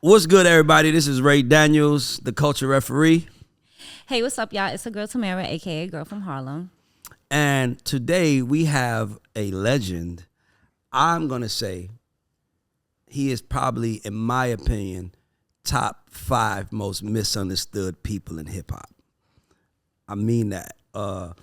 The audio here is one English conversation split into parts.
What's good, everybody? This is Ray Daniels, the culture referee. Hey, what's up, y'all? It's a girl, Tamira, a.k.a. Girl from Harlem. And today we have a legend. I'm going to say he is probably, in my opinion, top 5 most misunderstood people in hip-hop. I mean that. I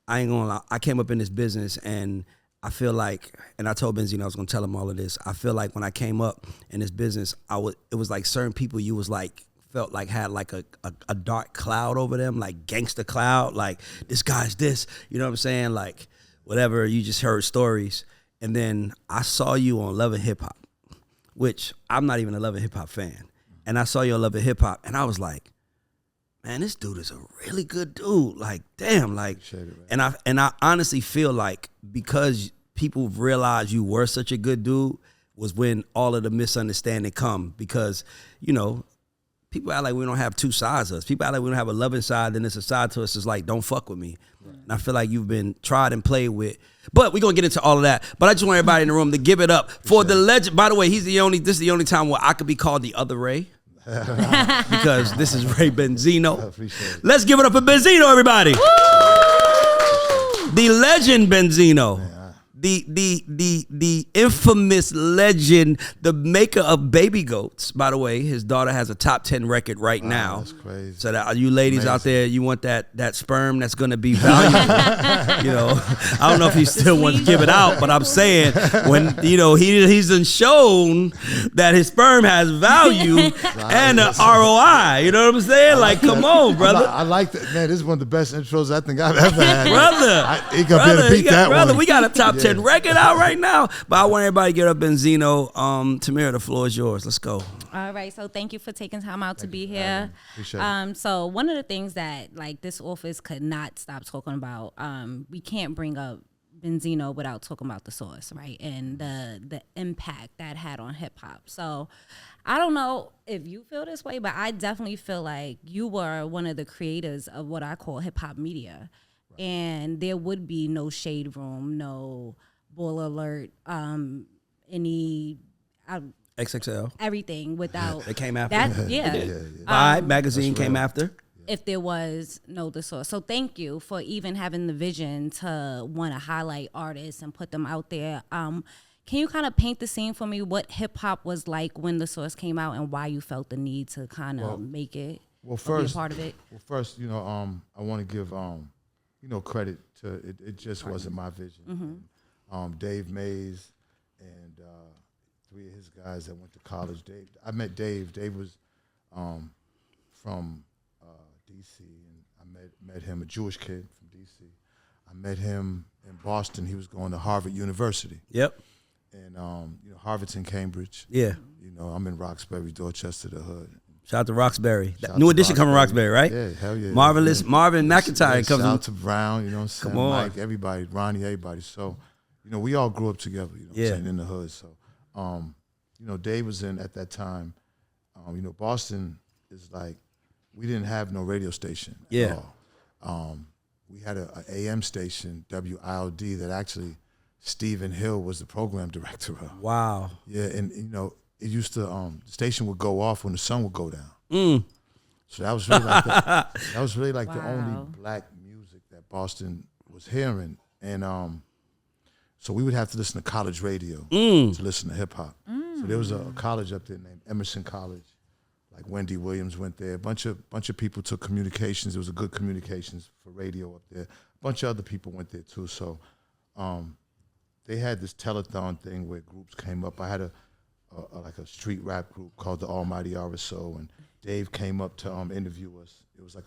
ain't going to lie. I came up in this business and I feel like, and I told Benzino I was gonna tell him all of this. I feel like when I came up in this business, it was like certain people you was like felt like had like a dark cloud over them, like gangster cloud, like this guy's this, you know what I'm saying? Like whatever, you just heard stories. And then I saw you on Love and Hip Hop, which I'm not even a Love and Hip Hop fan. And I saw you on Love and Hip Hop, and I was like, man, this dude is a really good dude. Like, damn, like, and I honestly feel like because people realized you were such a good dude was when all of the misunderstanding come. Because, you know, people act like we don't have two sides of us. People act like we don't have a loving side, then there's a side to us that's like, don't fuck with me. Right. And I feel like you've been tried and played with. But we're gonna get into all of that. But I just want everybody in the room to give it up for the legend. By the way, this is the only time where I could be called the other Ray. Because this is Ray Benzino. Let's give it up for Benzino, everybody. The legend Benzino. The infamous legend, the maker of Baby Goats. By the way, his daughter has a top 10 record right now. That's crazy. So that you ladies out there, you want that sperm that's gonna be valuable. You know, I don't know if he still wants to give it out, but I'm saying when he's shown that his sperm has value and an ROI. You know what I'm saying? Like, come on, brother. I like that, man. This is one of the best intros I think I've ever had. Brother, he gonna be able to beat that one. We got a top 10 record out right now, but I want everybody to get up Benzino. Tamira, the floor is yours. Let's go. All right, so thank you for taking time out to be here. Appreciate it. So one of the things that like this office could not stop talking about, we can't bring up Benzino without talking about the source, right? And the impact that had on hip hop. So I don't know if you feel this way, but I definitely feel like you were one of the creators of what I call hip hop media. And there would be no shade room, no Ball Alert, any XXL, everything without it came after that. Yeah, Vibe magazine came after. If there was no the source, so thank you for even having the vision to want to highlight artists and put them out there. Can you kind of paint the scene for me? What hip hop was like when the source came out, and why you felt the need to kind of make it be a part of it? Well, first, I want to give credit to it. It just wasn't my vision. Mm-hmm. Dave Mays and 3 of his guys that went to college. I met Dave. Dave was from D.C. and I met him, a Jewish kid from D.C. I met him in Boston. He was going to Harvard University. Yep. And Harvard's in Cambridge. Yeah. I'm in Roxbury, Dorchester, the hood. Shout out to Roxbury. New edition coming Roxbury, right? Yeah, hell yeah. Marvelous. Marvin McIntyre comes. Shout out to Brown, Come on. Mike, everybody, Ronnie, everybody. So, we all grew up together, in the hood. So, Dave was in at that time. Boston is like, we didn't have no radio station at all. We had a AM station, WILD, that actually Stephen Hill was the program director of. Wow. Yeah, and it used to the station would go off when the sun would go down. So that was really like the only black music that Boston was hearing. And so we would have to listen to college radio to listen to hip hop. So there was a college up there named Emerson College. Like Wendy Williams went there. A bunch of people took communications. There was a good communications for radio up there. A bunch of other people went there too. So they had this telethon thing where groups came up. I had a street rap group called the Almighty RSO, and Dave came up to interview us. It was like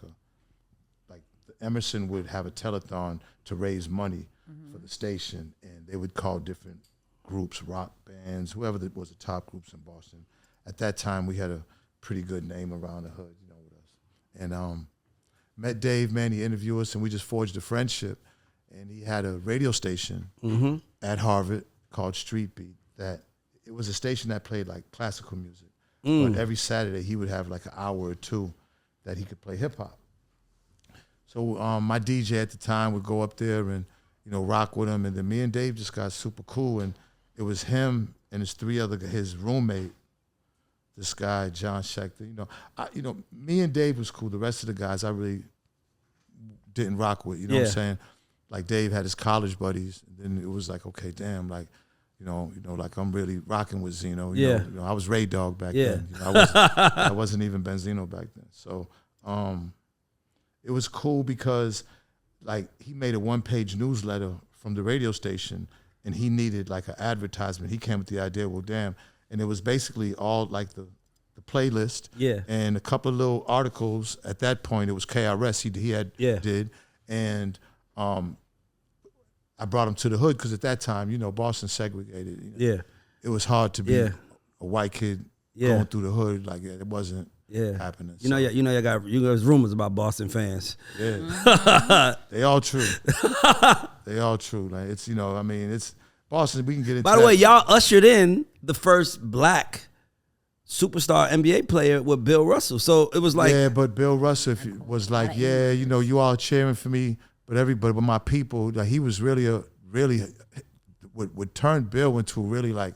Emerson would have a telethon to raise money for the station, and they would call different groups, rock bands, whoever was the top groups in Boston. At that time, we had a pretty good name around the hood, with us. And met Dave, man, he interviewed us, and we just forged a friendship. And he had a radio station at Harvard called Street Beat that it was a station that played like classical music. But every Saturday he would have like an hour or two that he could play hip hop. So my DJ at the time would go up there and rock with him, and then me and Dave just got super cool, and it was him and his roommate this guy, John Schechter. Me and Dave was cool. The rest of the guys I really didn't rock with. You know what I'm saying? Like Dave had his college buddies, and then it was like, okay, damn, like, like I'm really rocking with Zeno. You know, I was Ray Dog back then. I wasn't even Benzino back then. So it was cool because like he made a 1-page newsletter from the radio station, and he needed like an advertisement. He came with the idea, well, damn. And it was basically all like the playlist and a couple of little articles. At that point, it was KRS he did. And I brought him to the hood because at that time, Boston segregated. It was hard to be a white kid going through the hood. Like it wasn't happening. There's rumors about Boston fans. Yeah. They all true. They all true. Like it's, it's Boston, we can get into By the way, y'all ushered in the first black superstar NBA player with Bill Russell. So it was like... Yeah, but Bill Russell was like, you all cheering for me, but my people, like, he was really what turned Bill into really like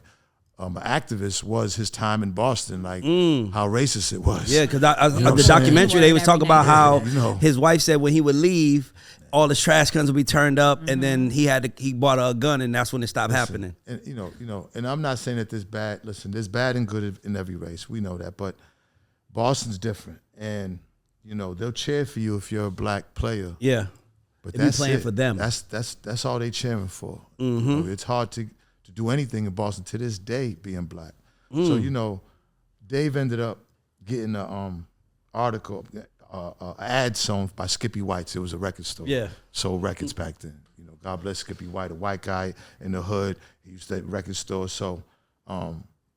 an activist was his time in Boston, like how racist it was. Yeah, because the documentary, they was talking about how his wife said when he would leave, all the trash cans would be turned up, and then he bought a gun, and that's when it stopped happening. And and I'm not saying that there's bad. Listen, there's bad and good in every race. We know that, but Boston's different, and they'll cheer for you if you're a black player. Yeah, but they be playing for them. That's all they cheering for. It's hard to do anything in Boston to this day being black. So Dave ended up getting an article. Ad song by Skippy White's. It was a record store. Yeah. Sold records back then. God bless Skippy White, a white guy in the hood. He used to have a record store. So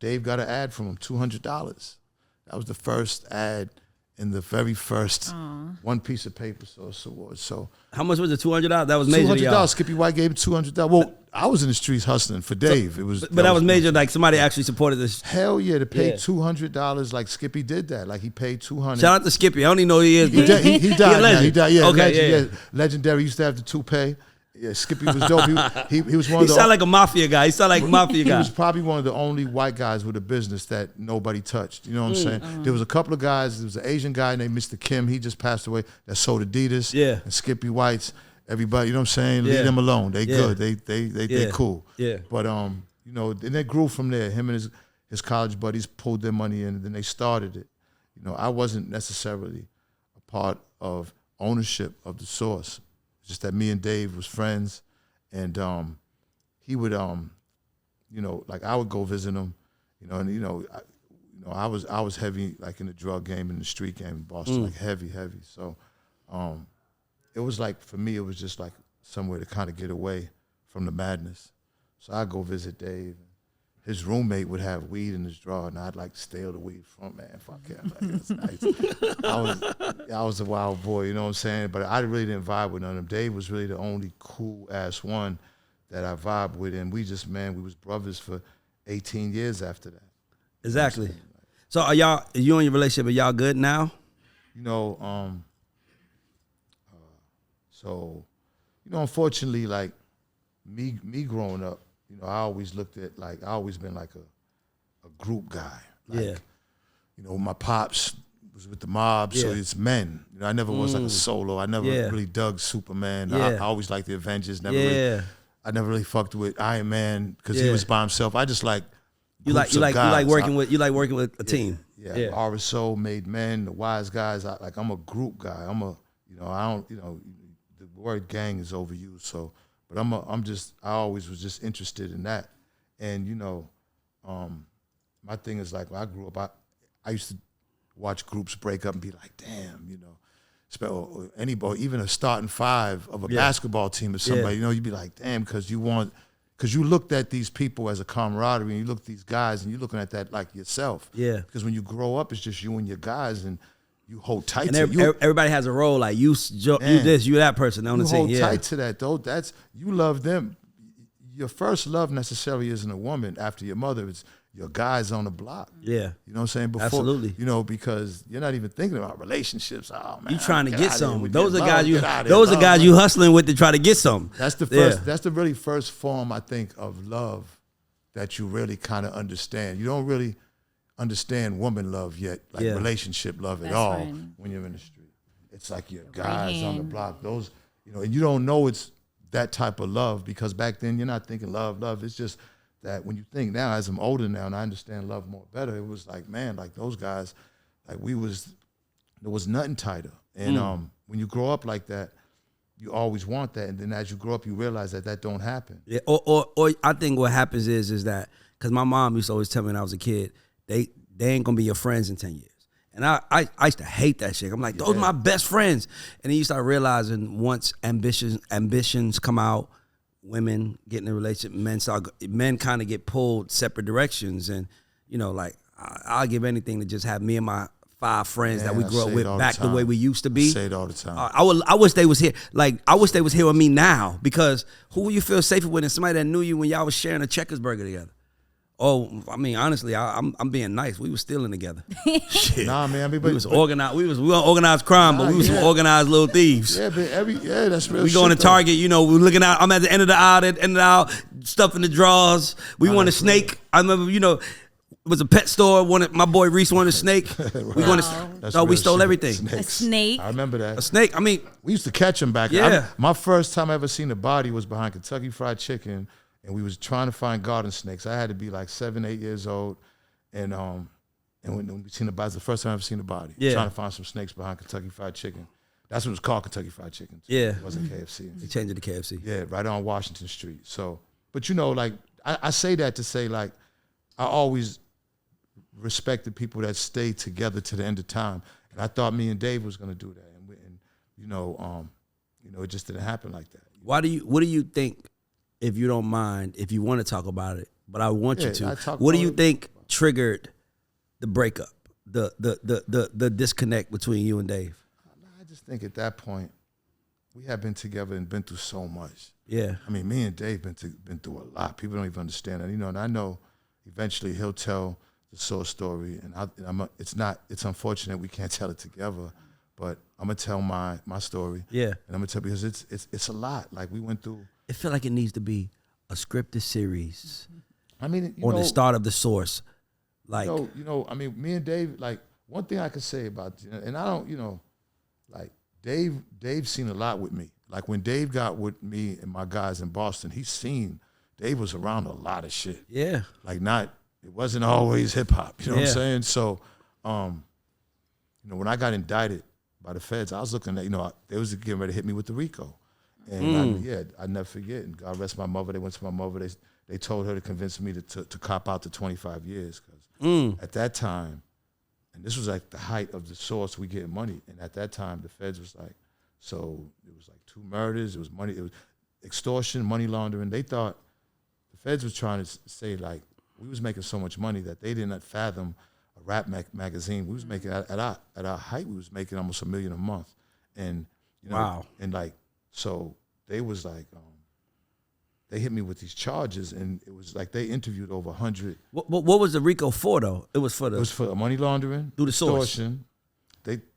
Dave got an ad from him, $200. That was the first ad in the very first one piece of paper source award. So how much was it? $200? That was major. $200. Skippy White gave him $200. Well, I was in the streets hustling for Dave. It was, but that was major. Like somebody actually supported this. Hell yeah, to pay $200. Like Skippy did that. Like he paid $200. Shout out to Skippy. I don't even know who he is. He died. Now. He died. Yeah, okay, legend, legendary. He used to have the toupee. Yeah, Skippy was dope. He was one of the. He sound like a mafia guy. He sound like mafia guy. He was probably one of the only white guys with a business that nobody touched. You know what I'm saying? There was a couple of guys. There was an Asian guy named Mr. Kim. He just passed away. That sold Adidas. Yeah. And Skippy White's. Everybody, you know what I'm saying? Leave them alone. They good. They cool. Yeah. But and they grew from there. Him and his college buddies pulled their money in, and then they started it. I wasn't necessarily a part of ownership of the source. It's just that me and Dave was friends, and he would like I would go visit him, I was heavy like in the drug game and the street game in Boston, like heavy. So it was like, for me, it was just like somewhere to kind of get away from the madness. So I'd go visit Dave. His roommate would have weed in his drawer, and I'd like steal the weed from him. Man, fuck him. Like, it's nice. I was a wild boy, you know what I'm saying? But I really didn't vibe with none of them. Dave was really the only cool-ass one that I vibed with, and we was brothers for 18 years after that. Exactly. So are you in your relationship, are y'all good now? So, unfortunately, like me growing up, I always looked at I always been like a group guy. Like, my pops was with the mob, so it's men. I never was like a solo. I never really dug Superman. I always liked the Avengers. I never really fucked with Iron Man because he was by himself. I just like you like working with a team. Yeah. RSO, Made Men, the Wise Guys. I'm a group guy. I don't the word gang is overused, so. But I always was just interested in that. And, my thing is like, when I grew up, I used to watch groups break up and be like, damn, anybody, even a starting five of a basketball team or somebody, you'd be like, damn, because you looked at these people as a camaraderie, and you look at these guys and you're looking at that like yourself. Yeah. Because when you grow up, it's just you and your guys, and you hold tight and to it. Everybody has a role. Like you this, you that person on the team. You hold tight to that though. You love them. Your first love necessarily isn't a woman after your mother. It's your guys on the block. Yeah. You know what I'm saying? Before, absolutely. Because you're not even thinking about relationships. Oh man, you trying to get some. Those are guys you hustling with to try to get some. That's the first. That's the really first form, I think, of love that you really kind of understand. You don't really understand woman love yet, like relationship love at all when you're in the street. It's like your guys on the block, those, you know, and you don't know it's that type of love because back then you're not thinking love. It's just that when you think now, as I'm older now and I understand love more better, it was like, man, like those guys, like there was nothing tighter. And when you grow up like that, you always want that, and then as you grow up, you realize that don't happen. Yeah, or I think what happens is that because my mom used to always tell me when I was a kid, they ain't gonna be your friends in 10 years, and I used to hate that shit. I'm like, those are my best friends, and then you start realizing once ambitions come out, women get in a relationship, men kind of get pulled separate directions, and you know, like I'll give anything to just have me and my 5 friends that we grew up with back the way we used to be. I say it all the time. I wish they was here. Like I wish they was here with me now, because who will you feel safer with than somebody that knew you when y'all was sharing a Checkers burger together? Oh, I mean, honestly, I'm being nice. We was stealing together. Shit. Nah, man. I mean, we was organized. We weren't organized crime, but we was some organized little thieves. Yeah, but that's real. We going to Target, you know. We're looking out. I'm at the end of the aisle, stuff in the drawers. We want a snake. I remember, you know. It was a pet store. My boy Reese wanted a snake. We we stole everything. Snakes. A snake. I remember that. A snake. I mean, we used to catch them back. Yeah. My first time I ever seen a body was behind Kentucky Fried Chicken, and we was trying to find garden snakes. I had to be like 7, 8 years old, and when we seen the body, it was the first time I ever seen a body. Yeah. Trying to find some snakes behind Kentucky Fried Chicken. That's what it was called, Kentucky Fried Chicken. Yeah. It wasn't KFC. They changed it to KFC. Yeah, right on Washington Street. So, but you know, like I say that to say, like, I always respected people that stayed together to the end of time, and I thought me and Dave was gonna do that, and you know, it just didn't happen like that. What do you think, if you don't mind, if you want to talk about it, but I want you to. What do you think triggered the breakup, the disconnect between you and Dave? I just think at that point, we had been together and been through so much. Yeah. I mean, me and Dave been through a lot. People don't even understand that, you know. And I know eventually he'll tell the source story, and it's unfortunate we can't tell it together, but I'm gonna tell my story. Yeah. And I'm gonna tell, because it's a lot. Like, we went through. It feel like it needs to be a scripted series. I mean, the start of the source. Like, I mean, me and Dave, like, one thing I could say about, and I don't, like, Dave's seen a lot with me. Like, when Dave got with me and my guys in Boston, Dave was around a lot of shit. Yeah. Like, it wasn't always hip hop, you know what I'm saying? So, when I got indicted by the feds, I was looking at, they was getting ready to hit me with the RICO. And I never forget, and God rest my mother, they went to my mother, they told her to convince me to cop out to 25 years. Because at that time, and this was like the height of the source, we getting money. And at that time, the feds was like, so it was like 2 murders, it was money, it was extortion, money laundering. They thought, the feds was trying to say, like, we was making so much money that they didn't fathom a rap magazine. We was making, at our height, we was making almost $1 million a month. And, wow. And like, so they was like, they hit me with these charges, and it was like they interviewed over 100. What was the RICO for, though? It was for money laundering, through the source. Extortion.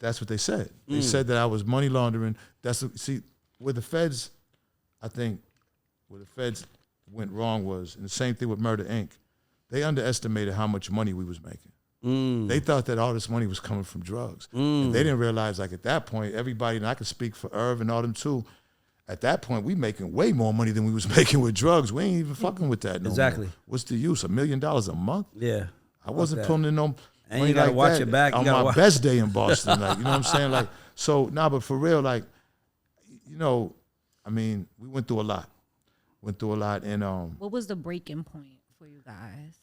That's what they said. They said that I was money laundering. Where the feds, I think, where the feds went wrong was, and the same thing with Murder Inc., they underestimated how much money we was making. They thought that all this money was coming from drugs. And they didn't realize, like, at that point, everybody, and I can speak for Irv and all them too, at that point, we making way more money than we was making with drugs. We ain't even fucking with that no Exactly. more. What's the use? $1 million a month? Yeah. I wasn't pulling in no and money you gotta like watch that your back. on my best day in Boston. Like, you know what I'm saying? Like, so, but for real, like, I mean, we went through a lot. And what was the breaking point for you guys?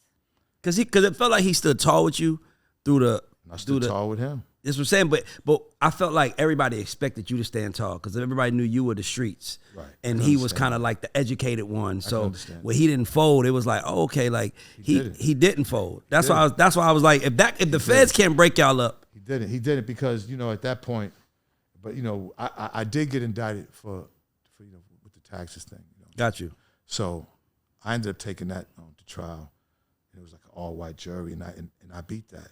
Because it felt like he stood tall with you through the. I stood tall with him. That's what I'm saying, but I felt like everybody expected you to stand tall because everybody knew you were the streets, right? And he was kind of like the educated one. So when he didn't fold, it was like, oh, okay, like he didn't fold. That's why I was like, if the feds can't break y'all up, he didn't because at that point, but I did get indicted for with the taxes thing. Got you. So I ended up taking that to trial. And it was like an all-white jury, and I beat that.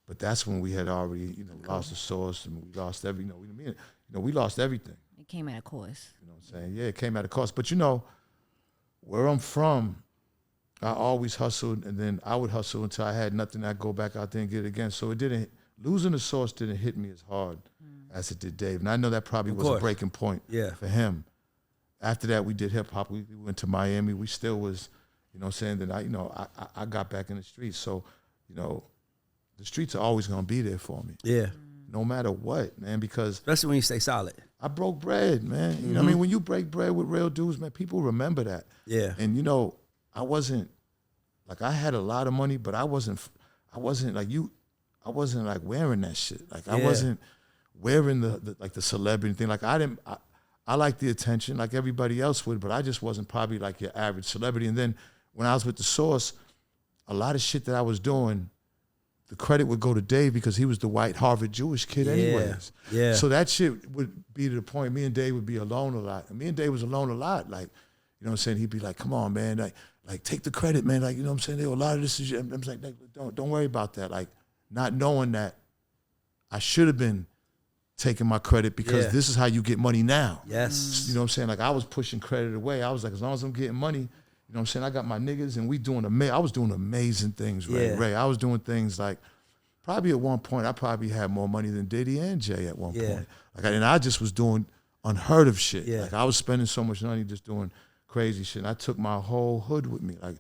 But that's when we had already, lost the source, and we lost we lost everything. It came at a cost. You know what I'm saying? Yeah, it came at a cost. But where I'm from, I always hustled, and then I would hustle until I had nothing. I'd go back out there and get it again. So losing the source didn't hit me as hard as it did Dave. And I know that probably was a breaking point for him. After that, we did hip hop. We went to Miami. We still was, you know what I'm saying? Then I got back in the streets. So, you know, the streets are always going to be there for me. Yeah. No matter what, man, because. Especially when you stay solid. I broke bread, man. You know what I mean? When you break bread with real dudes, man, people remember that. Yeah. And, you know, I wasn't, like, I had a lot of money, but I wasn't like wearing that shit. Like, I wasn't wearing the celebrity thing. Like, I like the attention like everybody else would, but I just wasn't probably like your average celebrity. And then when I was with the Source, a lot of shit that I was doing, the credit would go to Dave because he was the white Harvard Jewish kid anyways. Yeah. So that shit would be to the point me and Dave would be alone a lot. And me and Dave was alone a lot. Like, you know what I'm saying? He'd be like, come on, man. Like take the credit, man. Like, you know what I'm saying? A lot of this is, I'm like, don't worry about that. Like, not knowing that I should have been taking my credit because this is how you get money now. Yes. You know what I'm saying? Like, I was pushing credit away. I was like, as long as I'm getting money, you know what I'm saying? I got my niggas and I was doing amazing things, Ray. I was doing things like, probably at one point, I probably had more money than Diddy and Jay at one point. Like, and I just was doing unheard of shit. Like, I was spending so much money just doing crazy shit. And I took my whole hood with me. Like,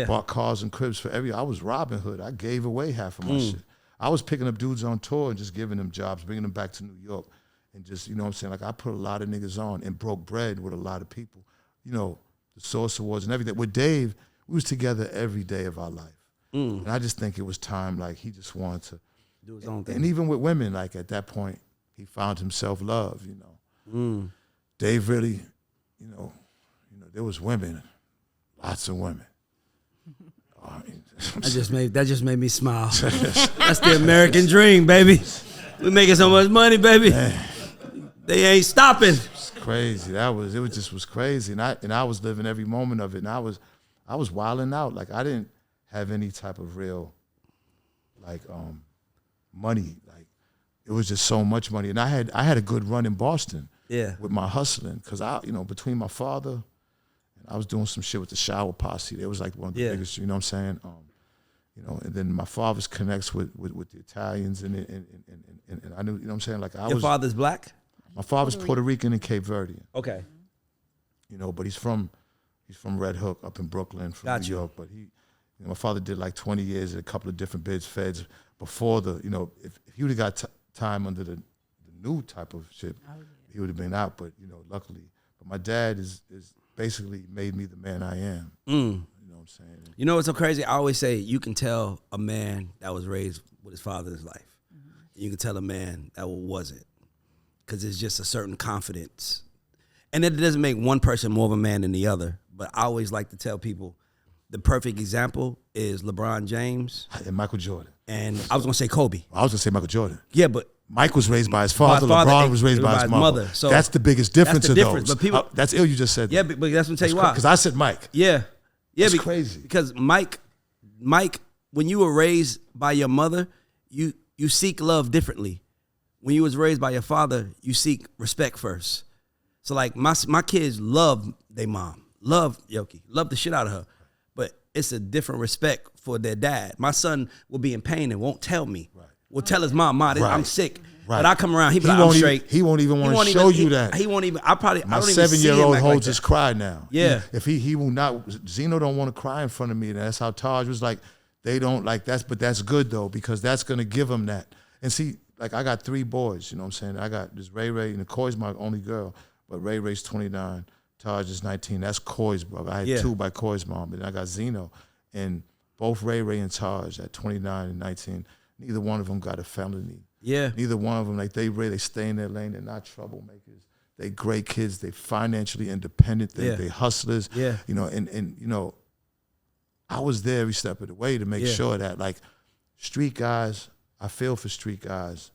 bought cars and cribs for I was Robin Hood. I gave away half of my shit. I was picking up dudes on tour and just giving them jobs, bringing them back to New York. And just, you know what I'm saying? Like, I put a lot of niggas on and broke bread with a lot of people. You know, the Source Awards and everything. With Dave, we was together every day of our life. And I just think it was time, like, he just wanted to do his own thing. And even with women, like, at that point, he found himself love, you know. Dave really, you know, there was women, lots of women. That just made me smile. That's the American dream, baby. We making so much money, baby. Man. They ain't stopping. It's crazy. It just was crazy. And I was living every moment of it. And I was wilding out. Like, I didn't have any type of real, like, money. Like, it was just so much money. And I had a good run in Boston with my hustling. Because between my father and I was doing some shit with the Shower Posse. They was like one of the biggest, you know what I'm saying? And then my father's connects with the Italians and I knew, you know what I'm saying? Like, Your father's black? My father's Puerto Rican and Cape Verdean. Okay. You know, but he's from Red Hook up in Brooklyn, from New York. But my father did like 20 years at a couple of different bids, feds before if he would have got time under the new type of shit, he would have been out. But, luckily. But my dad is basically made me the man I am. You know what I'm saying? You know what's so crazy? I always say you can tell a man that was raised with his father's life. You can tell a man that wasn't. Because it's just a certain confidence. And it doesn't make one person more of a man than the other. But I always like to tell people the perfect example is LeBron James. And Michael Jordan. And I was going to say Kobe. I was going to say Michael Jordan. Yeah, but Mike was raised by his father. LeBron was raised by his mother. So that's the biggest difference of those. But people, that's ill you just said that. Yeah, but that's going to tell you why. Because I said Mike. Yeah. That's crazy. Because Mike, when you were raised by your mother, you seek love differently. When you was raised by your father, you seek respect first. So like my kids love their mom, love Yoki, love the shit out of her, but it's a different respect for their dad. My son will be in pain and won't tell me. Right. Will tell his mom, I'm sick. Right. But I come around, he be like, I'm straight. He won't even want to show you that. He won't even. My I don't even 7-year-old holds his cry now. Yeah. If he will not, Zeno don't want to cry in front of me. And that's how Taj was like, they don't like that, but that's good though, because that's going to give him that. And see, like, I got 3 boys, you know what I'm saying? I got this Ray, and Koi's my only girl, but Ray's 29, Taj is 19. That's Koi's brother. I had 2 by Koi's mom, and I got Zeno. And both Ray and Taj at 29 and 19, neither one of them got a felony. Yeah. Neither one of them, like, they stay in their lane. They're not troublemakers. They great kids. They financially independent. They hustlers. Yeah. And I was there every step of the way to make sure that, like, street guys, I feel for street guys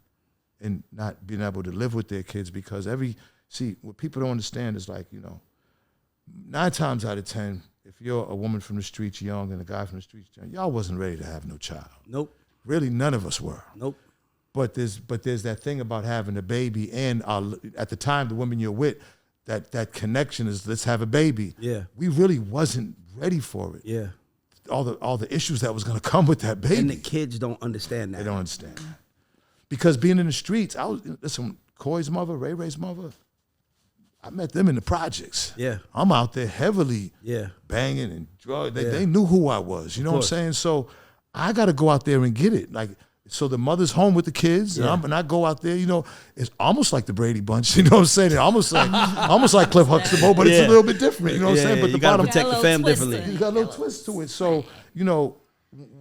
and not being able to live with their kids, because what people don't understand is, like, 9 times out of 10, if you're a woman from the streets young and a guy from the streets young, y'all wasn't ready to have no child. Nope. Really, none of us were. Nope. But there's that thing about having a baby, and at the time, the woman you're with, that connection is, let's have a baby. Yeah. We really wasn't ready for it. Yeah. all the issues that was gonna come with that baby. And the kids don't understand that. They don't understand that. Because being in the streets, listen, Coy's mother, Ray's mother, I met them in the projects. Yeah. I'm out there heavily banging and drugs. They knew who I was. You know what I'm saying? So I got to go out there and get it. Like, so the mother's home with the kids, and I go out there. You know, it's almost like the Brady Bunch. You know what I'm saying? It's almost like Cliff Huxtable, but it's a little bit different. You know what I'm saying? But you got to protect the fam differently. You got a little twist to it. So you know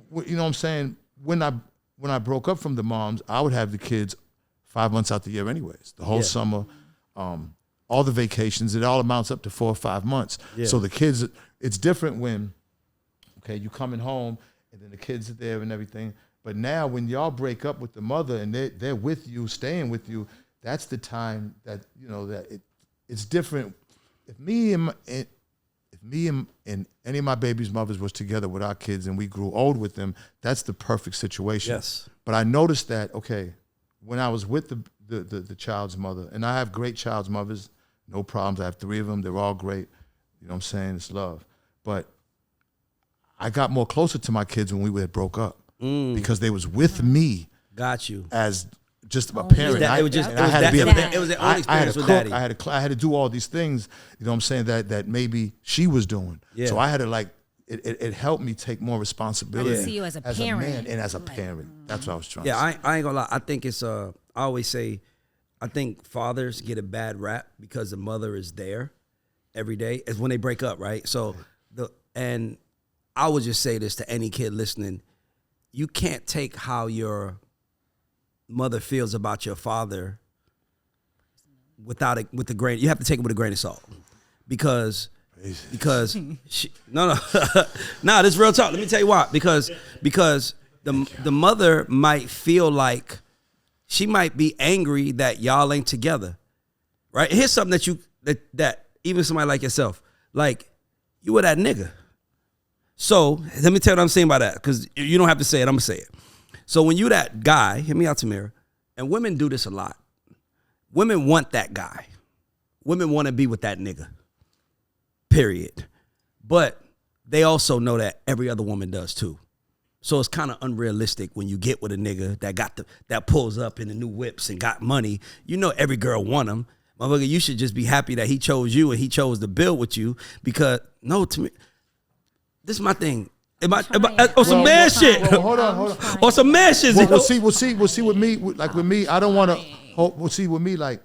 what I'm saying? When I broke up from the moms, I would have the kids 5 months out the year, anyways. The whole summer. All the vacations, it all amounts up to 4 or 5 months. Yeah. So the kids, it's different when, you coming home and then the kids are there and everything. But now when y'all break up with the mother and they're with you, staying with you, that's the time that, it's different. If me and any of my baby's mothers was together with our kids and we grew old with them, that's the perfect situation. Yes. But I noticed that, when I was with the child's mother, and I have great child's mothers, no problems. I have 3 of them. They're all great. You know what I'm saying? It's love. But I got more closer to my kids when we had broke up because they was with me. Got you. As just a parent. It was their own experience with daddy. I had to do all these things, you know what I'm saying, that maybe she was doing. Yeah. So I had to it helped me take more responsibility. I see you as a parent. Man and as a parent. That's what I was trying to say. I ain't gonna lie. I think it's I always say, I think fathers get a bad rap because the mother is there every day. It's when they break up, right? So and I would just say this to any kid listening: you can't take how your mother feels about your father with a grain. You have to take it with a grain of salt because she, no, this is real talk. Let me tell you why. Because the mother might feel like she might be angry that y'all ain't together, right? Here's something that even somebody like yourself, like you were that nigga. So let me tell you what I'm saying by that, because you don't have to say it. I'm gonna say it. So when you that guy, hear me out, Tamira, and women do this a lot. Women want that guy. Women want to be with that nigga. Period. But they also know that every other woman does too. So it's kind of unrealistic when you get with a nigga that pulls up in the new whips and got money. You know every girl want him. Motherfucker, you should just be happy that he chose you and he chose to build with you, because to me, this is my thing. Some man shit. Hold on. Or some man shit. We'll see with me, with me, I don't want to, we'll see with me, like,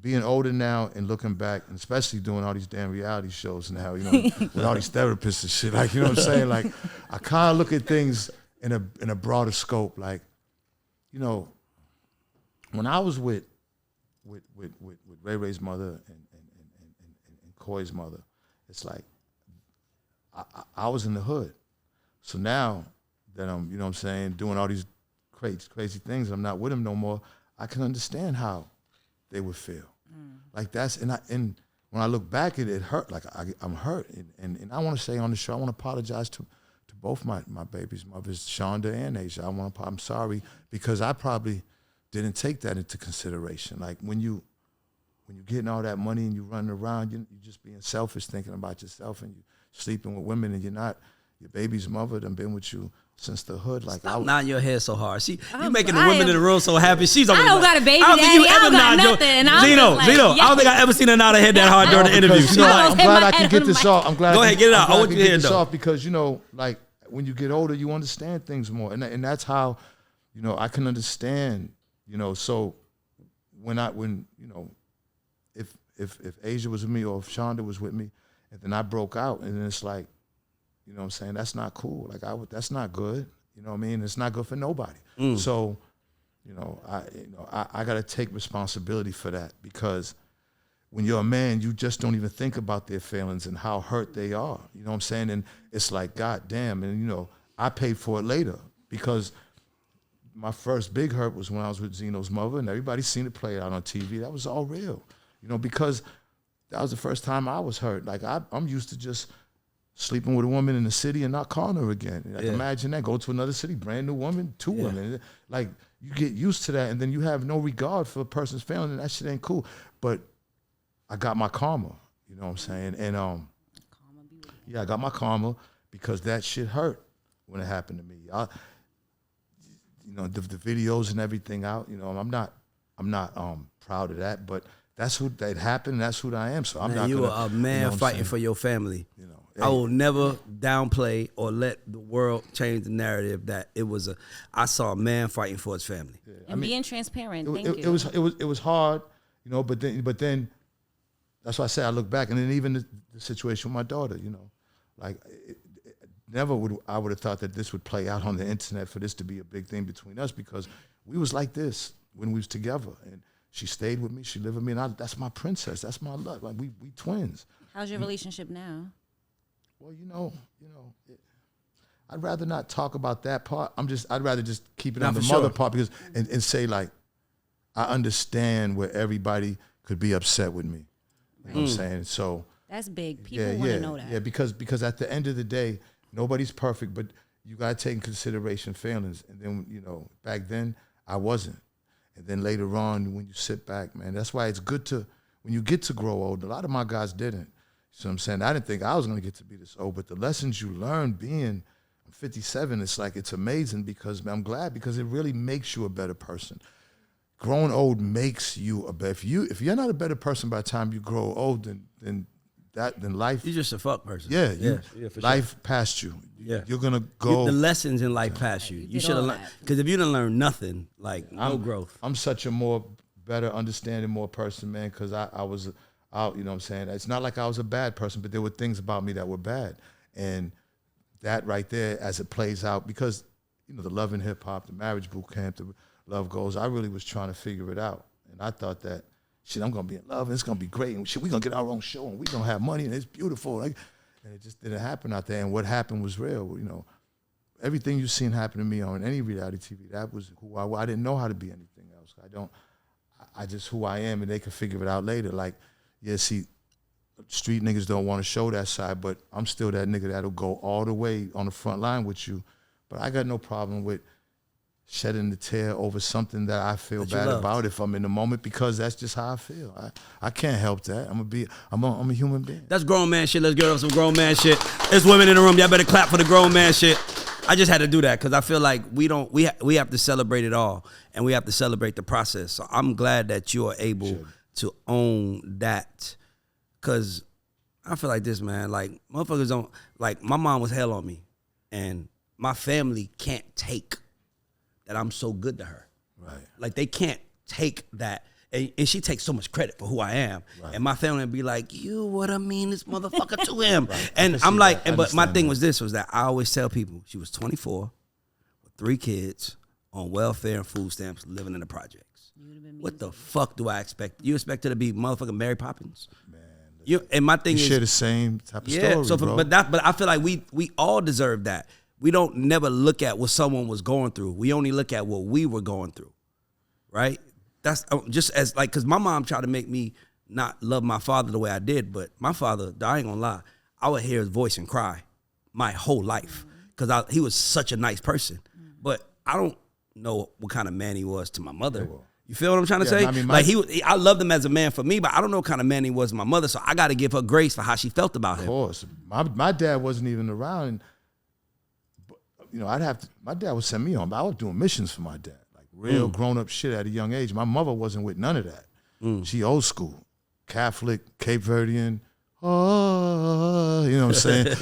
being older now and looking back, and especially doing all these damn reality shows now, with all these therapists and shit, like, you know what I'm saying? Like, I kind of look at things in a broader scope. Like, when I was with Ray's mother and Coy's mother, it's like I was in the hood. So now that I'm, you know what I'm saying, doing all these crazy things, I'm not with him no more, I can understand how they would feel. Like that's, and when I look back at it, hurt. Like I'm hurt, and I want to say on the show, I want to apologize to both my baby's mothers, Shonda and Asia. I'm sorry, because I probably didn't take that into consideration. Like when you getting all that money and you running around, you just being selfish, thinking about yourself, and you sleeping with women, and you're not. Your baby's mother done been with you since the hood. Like, stop nodding your head so hard. You making the women in the room so happy. She's I don't got a baby daddy. I don't got nothing. Zeno, I don't think I ever seen her nod her head that hard during the interview. I'm glad I can get this off. Go ahead, get it out. I want you to hear it though. Because like when you get older, you understand things more, and that's how, I can understand. So if Asia was with me or if Shonda was with me, and then I broke out, and then it's like, you know what I'm saying? That's not cool. Like that's not good. You know what I mean? It's not good for nobody. So, I got to take responsibility for that, because when you're a man, you just don't even think about their feelings and how hurt they are. You know what I'm saying? And it's like, God damn. And I paid for it later, because my first big hurt was when I was with Zeno's mother, and everybody seen it play out on TV. That was all real. Because that was the first time I was hurt. Like I'm used to just sleeping with a woman in the city and not calling her again. Like, imagine that. Go to another city, brand new woman, 2 women. Like, you get used to that, and then you have no regard for a person's family, and that shit ain't cool. But I got my karma, you know what I'm saying? And I got my karma, because that shit hurt when it happened to me. The videos and everything out. I'm not proud of that, but that's who that happened. That's who I am. So I'm not. You were a man fighting for your family. I will never downplay or let the world change the narrative that I saw a man fighting for his family. Yeah. And being transparent. Thank you. It was hard, but then that's why I say I look back, and then even the situation with my daughter, I would have thought that this would play out on the internet for this to be a big thing between us, because we was like this when we was together, and she stayed with me, she lived with me, and that's my princess, that's my love. Like we twins. How's your relationship now? Well, I'd rather not talk about that part. I'd rather just keep it on the mother part, because and say, like, I understand where everybody could be upset with me. You know what I'm saying? So that's big. People want to know that. Yeah, because at the end of the day, nobody's perfect, but you got to take in consideration feelings. And then, back then I wasn't. And then later on, when you sit back, man, that's why it's good when you get to grow old. A lot of my guys didn't. So I'm saying, I didn't think I was going to get to be this old, but the lessons you learn I'm 57, it's amazing, because I'm glad, because it really makes you a better person. Growing old makes you a better. If you're not a better person by the time you grow old, then life. You're just a fuck person. Yeah, life passed you. Yeah, you're gonna go. The lessons in life passed you. You should have learned, because if you didn't learn nothing, no growth. I'm such a better understanding, more person, man, because I was out. You know what I'm saying? It's not like I was a bad person, but there were things about me that were bad, and that right there, as it plays out, because the Love and Hip Hop, the Marriage Boot Camp, the Love Goals, I really was trying to figure it out, and I thought that, shit, I'm gonna be in love, and it's gonna be great, and shit, we're gonna get our own show, and we're gonna have money, and it's beautiful. And it just didn't happen out there. And what happened was real. Everything you've seen happen to me on any reality TV, that was who I didn't know how to be anything else. I just who I am, and they can figure it out later. Like, yeah, see, street niggas don't want to show that side, but I'm still that nigga that'll go all the way on the front line with you. But I got no problem with shedding the tear over something that I feel bad about if I'm in the moment, because that's just how I feel. I can't help that. I'm a human being. That's grown man shit. Let's get on some grown man shit. There's women in the room. Y'all better clap for the grown man shit. I just had to do that because I feel like we have to celebrate it all, and we have to celebrate the process. So I'm glad that you are able to own that, because I feel like this, man. Like, motherfuckers don't, like, my mom was hell on me, and my family can't take that I'm so good to her. Right. Like, they can't take that. And she takes so much credit for who I am. Right. And my family would be like, you would have meanest motherfucker to him. Right. And I'm like, but my thing was that I always tell people she was 24 with 3 kids on welfare and food stamps, living in the projects. What the fuck do I expect? You expect her to be motherfucking Mary Poppins? Man. And my thing is, share the same type of story, so bro. But I feel like we all deserve that. We don't never look at what someone was going through. We only look at what we were going through, right? That's just as, like, because my mom tried to make me not love my father the way I did, but my father, I ain't gonna lie, I would hear his voice and cry my whole life because he was such a nice person. But I don't know what kind of man he was to my mother. You feel what I'm trying to say? I mean, I loved him as a man for me, but I don't know what kind of man he was to my mother, so I got to give her grace for how she felt about him. Of course. My dad wasn't even around. My dad would send me on. I was doing missions for my dad. Real grown-up shit at a young age. My mother wasn't with none of that. She old school, Catholic, Cape Verdean. Oh, you know what I'm saying?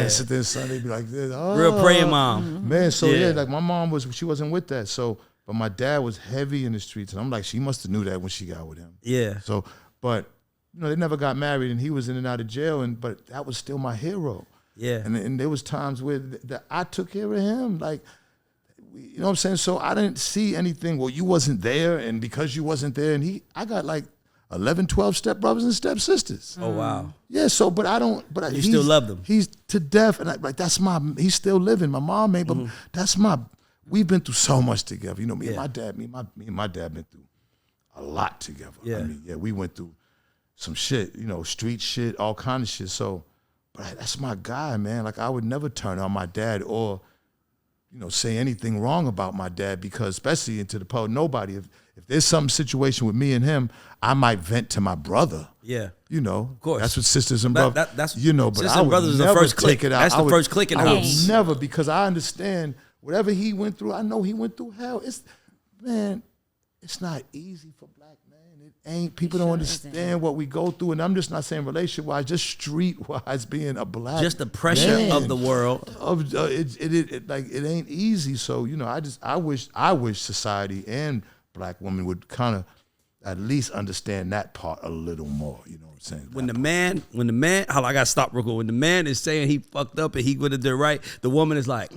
Sit there Sunday, be like this. Oh. Real praying mom. Man, so like my mom she wasn't with that. So, but my dad was heavy in the streets, and I'm like, she must have knew that when she got with him. Yeah. So, but they never got married, and he was in and out of jail, but that was still my hero. Yeah. And there was times where I took care of him, like. You know what I'm saying? So I didn't see anything. Well, you wasn't there, and because you wasn't there, and I got like 11, 12 stepbrothers and stepsisters. Oh wow. Yeah. So, but I don't. But you still love them. He's to death, and that's my. He's still living. My mom ain't, but that's my. We've been through so much together. You know, me and my dad. Me and my dad been through a lot together. Yeah. I mean, we went through some shit. Street shit, all kind of shit. So, but that's my guy, man. Like, I would never turn on my dad or say anything wrong about my dad, because especially into the public, nobody, if there's some situation with me and him, I might vent to my brother. Yeah. You know, of course. That's what sisters and brothers. That's you know, but sisters I and would brothers is the never first click. take it out. That's the first click in the I house. would never, because I understand whatever he went through. I know he went through hell. It's not easy for black men. It ain't. People don't understand what we go through, and I'm just not saying relationship wise, just street wise, being a black. Just the pressure man, of the world. It ain't easy. So I wish society and black women would kind of at least understand that part a little more. You know what I'm saying? When the man, hold on, I gotta stop real quick. When the man is saying he fucked up and he would have done right, the woman is like.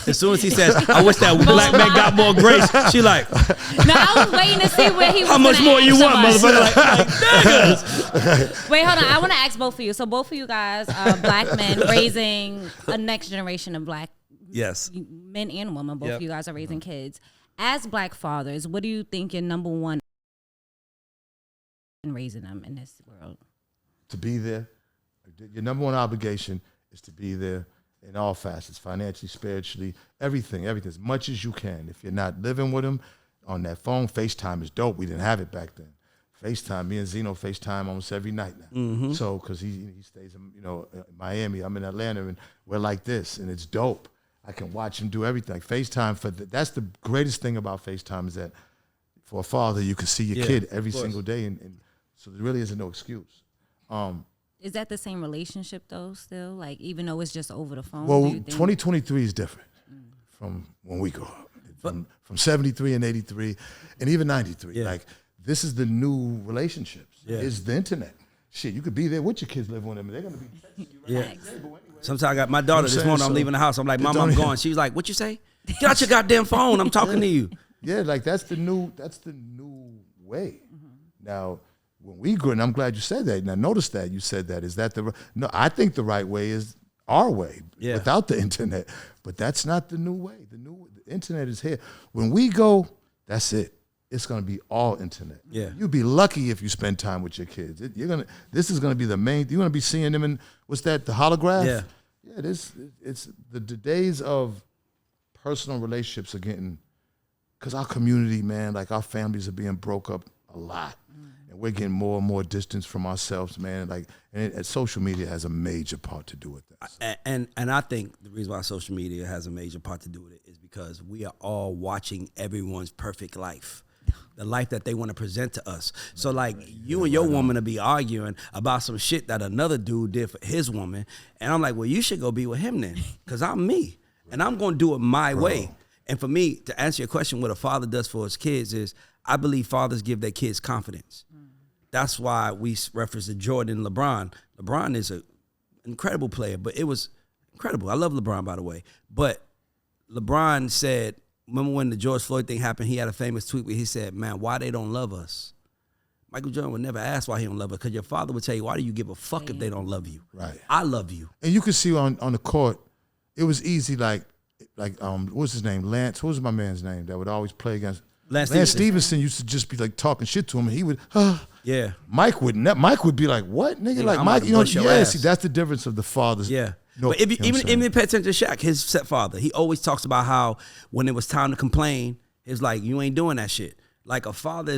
As soon as he says, I wish that black man got more grace, she like. No, I was waiting to see where he was. How much more you want, motherfucker? Like niggas. Wait, hold on. I want to ask both of you. So both of you guys are black men raising a next generation of black men and women. Both of you guys are raising kids. As black fathers, what do you think your number one in raising them in this world? To be there. Your number one obligation is to be there. In all facets, financially, spiritually, everything, as much as you can. If you're not living with them on that phone, FaceTime is dope. We didn't have it back then. FaceTime, me and Zeno FaceTime almost every night now. Mm-hmm. So, because he stays in Miami, I'm in Atlanta, and we're like this, and it's dope. I can watch him do everything. Like FaceTime, that's the greatest thing about FaceTime is that for a father, you can see your kid every single day, and so there really isn't no excuse. Is that the same relationship though? Still, like even though it's just over the phone. Well, 2023 is different from when we grew up. From 73 and 83, and even 93. Yeah. Like this is the new relationships. Yeah. It's the internet. Shit, you could be there with your kids living with them, and they're gonna be texting you right now. Anyway. Sometimes I got my daughter this morning. I'm leaving the house. I'm like, Mom, I'm going. She's like, what you say? Get out your goddamn phone. I'm talking to you. Yeah, like that's the new way. Now. When we grew, and I'm glad you said that. Now, notice that you said that. Is that no? I think the right way is our way without the internet. But that's not the new way. The internet is here. When we go, that's it. It's gonna be all internet. Yeah, you'd be lucky if you spend time with your kids. This is gonna be the main. You're gonna be seeing them in what's that? The holograph. Yeah. It's the days of personal relationships are getting, because our community, man, like our families are being broke up a lot. We're getting more and more distance from ourselves, man. Like, and social media has a major part to do with that. So. And I think the reason why social media has a major part to do with it is because we are all watching everyone's perfect life, the life that they want to present to us. So, like, you and your woman will be arguing about some shit that another dude did for his woman, and I'm like, well, you should go be with him then, because I'm me, and I'm going to do it my way. And for me, to answer your question, what a father does for his kids is, I believe fathers give their kids confidence. That's why we reference to Jordan and LeBron. LeBron is an incredible player, but it was incredible. I love LeBron, by the way. But LeBron said, remember when the George Floyd thing happened, he had a famous tweet where he said, man, why they don't love us? Michael Jordan would never ask why he don't love us, because your father would tell you, why do you give a fuck if they don't love you? Right. I love you. And you could see on the court, it was easy, like what's his name? Lance, what was my man's name that would always play against? Lance Stevenson used to just be like talking shit to him, and he would, yeah. Mike would be like, what, nigga? Like, Mike, see, that's the difference of the fathers. Yeah. But if you, even pay attention to Shaq, his stepfather, he always talks about how when it was time to complain, it's like, you ain't doing that shit. Like a father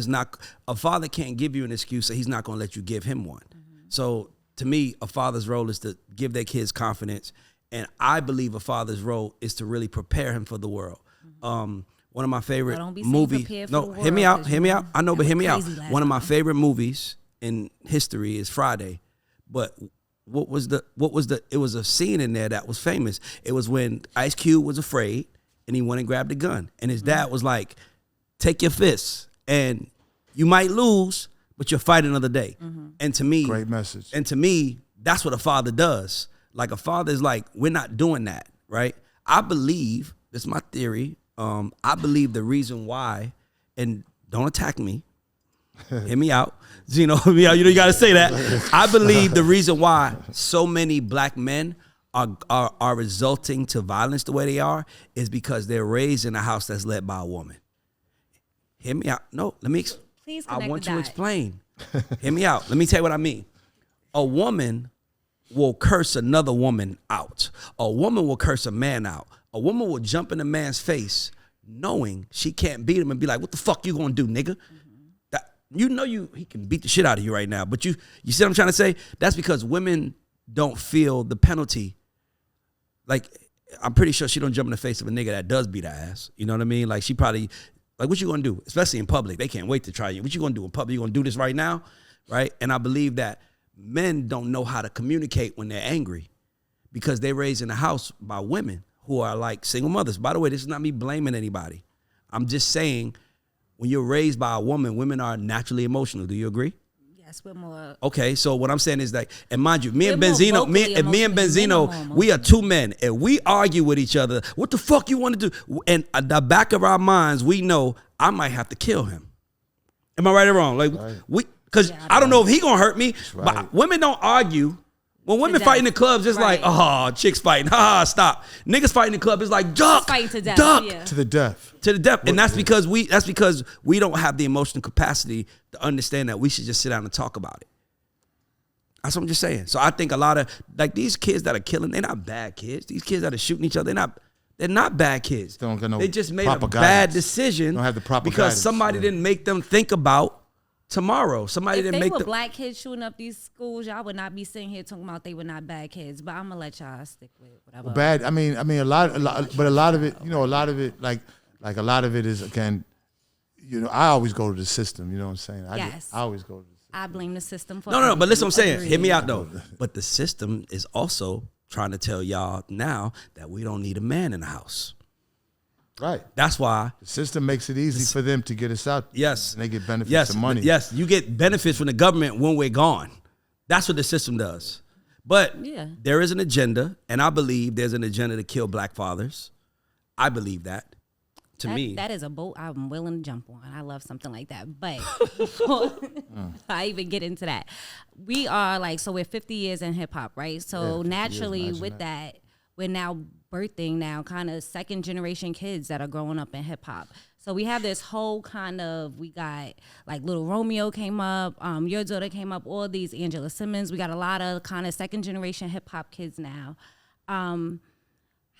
can't give you an excuse that he's not gonna let you give him one. Mm-hmm. So to me, a father's role is to give their kids confidence. And I believe a father's role is to really prepare him for the world. Mm-hmm. One of my favorite movies. No, hear me out. I know, but hear me out. One of my favorite movies in history is Friday. But what was it was a scene in there that was famous. It was when Ice Cube was afraid and he went and grabbed a gun. And his dad was like, take your fists and you might lose, but you'll fight another day. Mm-hmm. And to me, great message. And to me, that's what a father does. Like a father is like, we're not doing that, right? I believe, this is my theory, I believe the reason why, and don't attack me, hear me out. Zeno, hear me out. You know you got to say that. I believe the reason why so many black men are resulting to violence the way they are is because they're raised in a house that's led by a woman. Hear me out. No, let me. Please I want you to explain. Hear me out. Let me tell you what I mean. A woman will curse another woman out. A woman will curse a man out. A woman will jump in a man's face knowing she can't beat him and be like, what the fuck you gonna do, nigga? That, he can beat the shit out of you right now. But you see what I'm trying to say? That's because women don't feel the penalty. Like, I'm pretty sure she don't jump in the face of a nigga that does beat her ass. You know what I mean? Like, she probably, like, what you gonna do? Especially in public. They can't wait to try you. What you gonna do in public? You gonna do this right now? Right? And I believe that men don't know how to communicate when they're angry because they're raised in the house by women who are like single mothers. By the way, this is not me blaming anybody. I'm just saying, when you're raised by a woman, women are naturally emotional. Do you agree? Yes, we're more. Okay, so what I'm saying is that, and mind you, me and Benzino, we are two men, and we argue with each other. What the fuck you want to do? And at the back of our minds, we know I might have to kill him. Am I right or wrong? Like because I don't know if he gonna hurt me. Right. But women don't argue. When women fight in the clubs, it's like, oh, chicks fighting. Ha, stop. Niggas fighting in the club, it's like, duck. Fighting to death. Duck. Yeah. To the death. To the death. And that's because we don't have the emotional capacity to understand that we should just sit down and talk about it. That's what I'm just saying. So I think a lot of, like, these kids that are killing, they're not bad kids. These kids that are shooting each other, they're not bad kids. They just made a bad decision. Don't have the proper because guidance. Somebody didn't make them think about tomorrow. Somebody didn't make them. If they were black kids shooting up these schools, y'all would not be sitting here talking about they were not bad kids. But I'm gonna let y'all stick with whatever. Well, bad. I mean, a lot of it, a lot of it, like a lot of it is, again, I always go to the system. You know what I'm saying? I always go to the system. I blame the system for No, but listen what I'm saying. Hear me out though. But the system is also trying to tell y'all now that we don't need a man in the house. Right. That's why the system makes it easy for them to get us out. Yes. And they get benefits and money. Yes. You get benefits from the government when we're gone. That's what the system does. But there is an agenda, and I believe there's an agenda to kill black fathers. I believe that. To me, that is a boat I'm willing to jump on. I love something like that. But before I even get into that, we are we're 50 years in hip hop, right? So naturally with that, we're now birthing kind of second generation kids that are growing up in hip hop. So we have this whole we got like Little Romeo came up, Your Daughter came up, all these, Angela Simmons. We got a lot of kind of second generation hip hop kids now.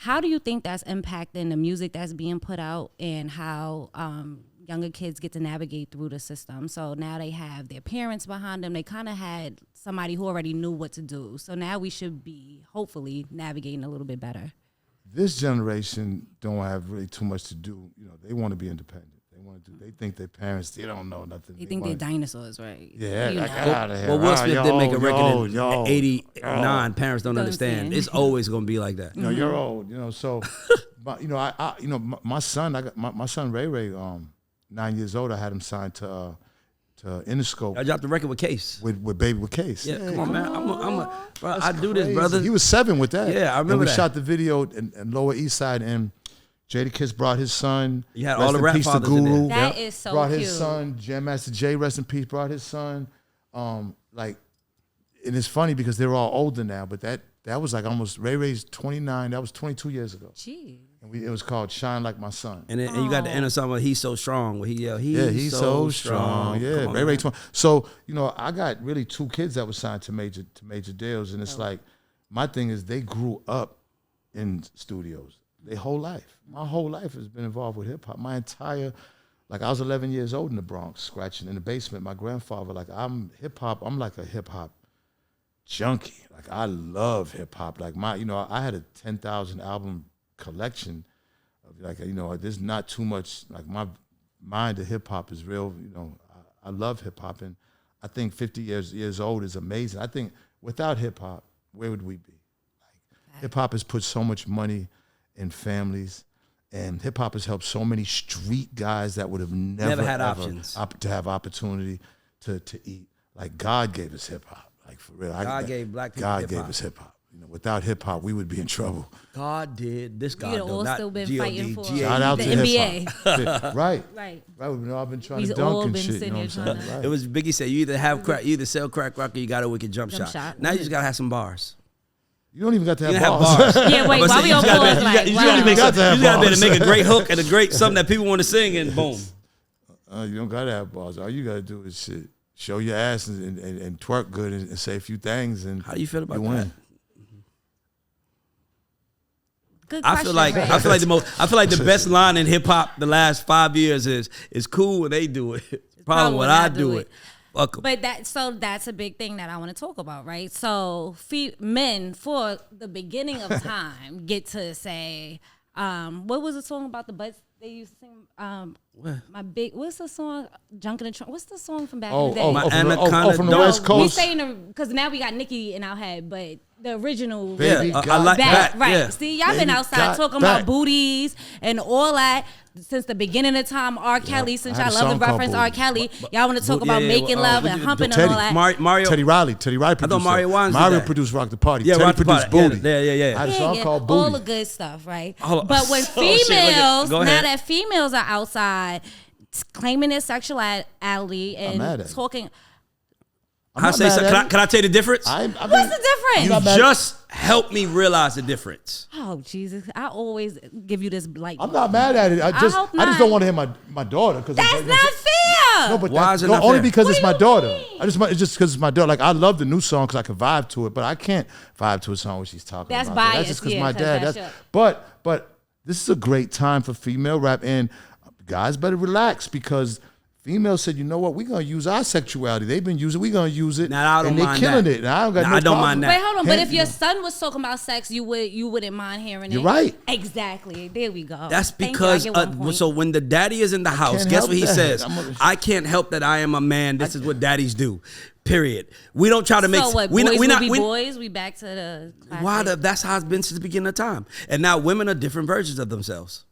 How do you think that's impacting the music that's being put out and how younger kids get to navigate through the system? So now they have their parents behind them. They kind of had somebody who already knew what to do. So now we should be hopefully navigating a little bit better. This generation don't have really too much to do. They want to be independent. They think their parents, they don't know nothing. They think they're dinosaurs, right? Yeah, get out of here. Well, Will Smith did make a record in 89. Parents don't understand. It's always going to be like that. You're old. So, but, my son, my son Ray, 9 years old. I had him signed to Interscope. I dropped the record with Case. With Baby with Case. Yeah, come on, man. Bro, I do this, brother. He was 7 with that. Yeah, I remember and we that. shot the video in Lower East Side, and Jadakiss brought his son. You had all the rap fathers in there. That is so brought cute. His son, Jam Master Jay, rest in peace, brought his son. And it's funny because they're all older now, but that was like almost, Ray's 29, that was 22 years ago. Gee. And it was called Shine Like My Son. And you got the end of something where He's So Strong, where he yelled, he's so strong. Yeah, Ray 20. So, I got really 2 kids that were signed to major deals, and it's like, my thing is they grew up in studios. Their whole life. My whole life has been involved with hip hop. My entire, I was 11 years old in the Bronx, scratching in the basement. My grandfather, I'm hip hop. I'm like a hip hop junkie. I love hip hop. I had a 10,000 album collection of there's not too much. My mind to hip hop is real. I love hip hop, and I think 50 years old is amazing. I think without hip hop, where would we be? Hip hop has put so much money in families, and hip hop has helped so many street guys that would have never had options to have opportunity to eat. God gave us hip hop, for real. God gave black people God gave us hip hop. Without hip hop, we would be in trouble. God did this. God We'd all still been fighting for shout out the to NBA. Right. Right. I've been trying to dunk and shit. You know what I'm saying? Right. It was Biggie said, you either sell crack rock or you got a wicked jump shot. Now you just gotta have some bars. You don't even got to have bars. Yeah, wait, why we on pause? You gotta be able to make a great hook and a great something that people want to sing, and boom. You don't gotta have bars. All you gotta do is show your ass and twerk good and say a few things, and how do you feel about win. that? Good I question, feel like Ray. I feel like the best line in hip hop the last 5 years is "It's cool when they do it. Problem when I do it. Fuck 'em." But that's a big thing that I want to talk about, right? So men for the beginning of time get to say, what was the song about the butts they used to sing? What's the song? Junk in the Trunk. What's the song from back in the day? From the West Coast. We saying because now we got Nicki in our head, but the original, Baby I got like that, that. right? Yeah. See, y'all been Baby outside got talking back. about booties and all that since the beginning of time. R. Kelly, since I had y'all a love song the called reference R. Booty. Kelly, y'all want to talk about yeah, making love and humping and all that. Mario. Teddy Riley produced Mario it. Wines did Mario that. produced Rock the Party. Yeah, Teddy Rock the produced Party. Booty. Yeah. I had a song called Booty. All the good stuff, right? Hold on. But when Oh, shit, females, go now ahead. that females are outside claiming their sexuality mad and at it. talking, I say so. Can I tell you the difference? what's the difference? You just helped me realize the difference. Oh Jesus! I always give you this like. I'm not mad at it. I just hope don't not. want to hear my daughter because That's not fair. No, but Why is it not only fair? because What it's do my you daughter. mean? It's just because it's my daughter. Like I love the new song because I can vibe to it, but I can't vibe to a song where she's talking That's about that. That's biased, just because yeah, my 'cause dad. that's But this is a great time for female rap, and guys better relax because females said, you know what, we're gonna use our sexuality. They've been using, we're gonna use it, Now, I don't and they're mind killing that. it. And I don't got Now, no I don't problem. mind that. Wait, hold on. But if Can't- your son was talking about sex, you wouldn't mind hearing it. You're right. Exactly. There we go. That's Thank you. I because get one point. so when the daddy is in the house, can't guess help what he that. says? I can't help that I am a man. This is what daddies do. Period. We don't try to make. So what? We Boys we will not. be We, boys. We back to the. why the, that's how it's been since the beginning of time. And now women are different versions of themselves.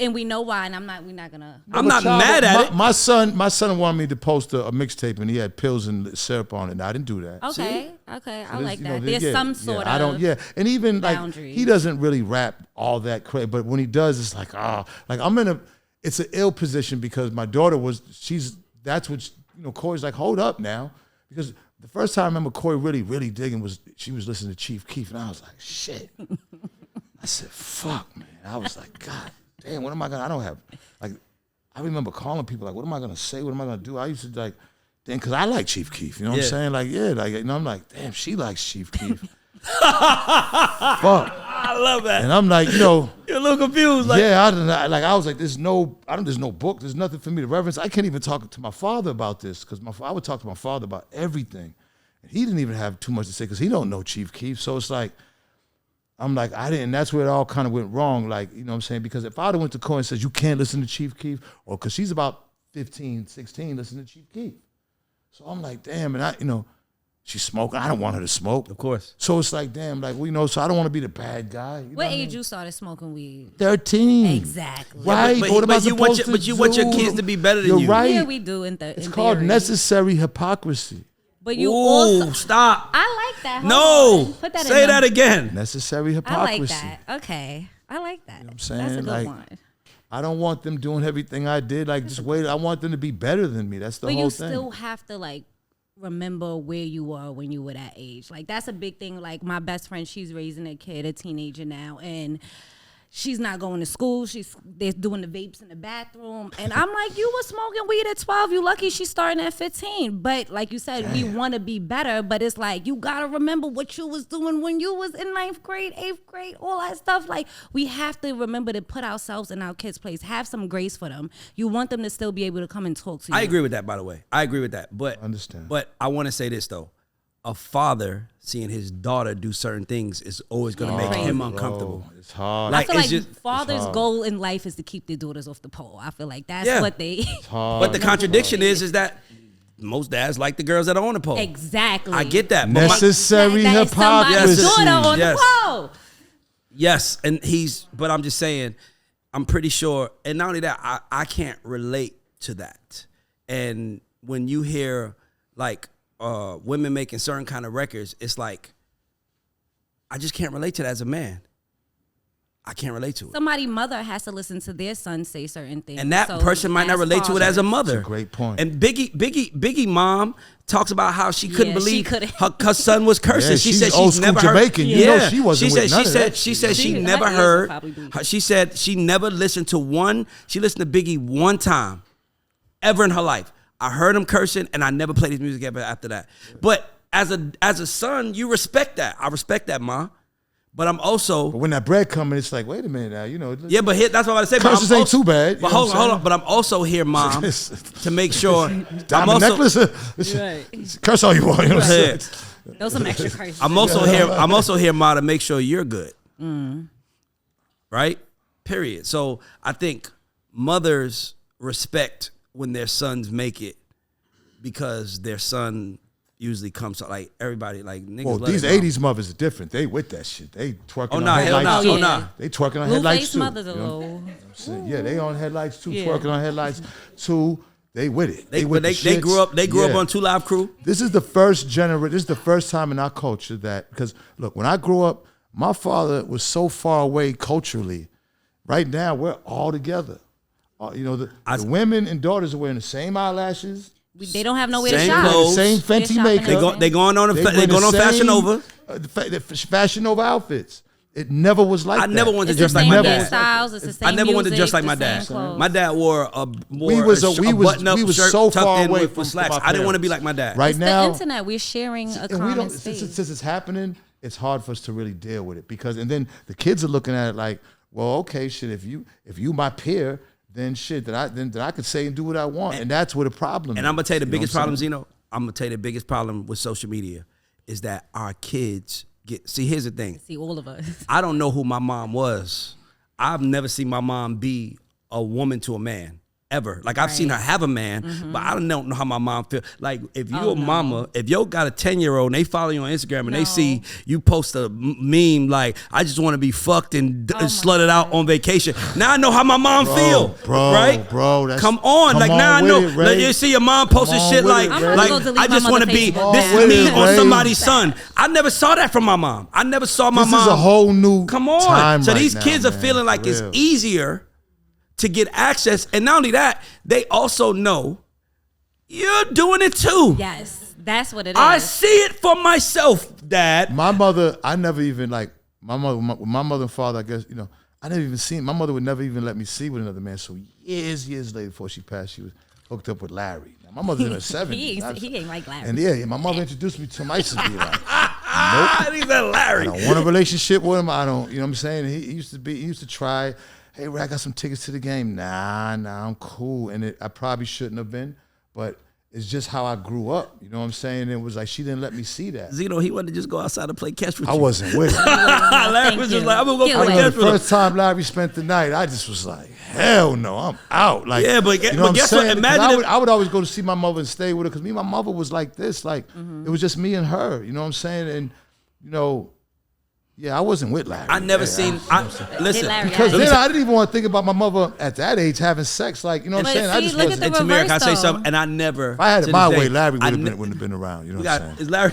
And we know why. And we're not gonna. I'm not mad at it. My son wanted me to post a mixtape, and he had pills and syrup on it. And I didn't do that. Okay. Okay. I like You know, that. There's some sort of. I don't. Yeah, and even like boundaries. he doesn't really rap all that crazy, but when he does, it's like like I'm in a. It's an ill position because my daughter that's what Corey's like. Hold up now, because the first time I remember Corey really digging was she was listening to Chief Keef, and I was like, shit. I said, fuck, man. I was like, God damn, what am I gonna? I don't have like. I remember calling people like, what am I gonna say? What am I gonna do? I used to like. Then, because I like Chief Keef, you know what I'm saying? Like, yeah, like, I'm like, damn, she likes Chief Keef. Fuck. I love that. And I'm like, You're a little confused. Like, yeah, I was like, there's no book, there's nothing for me to reference. I can't even talk to my father about this because I would talk to my father about everything. And he didn't even have too much to say because he don't know Chief Keef. So it's like, I'm like, I didn't, that's where it all kind of went wrong. Like, you know what I'm saying? Because if I would have went to Corey and says, you can't listen to Chief Keef, or because she's about 15, 16, listening to Chief Keef. So I'm like, damn, and she's smoking. I don't want her to smoke. of course. So it's like, damn, like, so I don't want to be the bad guy. You know What I age mean? you started smoking weed? 13. Exactly. Right. But What am I you want supposed your, to but you want your do? kids to be better than You're you. right. Yeah, we do. It's called theory. necessary hypocrisy. But you Ooh, also. stop. I like that. Hold No. on. Put that Say in that the- again. Necessary I hypocrisy. like that. Okay. I like that. I'm That's saying? a good Like, one. I don't want them doing everything I did. Like, just wait. I want them to be better than me. That's the But whole you thing. still have to remember where you were when you were that age. Like that's a big thing. Like my best friend, she's raising a kid, a teenager now, and she's not going to school. They're doing the vapes in the bathroom. And I'm like, you were smoking weed at 12. You lucky she's starting at 15. But like you said, we want to be better. But it's like, you got to remember what you was doing when you was in 9th grade, 8th grade, all that stuff. Like we have to remember to put ourselves in our kids' place. Have some grace for them. You want them to still be able to come and talk to you. I agree with that, by the way. I agree with that. But I understand. But I want to say this though. A father seeing his daughter do certain things is always going to make him uncomfortable. Bro, it's hard. Like, I feel it's like just- fathers' goal in life is to keep their daughters off the pole. I feel like that's Yeah. what they It's hard. But the contradiction is that most dads like the girls that are on the pole. exactly. I get that. But my- necessary That is somebody's hypocrisy. daughter on Yes. the pole. yes, and but I'm just saying, I'm pretty sure, and not only that, I can't relate to that. And when you hear women making certain kind of records, it's like, I just can't relate to that as a man. I can't relate to it. Somebody's mother has to listen to their son say certain things. And that So person might not as relate to it as a fathers- mother. That's a great point. And Biggie mom talks about how she couldn't Yeah, she believe couldn't. her son was cursing. Yeah, she she's said old she's school never heard. Jamaican. You know she wasn't with none of that. She said she Her never ears were heard. probably bleeding. She said she never listened to one. She listened to Biggie one time, ever in her life. I heard him cursing, and I never played his music ever after that. But as a son, you respect that. I respect that, ma. But I'm also. But when that bread coming, it's like, wait a minute now, you know. Yeah, but that's what I say. Curses ain't too bad. But hold on. But I'm also here, Mom, to make sure. Diamond necklace. Curse all you want. You know what I'm saying? Those some extra curses. I'm also here, Ma, to make sure you're good. Right? Period. So I think mothers respect when their sons make it because their son usually comes to, like, everybody, like, niggas. Well, these 80s mothers are different. They with that shit. They twerking on headlights. Oh, nah. They twerking on headlights too. Mothers a little. Yeah, they on headlights too, twerking on headlights too. They with it. They grew up on 2 Live Crew. This is the first generation. This is the first time in our culture that, because look, when I grew up, my father was so far away culturally. Right now, we're all together. You know, the women and daughters are wearing the same eyelashes. They don't have nowhere to Same shop. clothes. Same Fenty makeup. They going on Fashion Nova. Fashion Nova outfits. It never was like that. I never wanted to dress like my dad. I never wanted to dress like my dad. My dad wore a button-up shirt so tucked far in away with slacks. I didn't want to be like my dad. Right it's now, the internet. We're sharing a common space. Since it's happening, it's hard for us to really deal with it and then the kids are looking at it like, well, okay, shit. If you my peer, then shit that I could say and do what I want, and that's where the problem. And is. I'm gonna tell you the biggest problem, Zeno. I'm gonna tell you the biggest problem with social media is that our kids get. See, here's the thing. See, all of us. I don't know who my mom was. I've never seen my mom be a woman to a man. Ever. Like, I've seen her have a man, but I don't know how my mom feel. Like, if you're a mama, if you got a 10-year-old and they follow you on Instagram and they see you post a meme like, I just want to be fucked and slutted out on vacation. Now I know how my mom feel, right? Bro, come on. Like, now I know. Like, you see your mom posting shit like I just want to be, this is me on somebody's son. I never saw that from my mom. I never saw my mom. This is a whole new time. So these kids are feeling like it's easier to get access, and not only that, they also know you're doing it too. Yes, that's what it is. I see it for myself, Dad. My mother, I never even my mother and father. I guess I never even seen. My mother would never even let me see with another man. So years later, before she passed, she was hooked up with Larry. Now, my mother's in her 70s. he ain't like Larry. And my mother introduced me to him. I used to be like, nope. He's a Larry. I don't want a relationship with him. I don't. You know what I'm saying? He used to try. Hey, Ray, I got some tickets to the game. Nah, I'm cool. And I probably shouldn't have been, but it's just how I grew up. You know what I'm saying? It was like she didn't let me see that. Zeno, he wanted to just go outside and play catch with you. I wasn't with it. Larry was just like, I'm going to go play catch with him. The first time Larry spent the night, I just was like, hell no, I'm out. Like, yeah, but guess what? Imagine I would always go to see my mother and stay with her because me and my mother was like this. Like, it was just me and her. You know what I'm saying? And, yeah, I wasn't with Larry. I never seen. Listen, because then I didn't even want to think about my mother at that age having sex. Like, you know what I'm saying? I just wasn't. And Tamira, can I say something? And I never. If I had it my way, Larry wouldn't have been around. You know what I'm saying? Is Larry?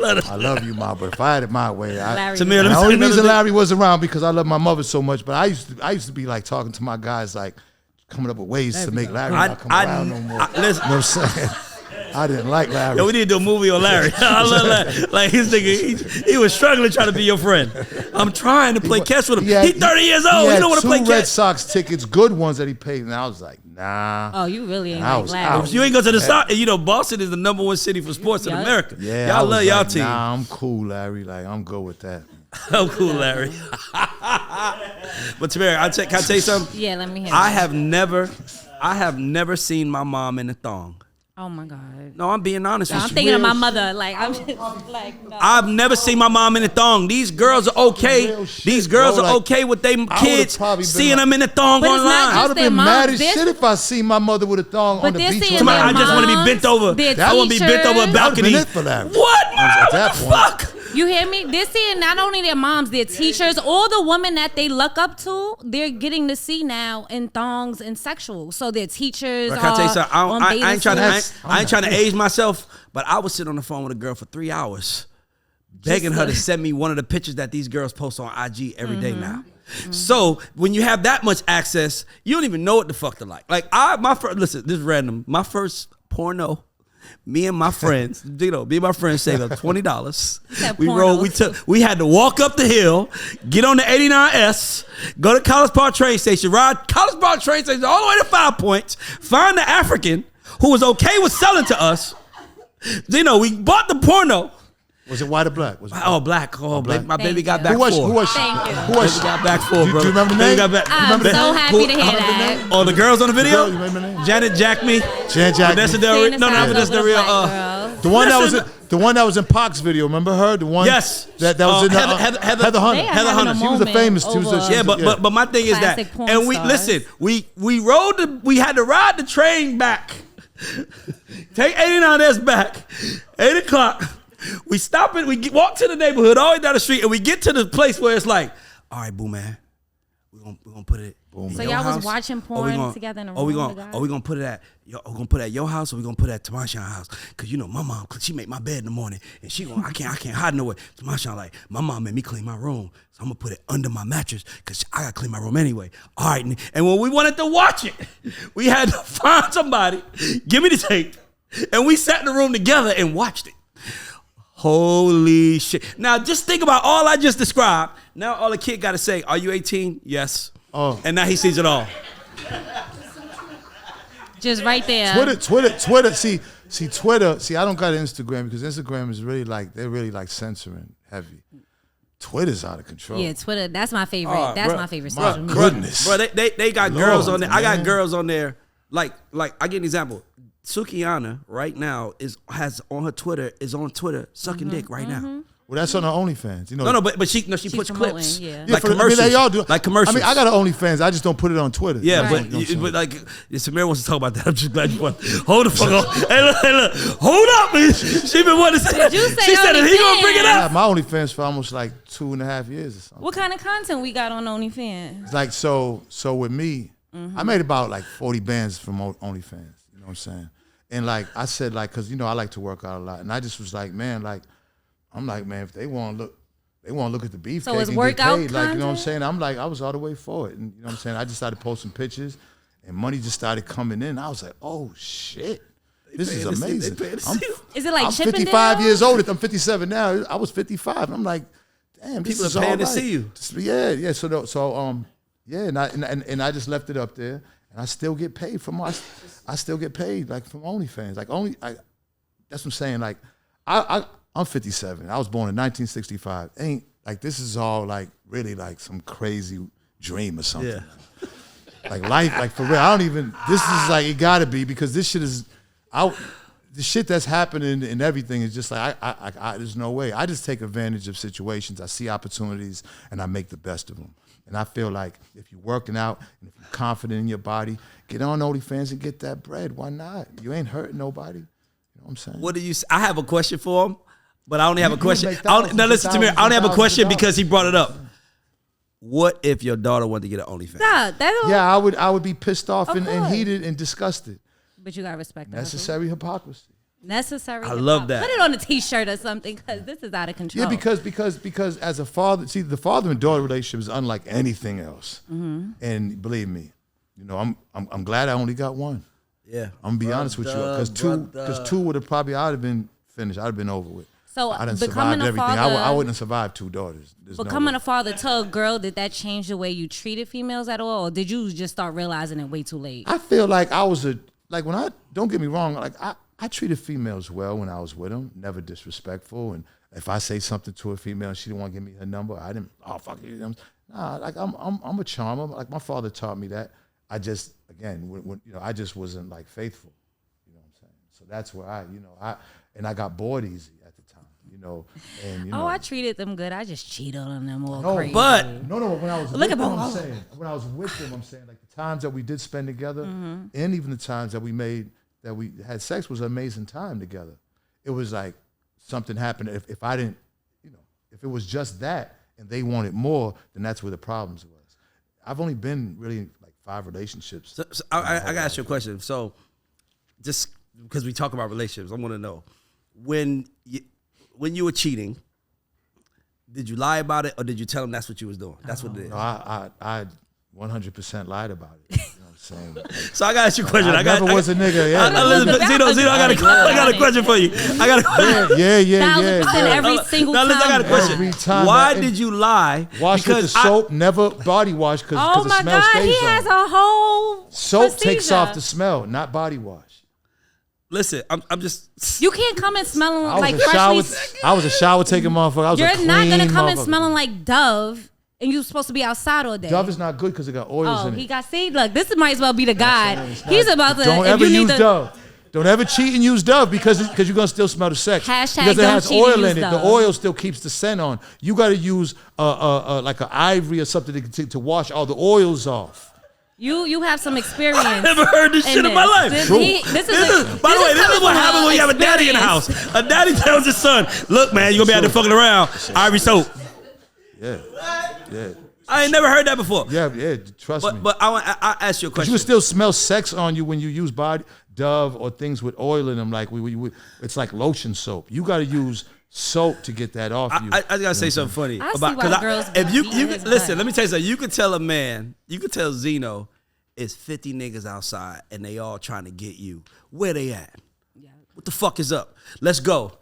I love you, Ma, but if I had it my way, Tamira, the only reason Larry was around because I love my mother so much. But I used to be like talking to my guys, like coming up with ways to make Larry not come around no more. Listen, you know what I'm saying? I didn't like Larry. Yo, we need to do a movie on Larry. I love Larry. Like, his nigga, he was struggling trying to be your friend. I'm trying to play catch with him. He's 30 years old. He don't want to play catch. 2 Red Sox tickets, good ones that he paid, and I was like, nah. Oh, you really ain't like Larry. Out. You ain't go to the Sox. Boston is the #1 city for sports in America. Yeah, y'all love y'all team. Nah, I'm cool, Larry. Like, I'm good with that. I'm cool, Larry. But Tamira, can I tell you something? Yeah, let me hear. I have never seen my mom in a thong. Oh my God. No, I'm being honest with you. I'm thinking of my mother. Like, I'm just like, no. I've never seen my mom in a thong. These girls are okay. These girls are okay with their kids seeing them in a thong online. I would have been mad as shit if I seen my mother with a thong on the beach. I just want to be bent over. I want to be bent over a balcony. What? At that point. Fuck. You hear me? They're seeing not only their moms, their teachers, all the women that they look up to, they're getting to see now in thongs and sexual. So their teachers are I ain't trying to age myself, but I would sit on the phone with a girl for 3 hours begging her to send me one of the pictures that these girls post on IG every day now. So when you have that much access, you don't even know what the fuck to like. Like, listen, this is random. My first porno, me and my friends, me and my friends saved up $20. We had to walk up the hill, get on the 89S, go to College Park train station, ride College Park train station all the way to 5 Points, find the African who was okay with selling to us. We bought the porno, Was it white or black? Was it black. black. My baby got back Who was four. she? Thank you. Who was she? Got back four, bro. Do you remember the name? I'm so happy to hear that. Oh, the girls on the video? You remember the name? Janet Jack me. Janet Jack Vanessa me. Del Rio. No, Seeing the Vanessa Del size Rio. of the black girls. The one that was in Pac's video. Remember her? The one. Yes. That was in Heather Hunter. They are Heather having Hunter. a She was a moment famous. Yeah, but my thing is that, Classic porn and we stars. listen. We had to ride the train back. Take 89S back. 8 o'clock. We stop it. We walk to the neighborhood all the way down the street, and we get to the place where it's like, all right, boo man, we're gonna put it. So y'all was watching porn together in a room? We gonna put it at your house, or we gonna put it at Tamasha's house? Cause you know my mom, she make my bed in the morning, and I can't hide nowhere. Tamasha like, my mom made me clean my room, so I'm gonna put it under my mattress, cause I gotta clean my room anyway. All right, and when we wanted to watch it, we had to find somebody, give me the tape, and we sat in the room together and watched it. Holy shit! Now just think about all I just described. Now all the kid gotta say, are you 18? Yes. Oh. And now he sees it all. Just right there. Twitter. See, Twitter. See, I don't got Instagram because Instagram is really they're really censoring heavy. Twitter's out of control. Yeah, Twitter. That's my favorite. My favorite My social media. goodness. Bro, they got Lord, girls on there. I got man. girls on there. Like I get an example. Sukiana right now has on Twitter sucking dick right now. Well, that's on her OnlyFans. You know. No, but she puts promoting, clips. yeah. Like I mean, commercials. they all do. Like commercials. I mean, I got an OnlyFans. I just don't put it on Twitter. Yeah, Right. but You know what I'm but saying? like Samira wants to talk about that. I'm just glad you want. Hold the fuck up. Hey, look. Hold up, man. She been wanting to say that. Did you say She said that he gonna bring it I up. had my OnlyFans for almost 2.5 years or something. What kind of content we got on OnlyFans? It's like so with me, I made about 40 bands from OnlyFans. You know what I'm saying? And I said because I like to work out a lot, and I just was man, I'm man, if they want to look at the beefcake So it's and workout get paid, you know what I'm content? saying? I'm I was all the way for it, and you know what I'm saying? I just started posting pictures, and money just started coming in. I was like, oh shit, this is amazing. Is it like I'm Chippendale? 55 years old. I'm 57 now. I was 55. I'm like, damn, this People is are paying all to right. see you. Yeah. And I just left it up there, and I still get paid from I still get paid from OnlyFans. That's what I'm saying. I'm 57. I was born in 1965. Ain't this is all really some crazy dream or something. Yeah. Life, for real. I don't even. This is it gotta be because this shit is out. The shit that's happening and everything is just there's no way. I just take advantage of situations. I see opportunities and I make the best of them. And I feel if you're working out and if you're confident in your body, get on OnlyFans and get that bread. Why not? You ain't hurting nobody. You know what I'm saying? What do you? I have a question for him, but I only have a question. make thousands Now listen to me. I only have a and question thousands of because he brought it up. What if your daughter wanted to get an OnlyFans? Yeah, I would be pissed off and course. heated and disgusted. But you gotta respect that. Necessary hypocrisy. Necessary. I love that. Put it on a T-shirt or something because this is out of control. Yeah, because as a father, see, the father and daughter relationship is unlike anything else. And believe me, I'm glad I only got one. Yeah, I'm gonna be honest with you, because two would have probably I'd have been finished. I'd have been over with. So I done becoming survived a everything. father, I wouldn't have survived 2 daughters. There's becoming no a father to a girl, did that change the way you treated females at all, or did you just start realizing it way too late? I feel I was don't get me wrong, I treated females well when I was with them, never disrespectful. And if I say something to a female and she didn't want to give me her number, I didn't. Oh fuck you. Nah, I'm a charmer. My father taught me that. I just I just wasn't faithful. You know what I'm saying? So that's where I got bored easy at the time. And I treated them good. I just cheated on them all No, crazy. but No, when I was Look with at them, both. I'm saying, when I was with them, I'm saying the times that we did spend together, and even the times that we had sex was an amazing time together. It was something happened. If I didn't, if it was just that and they wanted more, then that's where the problems was. I've only been really 5 relationships. So I got to ask you a question. So just because we talk about relationships, I want to know when you were cheating, did you lie about it or did you tell them that's what you was doing? That's what it is. No, I 100% lied about it. You know what I'm saying? So I got to ask you a question. I never was a nigga. Yeah. Zeno, I got a question for you. I got a question. Yeah. 1,000% every single Now, time. listen, I got a question. Every time. Why did you lie? Wash with the soap, never body wash because Oh the my smell God, stays he on. has a whole Soap takes procedure. off the smell, not body wash. listen, I'm just. You can't come and smelling I was like a shower. freshly. I was a shower taking motherfucker. I was a You're not gonna clean come and motherfucker. smelling like Dove, and you're supposed to be outside all day. Dove is not good because it got oils Oh, in it. he got see. Look, this might as well be the guy. He's about to. Don't if ever you need use to- Dove. Don't ever cheat and use Dove because you're gonna still smell the sex. Hashtag because it don't has cheat and oil use in it. Dove. The oil still keeps the scent on. You got to use like an ivory or something to wash all the oils off. You have some experience. I never heard this shit in my life. This, True. this is By the way, this is what happens when you have a daddy in the house. A daddy tells his son, "Look, man, you gonna be out there fucking around. Ivory soap." Yeah, yeah, I ain't never heard that before. yeah. Trust me. But I ask you a You question. can still smell sex on you when you use Dove or things with oil in them. Like it's like lotion soap. You got to use soap to get that off you. I gotta say something funny I see about why girls if you be you his could, listen, butt. let me tell you something. You could tell a man, you could tell Zeno, it's 50 niggas outside and they all trying to get you. Where they at? Yeah. What the fuck is up? Let's go.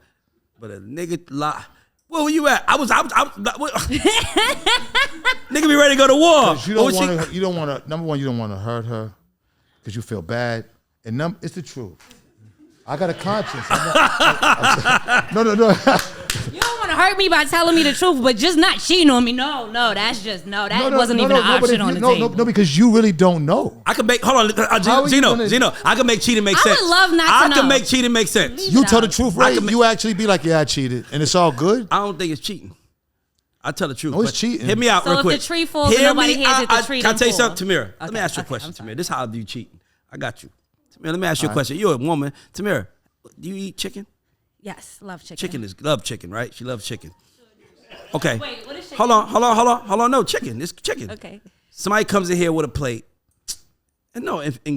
But a nigga lie. Where were you at? I was nigga be ready to go to war. You don't want to. Number one, you don't want to hurt her because you feel bad. And it's the truth. I got a conscience. No. You don't want to hurt me by telling me the truth, but just not cheating on me. No, that wasn't even an option on the table. No, because you really don't know. I can make. Hold on, Zeno. I can make cheating make I sense. would love not to I know. can make cheating make sense. You tell the out. truth, right? You actually be like, yeah, I cheated, and it's all good. I don't think it's cheating. I tell the truth. No, it's but cheating. Hear me out So real if quick. the tree falls and nobody hears it, the tree Can I don't tell you fall. something, Tamira? Let me Okay, ask you a okay, question, I'm sorry. Tamira. This is how I view cheating. I got you. Tamira, let me ask you a question. You're a woman. Tamira, do you eat chicken? Yes, love chicken. Chicken is love chicken, right? She loves chicken. Okay. Wait, what is chicken? Hold on. No, chicken. It's chicken. Okay. Somebody comes in here with a plate and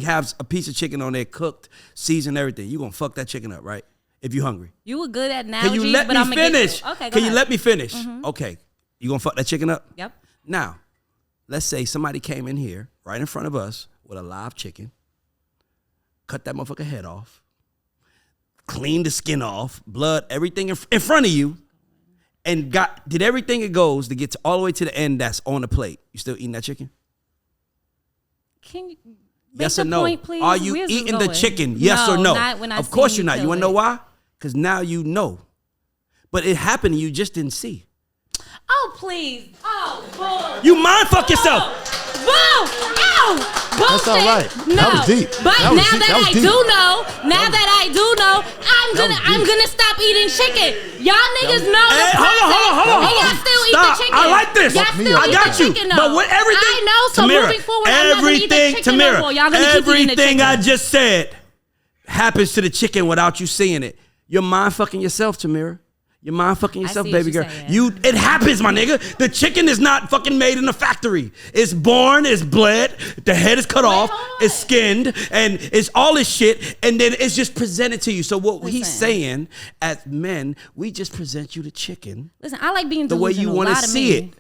has a piece of chicken on there cooked, seasoned, everything. You gonna fuck that chicken up, right? If you hungry. You were good at analogies, Can you let but me I'm finish? Okay, go Can you ahead. let me finish? Okay. You gonna fuck that chicken up? Yep. Now, let's say somebody came in here right in front of us with a live chicken, cut that motherfucker head off, cleaned the skin off, blood, everything in front of you, and did everything it goes to get all the way to the end that's on the plate. You still eating that chicken? Can you make Yes the or no? point, please? Are you Where's this eating the going? chicken? Yes or no? Not when I Of course see you're not. You kill want to know it. why? Because now you know. But it happened and you just didn't see. Oh, please. Oh, bull. You mind fuck yourself. Bull. Ow. Bullshit. That's all right. No. That was deep. But That was now deep. that That was I deep. do know, was I'm deep. gonna stop eating chicken. Y'all niggas know the Hey, hold on. And y'all still Stop. eat the chicken. I like this. Y'all still I eat got the you. chicken, though. But with everything, I know, so Tamira, moving forward, I'm not gonna eat the chicken no more. Y'all gonna keep eating the chicken. everything I just said happens to the chicken without you seeing it. You're mind fucking yourself, Tamira. You're mind fucking yourself, see what baby you're girl. saying. It happens, my nigga. The chicken is not fucking made in a factory. It's born, it's bled, the head is cut off, hold on. it's skinned, and it's all this shit, and then it's just presented to you. So what he's Listen. saying, as men, we just present you the chicken Listen, I like being the way you want to see it.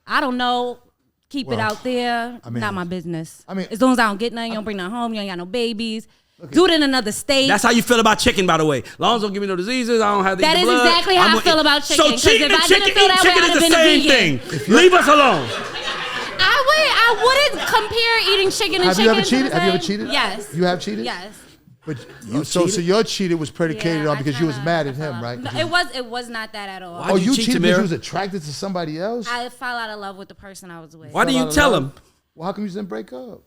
I don't know. Keep it Well, out there. I mean- Not my business. I mean- as long as I don't get nothing, you don't bring nothing home, you ain't got no babies. Do it in another state. That's how you feel about chicken, by the way. As long as don't give me no diseases, I don't have to eat That the is blood. exactly how I feel about chicken, So 'cause cheating if and I chicken, didn't feel eating that way, chicken I'd is have the been a same vegan. thing. Leave us alone. I wouldn't compare eating chicken and Have chicken. you ever to cheated? the Have you ever same. cheated? Yes. You have cheated? Yes. But cheated? so your cheated was predicated Yeah, on I because you was kinda- mad I at fell him, out. right? No, it was not that at all. Why Oh, Why'd you you cheat, cheated because Tamira? you was attracted to somebody else? I fell out of love with the person I was with. Why do Fell you out of tell love? him? Well, how come you didn't break up?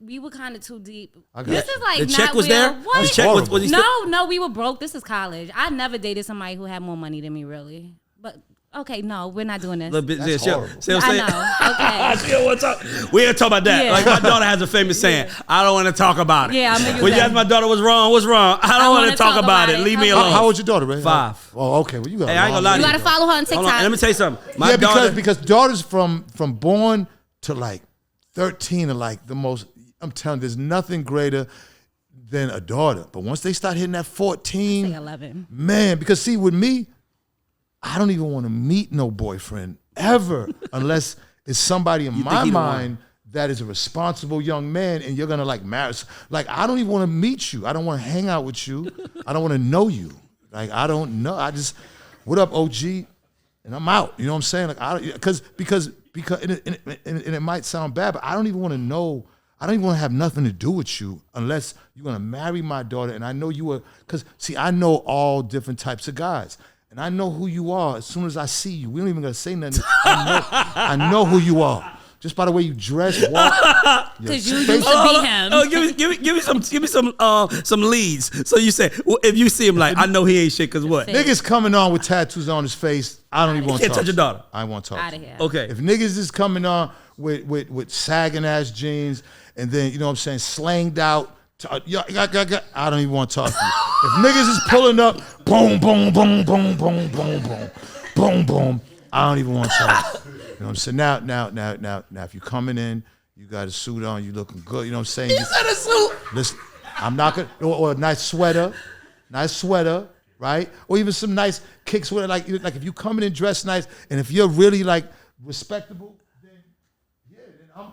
We were kind of too deep. Okay. This is like The not check was real. there? What? The check was he still- No, we were broke. This is college. I never dated somebody who had more money than me, really. But okay, no, we're not doing this. Little bit, That's see horrible. what I'm saying? I know. Okay. She don't wanna talk. We ain't talk about that. Yeah. Like my daughter has a famous saying, I don't want to talk about it. Yeah, I'm gonna use When you that. ask my daughter what's wrong, I don't want to talk about it. Leave me Okay. alone. How old's your daughter, Ray? 5. Oh, okay. Well, you got. Hey, I ain't gonna lie to You gotta follow her on TikTok. Hold on, and let me tell you something. My Yeah, daughter, because daughters from born to like 13 are like the most. I'm telling you, there's nothing greater than a daughter. But once they start hitting that 14, Say 11. man, because see, with me, I don't even want to meet no boyfriend ever unless it's somebody in my think he the one? mind that is a responsible young man and you're gonna like marry. Like, I don't even want to meet you. I don't want to hang out with you. I don't want to know you. Like, I don't know. I just, what up, OG? And I'm out. You know what I'm saying? Like, because and it might sound bad, but I don't even want to know. I don't even want to have nothing to do with you unless you're going to marry my daughter. And I know you are, because, see, I know all different types of guys. And I know who you are as soon as I see you. We don't even got to say nothing. I know who you are. Just by the way you dress, walk. Because you used to be him. Oh, give me some leads. So you say, well, if you see him like, I know he ain't shit, because what? Niggas coming on with tattoos on his face, I don't even want to talk. You can't touch your daughter. I want to talk. Out of here. Okay. If niggas is coming on with sagging ass jeans and then, you know what I'm saying, slanged out, I don't even want to talk to you. If niggas is pulling up, boom, boom, boom, boom, boom, boom, boom, boom, boom, I don't even want to talk. You know what I'm saying? Now, if you coming in, you got a suit on, you looking good. You know what I'm saying? You said a suit. Listen, I'm not gonna, or a nice sweater, right? Or even some nice kick sweater. Like if you coming in dressed nice, and if you're really like respectable, then I'm,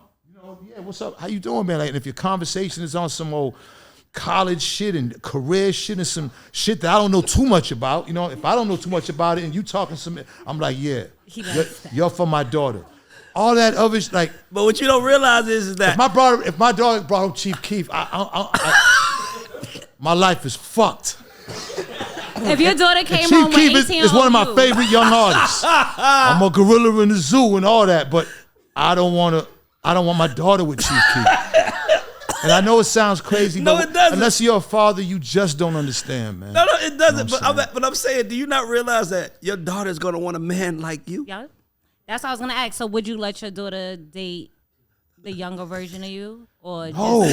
what's up? How you doing, man? Like, and if your conversation is on some old college shit and career shit and some shit that I don't know too much about, if I don't know too much about it and you talking some, I'm like, yeah, you're for my daughter. All that other like. But what you don't realize is that if my daughter brought home Chief Keef, my life is fucked. If your daughter came Chief home with Keef 18 is one of my favorite young artists. I'm a gorilla in the zoo and all that, but I don't want my daughter with Chief Keef. And I know it sounds crazy, no, but it doesn't. Unless you're a father, you just don't understand, man. No, it doesn't. You know but I'm saying, do you not realize that your daughter's gonna want a man like you? Yeah, that's what I was gonna ask. So, would you let your daughter date the younger version of you, or no?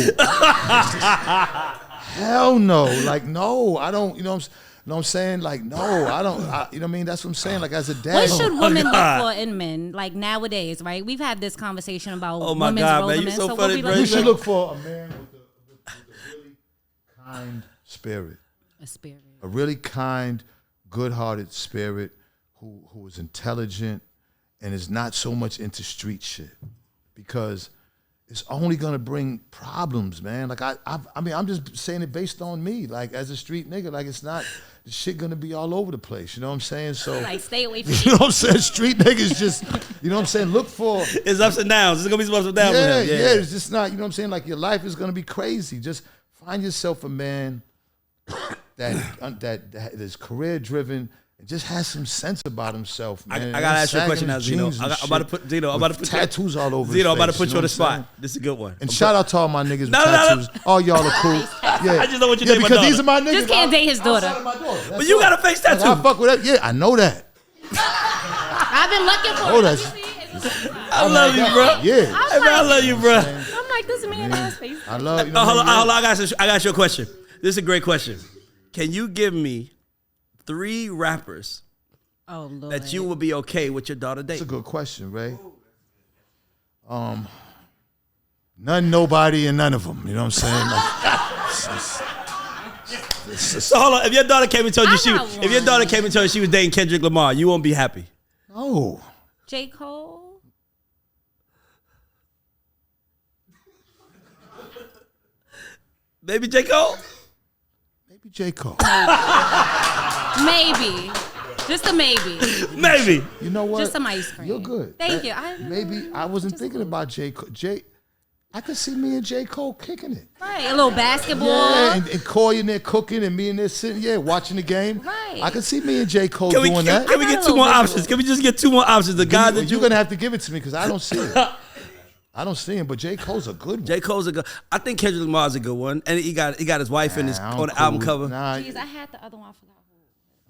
Hell no! Like no, I don't. You know what I'm saying? Like no, I don't. You know what I mean? That's what I'm saying. Like as a dad, what should women look for in men? Like nowadays, right? We've had this conversation about women's role in men. So funny, you should look for a man with a really kind spirit. A spirit. A really kind, good-hearted spirit who is intelligent and is not so much into street shit, because it's only gonna bring problems, man. Like I mean, I'm just saying it based on me. Like as a street nigga, like it's not the shit gonna be all over the place. You know what I'm saying? So like stay away from. You know what I'm saying? Street niggas just, you know what I'm saying? Look for it's ups and downs. There's gonna be some ups and downs. Yeah, it's just not. You know what I'm saying? Like your life is gonna be crazy. Just find yourself a man that is career driven. Just has some sense about himself, man. I gotta ask you a question now, Zeno. I'm about to put Zeno. I'm about to put tattoos all over. Zeno, I'm about to face, put you on the spot. This is a good one. And shout out to all my niggas with tattoos. All y'all are cool. Yeah, I just know what you did. Because these are my niggas. Just can't date his daughter. But you got a face tattoo. I fuck with that. Yeah, I know that. I've been looking for it. I love you, bro. Yeah, I love you, bro. I'm like this man has face. I love you. Hold on. I got you a question. This is a great question. Can you give me 3 rappers? Oh, Lord. That you would be okay with your daughter dating? That's a good question, Ray. None, nobody, and none of them. You know what I'm saying? So hold on. If your daughter came and told you she was dating Kendrick Lamar, you won't be happy. No. J. Cole. Maybe J. Cole. Maybe J. Cole. Maybe. Just a maybe. Maybe. You know what? Just some ice cream. You're good. Thank you. Maybe I wasn't thinking about J. Cole. I could see me and J. Cole kicking it. Right. A little basketball. Yeah, and Coy in there cooking and me in there sitting, watching the game. Right. I could see me and J. Cole doing that. Can we get 2 more options? Can we just get 2 more options? The guy that you're going to have to give it to me because I don't see it. I don't see him, but J. Cole's a good one. J. Cole's a good. I think Kendrick Lamar's a good one, and he got his wife on the album cover. Jeez, I had the other one. I forgot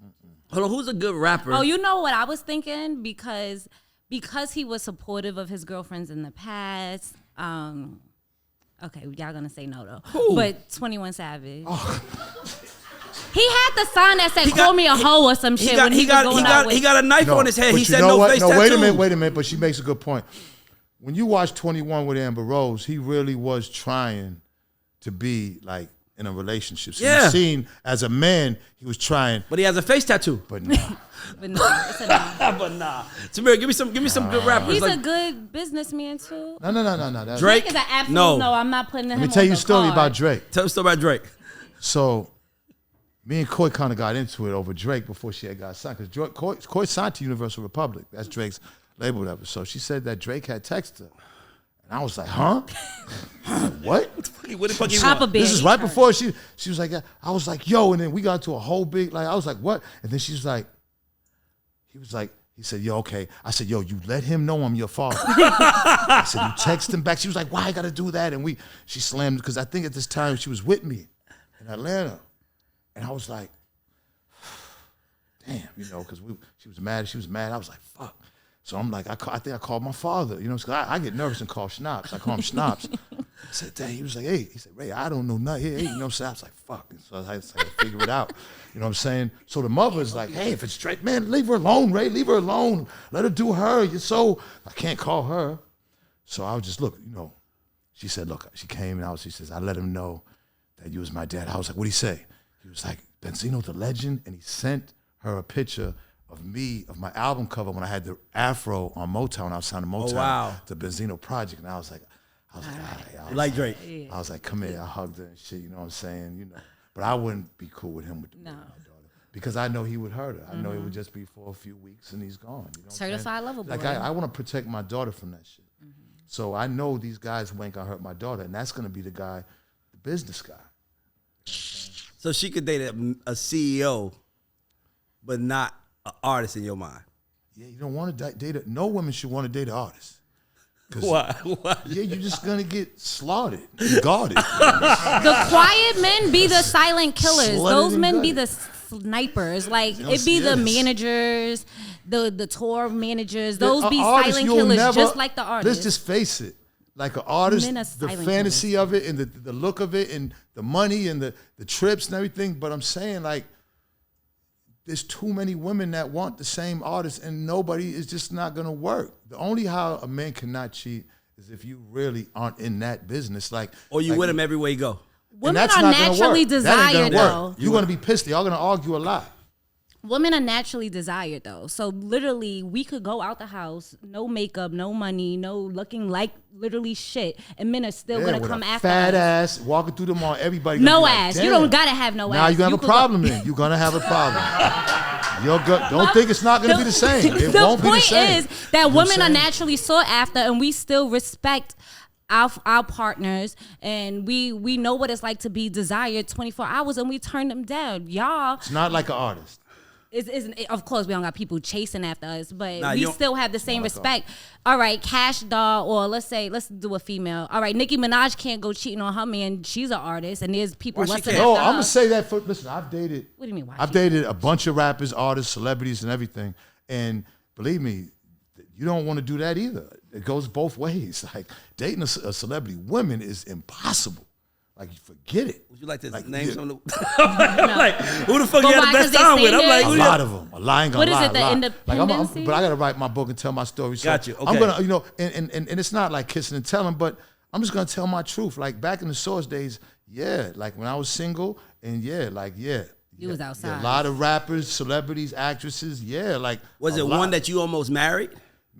who. Hold on, who's a good rapper? Oh, you know what I was thinking because he was supportive of his girlfriends in the past. Okay, y'all gonna say no though. Who? But 21 Savage. Oh. He had the sign that said "Call me a hoe" or some shit. He got a knife on his head. He said no face tattoo. Wait a minute. But she makes a good point. When you watch 21 with Amber Rose, he really was trying to be like in a relationship. So you've seen as a man, he was trying. But he has a face tattoo. But nah. But no, it's a no. But nah. Tamira, give me some good rappers. He's a good businessman too. No. Drake is an absolute no. I'm not putting him on the Let me tell you a story about Drake. Tell us a story about Drake. So me and Coy kind of got into it over Drake before she had got signed. Because Coy signed to Universal Republic. That's Drake's label, whatever. So she said that Drake had texted her. And And I was like, huh? What? What the fuck you Papa want? Bear. This is right before she was like, I was like, yo, and then we got into a whole big, like, I was like, what? And then she was like, he said, yo, okay. I said, yo, you let him know I'm your father. I said, you text him back. She was like, why I gotta do that? And she slammed, because I think at this time she was with me in Atlanta. And I was like, damn, because she was mad. I was like, fuck. So I'm like, I think I called my father, because I get nervous and call Schnapps. I call him Schnapps. I said, dang, he was like, hey, he said, Ray, I don't know nothing. Hey, so I was like, fuck. So I had to figure it out. You know what I'm saying? So the mother's like, hey, if it's straight, man, leave her alone, Ray, leave her alone. Let her do her. I can't call her. So I was just, look, she said, look, she came and she says, I let him know that you was my dad. I was like, what'd he say? He was like, Benzino the legend, and he sent her a picture of me, of my album cover when I had the afro on Motown. I was signing Motown, the Benzino project, and I was like, all right. You like Drake? I was like, come here. I hugged her and shit. You know what I'm saying? But I wouldn't be cool with him with my daughter because I know he would hurt her. I know it would just be for a few weeks and he's gone. Certified lover boy. Like I want to protect my daughter from that shit. So I know these guys who ain't gonna hurt my daughter, and that's gonna be the guy, the business guy. So she could date a CEO, but not an artist in your mind. Yeah, you don't want to date. No woman should want to date an artist. Why? Yeah, you're just gonna get slaughtered, guarded. The quiet men be the silent killers. Those men be gutted. the snipers. Like it be the managers, the tour managers. Those be silent killers, just like the artists. Let's just face it. Like an artist, Men are the silent fantasy killers. of it and the look of it and the money and the trips and everything. But I'm saying, like, there's too many women that want the same artist, and nobody is just not gonna work. The only how a man cannot cheat is if you really aren't in that business, or you with him everywhere you go. Women are naturally desired, though. You're gonna be pissed. Y'all gonna argue a lot. Women are naturally desired, though. So literally, we could go out the house, no makeup, no money, no looking like literally shit, and men are still gonna with come a after fat us. ass walking through the mall. Everybody No gonna be ass. Like, You don't gotta have no ass. Now you're gonna have a problem. Then you're gonna have a problem. Don't think it's not gonna be the same. It won't be the same. The point is that women are naturally sought after, and we still respect our partners, and we know what it's like to be desired 24 hours, and we turn them down. Y'all, It's not like an artist. Of course, we don't got people chasing after us, but Nah, we still have the same respect. All right, Cash Doll, or let's do a female. All right, Nicki Minaj can't go cheating on her man. She's an artist, and there's people lusting after No, her. I'm gonna say that for listen. I've dated. What do you mean? Why? I've dated a bunch of rappers, artists, celebrities, and everything. And believe me, you don't want to do that either. It goes both ways. Like dating a celebrity woman is impossible. Like you forget it. Would you like to Like, name yeah. some of the like who the fuck But you why? had the 'Cause best they time with? stay I'm like, A who lot of them. I ain't gonna What is lie. it, the a lot. independency? But I gotta write my book and tell my story. So Got you. Okay. I'm gonna, and it's not like kissing and telling, but I'm just gonna tell my truth. Like back in the Source days, like when I was single, and You was Yeah, outside. a lot of rappers, celebrities, actresses. Was it one that you almost married?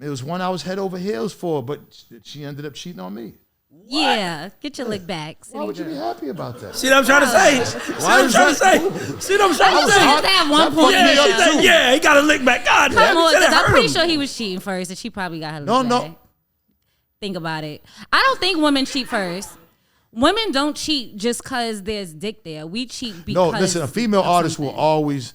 It was one I was head over heels for, but she ended up cheating on me. Yeah, get your lick back. Why would you be happy about that? See what I'm trying to say? See what I'm trying to say? At one point, Yeah, he got a lick back. God damn, Come on, you said it 'cause I'm hurt pretty him. sure he was cheating first, and she probably got her lick No. back. Think about it. I don't think women cheat first. Women don't cheat just because there's dick there. We cheat because No, listen, a female of artist will something. always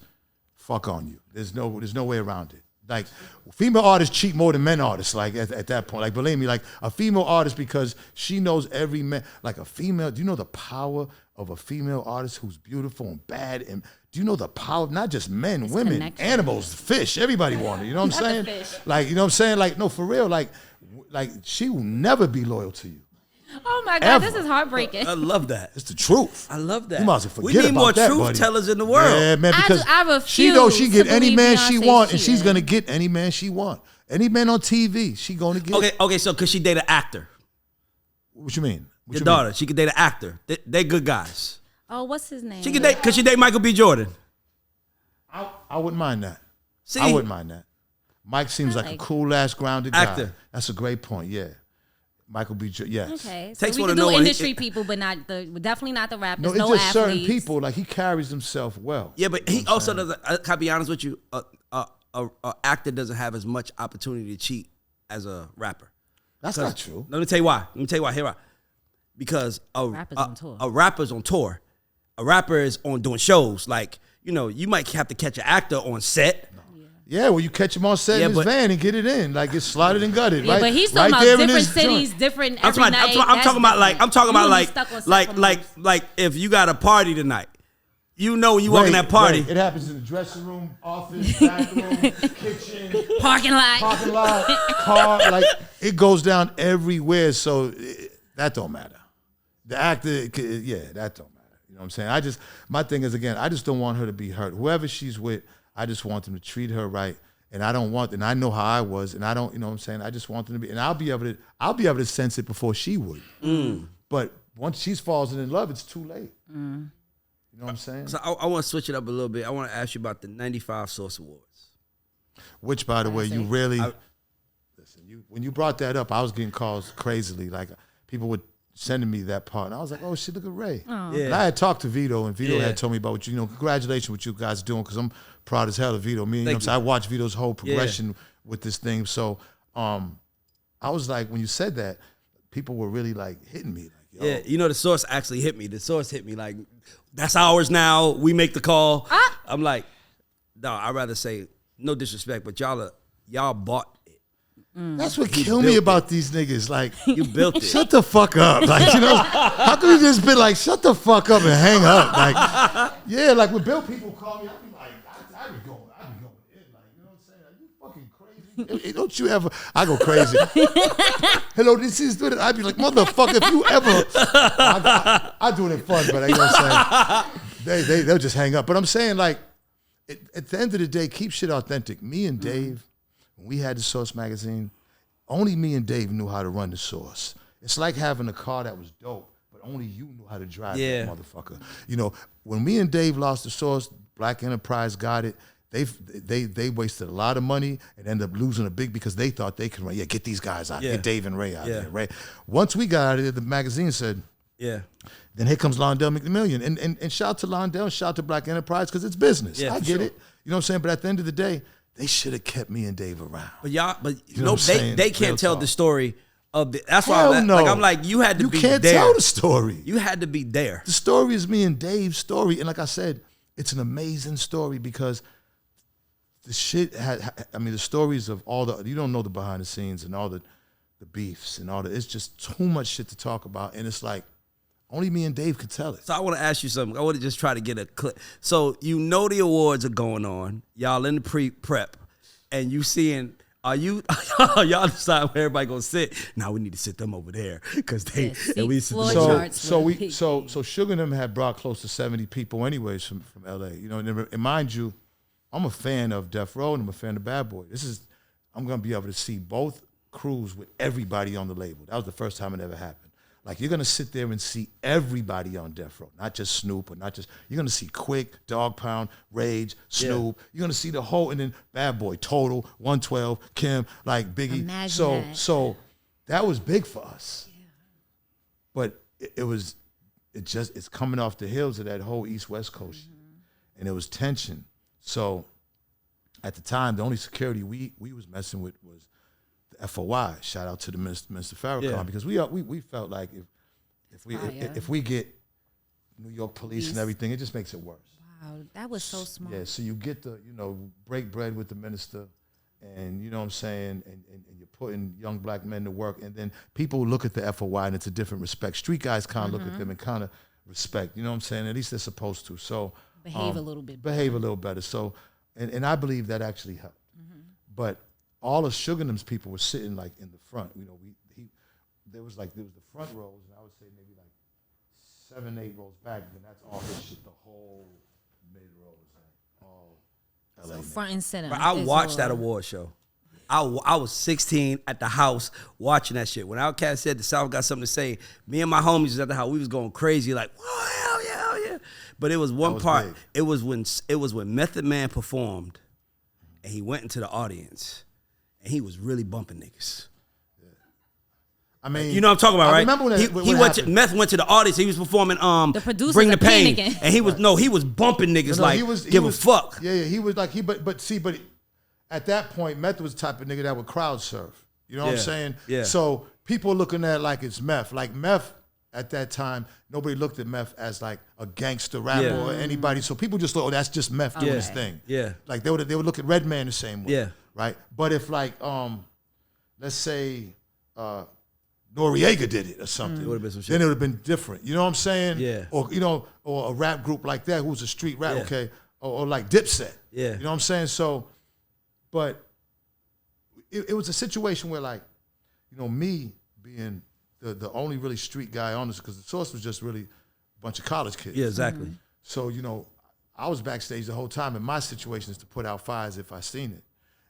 fuck on you. There's no way around it. Like female artists cheat more than men artists. Like at that point, like believe me, like a female artist because she knows every man. Like a female, do you know the power of a female artist who's beautiful and bad? And do you know the power of not just men, women, connection. animals, fish? Everybody want it. You know what I'm saying? fish. Like you know what I'm saying? Like no, for real. Like she will never be loyal to you. Oh my God, Ever. this is heartbreaking. I love that. It's the truth. I love that. You might as well We forget need about more that, truth buddy. tellers in the world. Yeah, man, because I refuse she knows she get to any believe man she Beyonce's want, and she's cheating. gonna get any man she want. Any man on TV, she gonna get. Okay, so could she date an actor? What you mean? What Your you daughter, mean? she could date an actor. They good guys. Oh, what's his name? Could she date Michael B. Jordan? I wouldn't mind that. See? I wouldn't mind that. Mike seems like a like- cool ass, grounded guy. Actor. That's a great point. Yeah, Michael B. Yes. Okay, so Takes we one can to know do when he- industry people, but definitely not the rappers. No, No, it's just certain athletes. people. Like he carries himself well. Yeah, but he also doesn't. Can I be honest with you? A actor doesn't have as much opportunity to cheat as a rapper. That's not true. Let me tell you why. Here why. Because a rapper's on tour. A rapper is on doing shows. Like, you might have to catch an actor on set. Yeah, well, you catch him on set in his van and get it in, like it's slotted and gutted, right? But he's talking about different cities, different every night. I'm talking about like if you got a party tonight, when you walk in that party. It happens in the dressing room, office, bathroom, kitchen, parking lot, car. Like it goes down everywhere. So that don't matter. The actor, that don't matter. You know what I'm saying? My thing is, again, I just don't want her to be hurt. Whoever she's with, I just want them to treat her right, and I know how I was, and I don't, you know what I'm saying? I just want them to be, and I'll be able to sense it before she would. But once she falls in love, it's too late. You know what I'm saying? So I want to switch it up a little bit. I want to ask you about the 95 Source Awards. Which, by the way, you really, listen, when you brought that up, I was getting calls crazily, like people would sending me that part. And I was like, oh, shit, look at Ray. Oh. Yeah. And I had talked to Vito, and Vito had told me about what congratulations what you guys are doing, because I'm proud as hell of Vito. I watched Vito's whole progression with this thing. So I was like, when you said that, people were really like hitting me. Like, yo. The Source actually hit me. The Source hit me like, that's ours now. We make the call. I'm like, no, I'd rather say, no disrespect, but y'all bought it. That's what killed me about these niggas. Like, you built it. Shut the fuck up. Like, how come you just been like, shut the fuck up and hang up? Like, like when Bill people call me, I be like, I be going in. Like, you know what I'm saying? Are you fucking crazy? Don't you ever? I go crazy. Hello, this is doing it. I'd be like, motherfucker, if you ever. I do it in fun, but you know what I'm saying? They'll just hang up. But I'm saying, like, at the end of the day, keep shit authentic. Me and Dave, when we had the Source magazine, only me and Dave knew how to run the Source. It's like having a car that was dope, but only you knew how to drive that motherfucker. When me and Dave lost the Source, Black Enterprise got it. They wasted a lot of money and ended up losing a big, because they thought they could run. Get these guys out. Get Dave and Ray out there, right? Once we got out of there, the magazine said, then here comes Londell McMillian. And shout out to Londell, shout out to Black Enterprise, because it's business. I get it. You know what I'm saying? But at the end of the day, they should have kept me and Dave around. But they can't tell the story of the. That's why I'm like, you had to be there. You can't tell the story. You had to be there. The story is me and Dave's story, and like I said, it's an amazing story, because the shit the stories of all the, you don't know the behind the scenes and all the beefs and all the, it's just too much shit to talk about, and it's like only me and Dave could tell it. So I want to ask you something. I want to just try to get a clip. So the awards are going on. Y'all in the prep, and you seeing. Are you y'all decide where everybody gonna sit? Now we need to sit them over there because they and we sit. So Sugar and them had brought close to 70 people anyways from LA. And mind you, I'm a fan of Death Row and I'm a fan of Bad Boy. I'm gonna be able to see both crews with everybody on the label. That was the first time it ever happened. Like, you're gonna sit there and see everybody on Death Row, not just Snoop, or not just, you're gonna see Quick, Dog Pound, Rage, Snoop. Yeah. You're gonna see the whole, and then Bad Boy, Total, 112, Kim, like Biggie. Imagine so that was big for us. Yeah. But it's coming off the heels of that whole East-West Coast. Mm-hmm. And it was tension. So at the time, the only security we was messing with was FOI. Shout out to the Mr. Farrakhan, because we felt like if we get New York police and everything, it just makes it worse. Wow, that was so smart. Yeah, so you get the break bread with the minister, and you know what I'm saying, and you're putting young black men to work, and then people look at the FOI and it's a different respect. Street guys kind of look at them and kind of respect. You know what I'm saying? At least they're supposed to. So behave a little bit. Behave a little better. So and I believe that actually helped. But all of Sugar and them's people were sitting like in the front. There was the front rows, and I would say maybe like 7-8 rows back. And that's all his shit. The whole mid rows, like all LA. So front and center. I watched that award show. I was 16 at the house watching that shit. When Outkast said the South got something to say, me and my homies was at the house. We was going crazy, like, oh hell yeah. But it was one part. Big. It was when Method Man performed, and he went into the audience. And he was really bumping niggas. Yeah. I mean, you know what I'm talking about, right? I remember when Meth went to the audience. He was performing the producer Bring the Pain, and he was he was bumping niggas give a fuck. Yeah, he was like but at that point, Meth was the type of nigga that would crowd surf. You know what I'm saying? Yeah. So people looking at it like it's meth. Like meth at that time, nobody looked at meth as like a gangster rapper or anybody. So people just thought, oh, that's just meth doing his thing. Yeah. Like they would look at Redman the same way. Yeah. Right. But if like let's say Noriega did it or something, It would've been some shit. then it would have been different. You know what I'm saying? Yeah. Or or a rap group like that who's a street rap, Yeah. okay, or like Dipset. Yeah. You know what I'm saying? So, but it was a situation where like, me being the only really street guy on this, because the Source was just really a bunch of college kids. Yeah, exactly. So, I was backstage the whole time, and my situation is to put out fires if I seen it.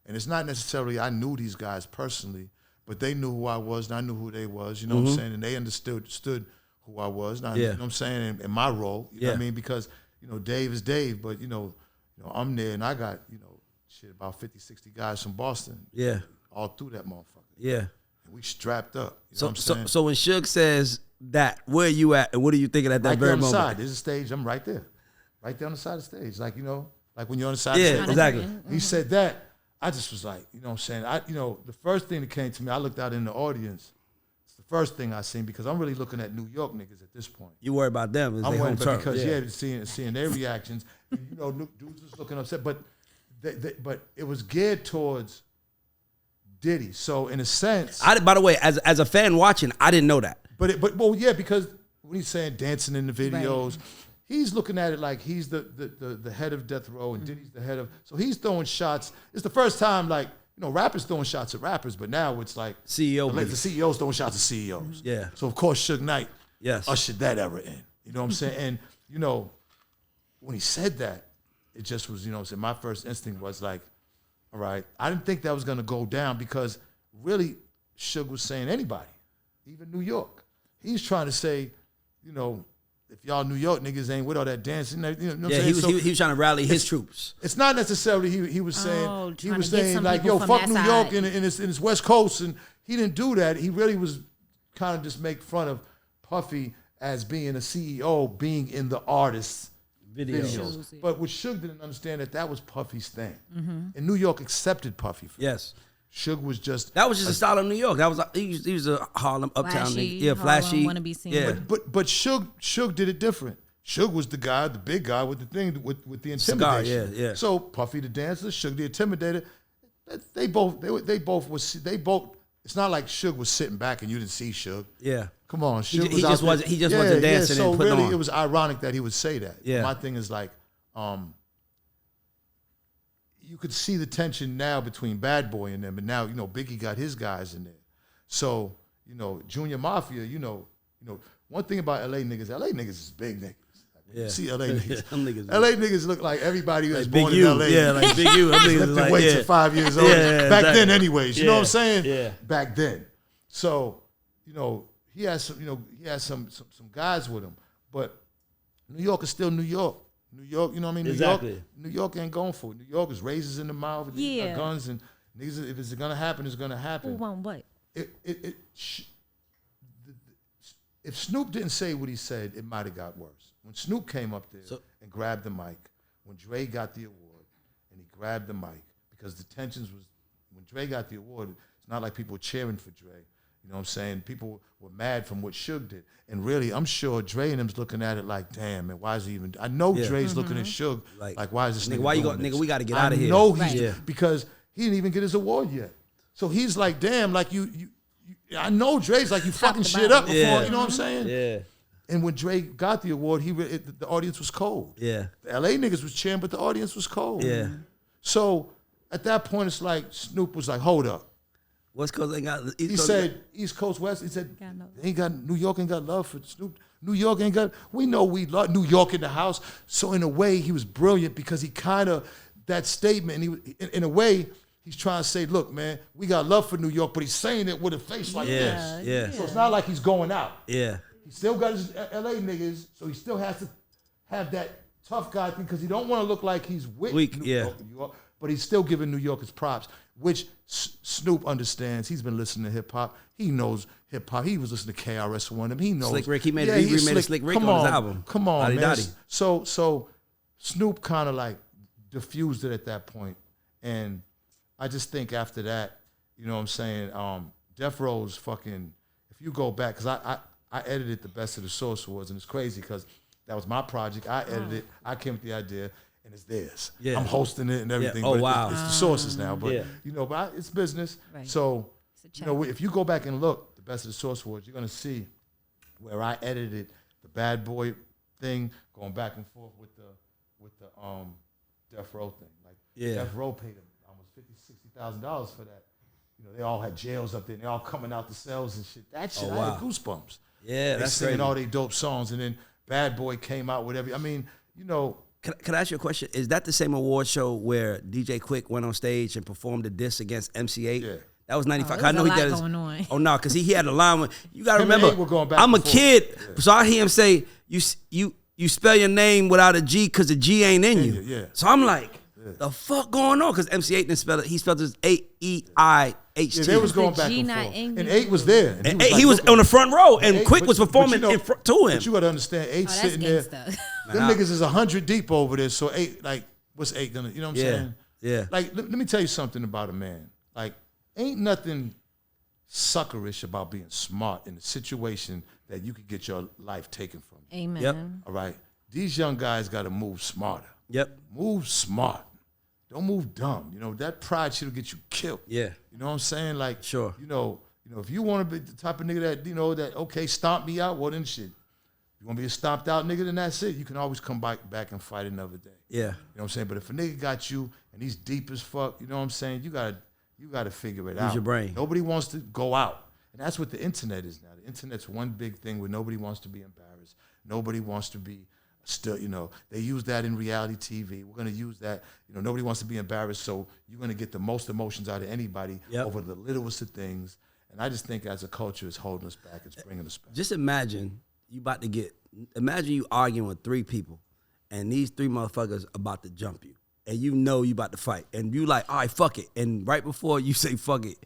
And it's not necessarily I knew these guys personally, but they knew who I was, and I knew who they was, you know what I'm saying? And they understood who I was, and I, you know what I'm saying, and my role, you know what I mean? Because, Dave is Dave, but, I'm there, and I got, about 50, 60 guys from Boston. Yeah. All through that motherfucker. Yeah. And we strapped up. You know what I'm saying? So when Suge says that, where are you at, and what are you thinking at that right very there on the moment? side. There's a stage. I'm right there. Right there on the side of the stage. Like, like when you're on the side of the Yeah, stage. exactly. He said that. I just was like, you know what I'm saying? The first thing that came to me, I looked out in the audience. It's the first thing I seen, because I'm really looking at New York niggas at this point. You worry about them. It's I'm their worried home about, turf. because seeing their reactions. And, dudes was looking upset, but it was geared towards Diddy. So in a sense, By the way, as a fan watching, I didn't know that. But because when he's saying dancing in the videos, he's looking at it like he's the head of Death Row, and Diddy's the head of. So he's throwing shots. It's the first time, like, rappers throwing shots at rappers, but now it's like CEO. the CEOs throwing shots at CEOs. Yeah. So of course, Suge Knight ushered that era in. You know what I'm saying? And when he said that, it just was, my first instinct was like, all right, I didn't think that was gonna go down, because really, Suge was saying anybody, even New York. He's trying to say, if y'all New York niggas ain't with all that dancing, you know what I'm saying? He was trying to rally his troops. It's not necessarily he was saying, he was saying like, yo, from fuck that New side. York in its West Coast, and he didn't do that. He really was kind of just make fun of Puffy as being a CEO, being in the artist's videos. But what Suge didn't understand, that was Puffy's thing. And New York accepted Puffy for Yes. Suge was just That was just a style of New York. That was he was a Harlem uptown Flashy, nigga. Yeah, flashy. want to be seen. Yeah. but Suge did it different. Suge was the guy, the big guy with the thing with the Cigar, intimidation. yeah. So Puffy the dancer, Suge the intimidator. They both. It's not like Suge was sitting back and you didn't see Suge. Yeah. Come on, Suge He just wasn't dancing so and putting really, on. it was ironic that he would say that. Yeah. My thing is like, you could see the tension now between Bad Boy and them, and now Biggie got his guys in there. So Junior Mafia, one thing about LA niggas is big niggas. Yeah. You see LA niggas. Them niggas. LA niggas look like everybody who was Like born Big in U. LA. Yeah, like Big U. Them niggas Left like, their weights yeah. at 5 years old. Yeah, Back exactly. then, anyways. You know what I'm Yeah, saying? yeah. Back then. So, he has some guys with him, but New York is still New York. New York, you know what I mean? Exactly. New York ain't going for it. New York is razors in the mouth, Yeah. guns, and niggas. If it's gonna happen, it's gonna Who happen. won what? If Snoop didn't say what he said, it might have got worse. When Snoop came up there and grabbed the mic, when Dre got the award and he grabbed the mic, because the tensions was, when Dre got the award, it's not like people were cheering for Dre. You know what I'm saying? People were mad from what Suge did. And really, I'm sure Dre and them's looking at it like, damn, man, why is he even, I know Dre's looking at Suge like, why is this nigga why you doing nigga, this? we got to get out of here. I know he's, Yeah. because he didn't even get his award yet. So he's like, damn, like you I know Dre's like, you fucking shit up before, Yeah. you know what I'm saying? Yeah. And when Dre got the award, the audience was cold. Yeah. The LA niggas was cheering, but the audience was cold. Yeah. So at that point, it's like Snoop was like, hold up. West Coast ain't got. He said East Coast, West. He said New York ain't got love for Snoop. New York ain't got. We know we love New York in the house. So in a way, he was brilliant, because he kind of, that statement. And he, in a way, he's trying to say, look, man, we got love for New York, but he's saying it with a face like this. Yeah. So it's not like he's going out. Yeah. He still got his LA niggas, so he still has to have that tough guy thing, because he don't want to look like he's weak. New York, but he's still giving New York his props, which Snoop understands. He's been listening to hip hop. He knows hip hop. He was listening to KRS One. He knows Slick Rick. He remade a Slick Rick on his album. Come on, man. Dotty. So Snoop kind of like diffused it at that point, and I just think after that, You know what I'm saying? Death Row's fucking, if you go back, because I edited the Best of the Source Awards, and it's crazy because that was my project. I edited it. I came with the idea, and it's theirs. Yeah. I'm hosting it and everything. Yeah. Oh, but wow. It's the Sources now. But, you know, but it's business. Right. So, you know, if you go back and look, the Best of the Source Awards, you're going to see where I edited the Bad Boy thing, going back and forth with the Death Row thing. Like, Death Row paid them almost $50,000-$60,000 for that. You know, they all had jails up there, and they all coming out the cells and shit. That shit, I had goosebumps. Yeah, they that's singing crazy. all their dope songs, and then Bad Boy came out with every. I mean, you know. Can I ask you a question? Is that the same award show where DJ Quick went on stage and performed a diss against MC8? Yeah. That was 95. I know he did. going on. Oh no, because he had a line with. You got to remember, we're going back I'm a and forth. kid, so I hear him say, "You spell your name without a G because the G ain't in you." Yeah. So I'm like, the fuck going on? Because MC8 didn't spell it. He spelled it AEIHT. Yeah, they was going back and forth. And 8 was there. And he was on the front row, and Quick was performing in front to him. But you got to understand, 8 sitting there. Them niggas is 100 deep over there. So 8, like, what's 8 gonna? You know what I'm saying? Yeah. Like, let me tell you something about a man. Like, ain't nothing suckerish about being smart in a situation that you could get your life taken from you. Amen. Yep. All right? These young guys got to move smarter. Yep. Move smart. Don't move dumb. You know, that pride shit'll get you killed. Yeah. You know what I'm saying? Like, sure. You know, if you want to be the type of nigga that, you know, that, okay, stomp me out, well then shit. You want to be a stomped out nigga, then that's it. You can always come back and fight another day. Yeah. You know what I'm saying? But if a nigga got you and he's deep as fuck, you know what I'm saying? You gotta figure it out. Use your brain. Nobody wants to go out. And that's what the internet is now. The internet's one big thing where nobody wants to be embarrassed. Nobody wants to be still, you know, they use that in reality TV. We're going to use that. You know, nobody wants to be embarrassed, so you're going to get the most emotions out of anybody over the littlest of things. And I just think as a culture, it's holding us back. It's bringing us back. Just imagine you arguing with 3 people, and these 3 motherfuckers about to jump you, and you know you about to fight, and you like, all right, fuck it. And right before you say fuck it,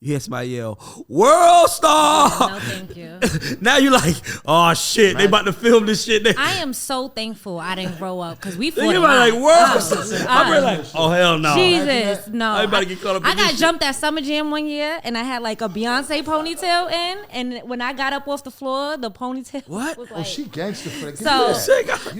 you hear somebody yell, "World Star!" No, thank you. Now you like, oh shit, they about to film this shit. I am so thankful I didn't grow up because we fought. You like, World Star. I'm really like, oh hell no. Jesus, no. I about to get caught up in I got this jumped at Summer Jam one year, and I had like a Beyonce ponytail in, and when I got up off the floor, the ponytail What? was Oh, like, she gangster for that. So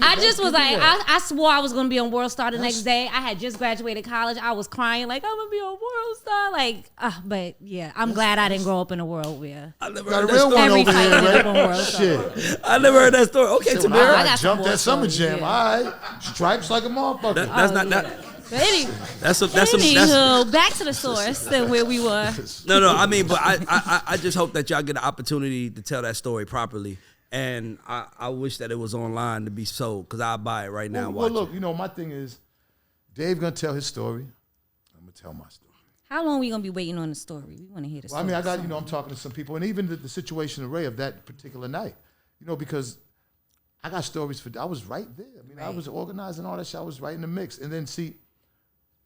I just was like, I swore I was gonna be on World Star the next day. I had just graduated college. I was crying like I'm gonna be on World Star. Like, but yeah, I'm glad I didn't grow up in a world where I never Got heard a that real story. one every over fight here, ended up on right? World Star. Shit. I never heard that story. Okay, Shit, Tamira. I got some jumped more at Summer stories, Jam. yeah. All right. Stripes like a motherfucker. That's not that. But That's back to the source and where we were. No. I mean, but I just hope that y'all get an opportunity to tell that story properly, and I wish that it was online to be sold because I'll buy it right now. Well, look, you know, my thing is, Dave gonna tell his story. I'm gonna tell my story. How long are we gonna be waiting on the story? We want to hear the Well, story. I mean, I got, you know, I'm talking to some people, and even the situation of Ray of that particular night, you know, because I got stories for. I was right there. I mean, I was organizing all that shit. I was right in the mix, and then see.